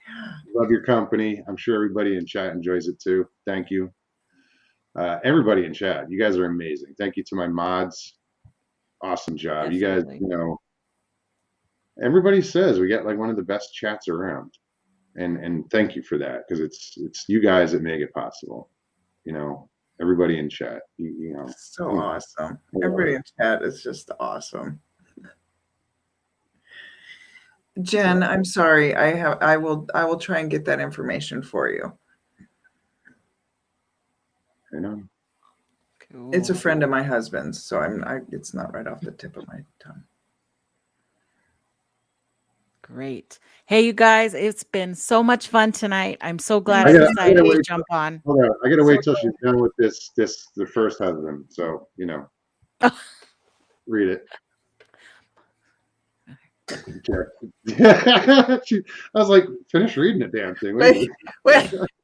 Yeah. Love your company. I'm sure everybody in chat enjoys it too. Thank you. Everybody in chat, you guys are amazing. Thank you to my mods. Awesome job. You guys, Definitely. you know, everybody says we get like one of the best chats around. And thank you for that, because it's you guys that make it possible. You know, everybody in chat, you know. So awesome. Everybody in chat is just awesome. Jen, I'm sorry. I will try and get that information for you. You know. Cool. It's a friend of my husband's, so it's not right off the tip of my tongue. Great. Hey, you guys, it's been so much fun tonight. I'm so glad I gotta decided to wait jump on. Hold on, I gotta wait till she's done with the first husband. So, you know, read it. I was like, finish reading the damn thing. Wait,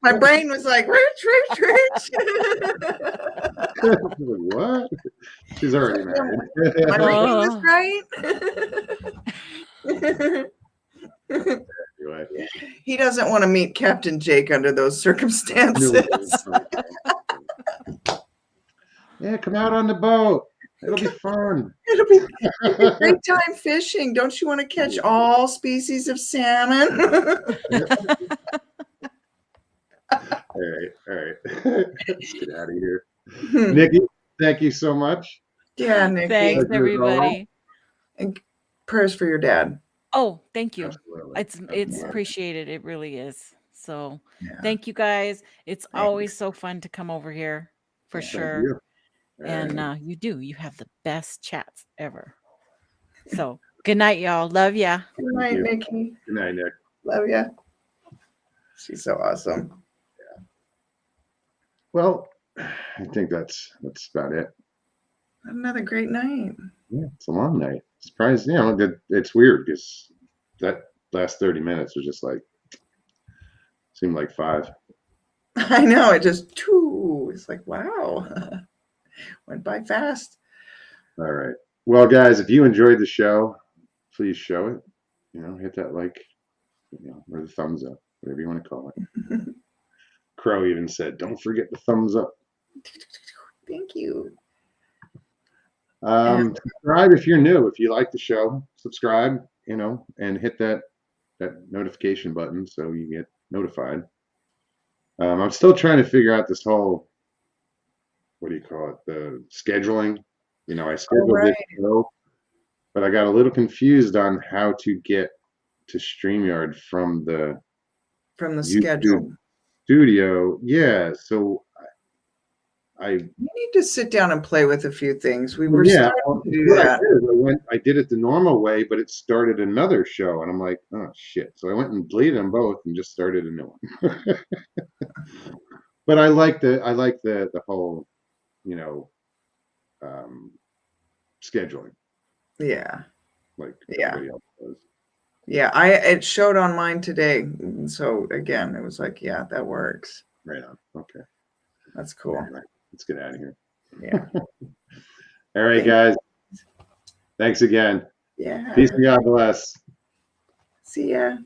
my brain was like, Rich. What? She's already married. My brain is right. Anyway. He doesn't want to meet Captain Jake under those circumstances. Yeah, come out on the boat. It'll be fun. It'll be a great time fishing. Don't you want to catch all species of salmon? All right. Let's get out of here. Nikki, thank you so much. Yeah, Nikki. Thanks, everybody. And prayers for your dad. Oh, thank you. Absolutely. It's appreciated. It really is. So Yeah. thank you guys. It's Thank always so fun to come over here for sure. And you have the best chats ever. So good night, y'all. Love ya. Good night, Nikki. Good night, Nick. Love ya. She's so awesome. Yeah. Well, I think that's about it. Another great night. Yeah, it's a long night. Surprised, you know, it's weird because that last 30 minutes was just like, seemed like 5. I know, it just, it's like, wow. Went by fast. All right. Well, guys, if you enjoyed the show, please show it. You know, hit that like, you know, or the thumbs up, whatever you want to call it. Crow even said, don't forget the thumbs up. Thank you. Subscribe if you're new. If you like the show, subscribe, you know, and hit that notification button so you get notified. I'm still trying to figure out this whole, what do you call it, the scheduling. You know, I scheduled this show, but I got a little confused on how to get to StreamYard from the YouTube schedule studio. Yeah, so you need to sit down and play with a few things. We were starting to do that. I did it the normal way, but it started another show, and I'm like, oh shit! So I went and deleted them both and just started a new one. But I like the whole, you know, scheduling Yeah. like Yeah. everybody else does. Yeah. It showed on mine today. So again, it was like, yeah, that works. Right on. Okay. That's cool. All right. Let's get out of here. Yeah. All right, Thank- guys. Thanks again. Yeah. Peace and God bless. See ya.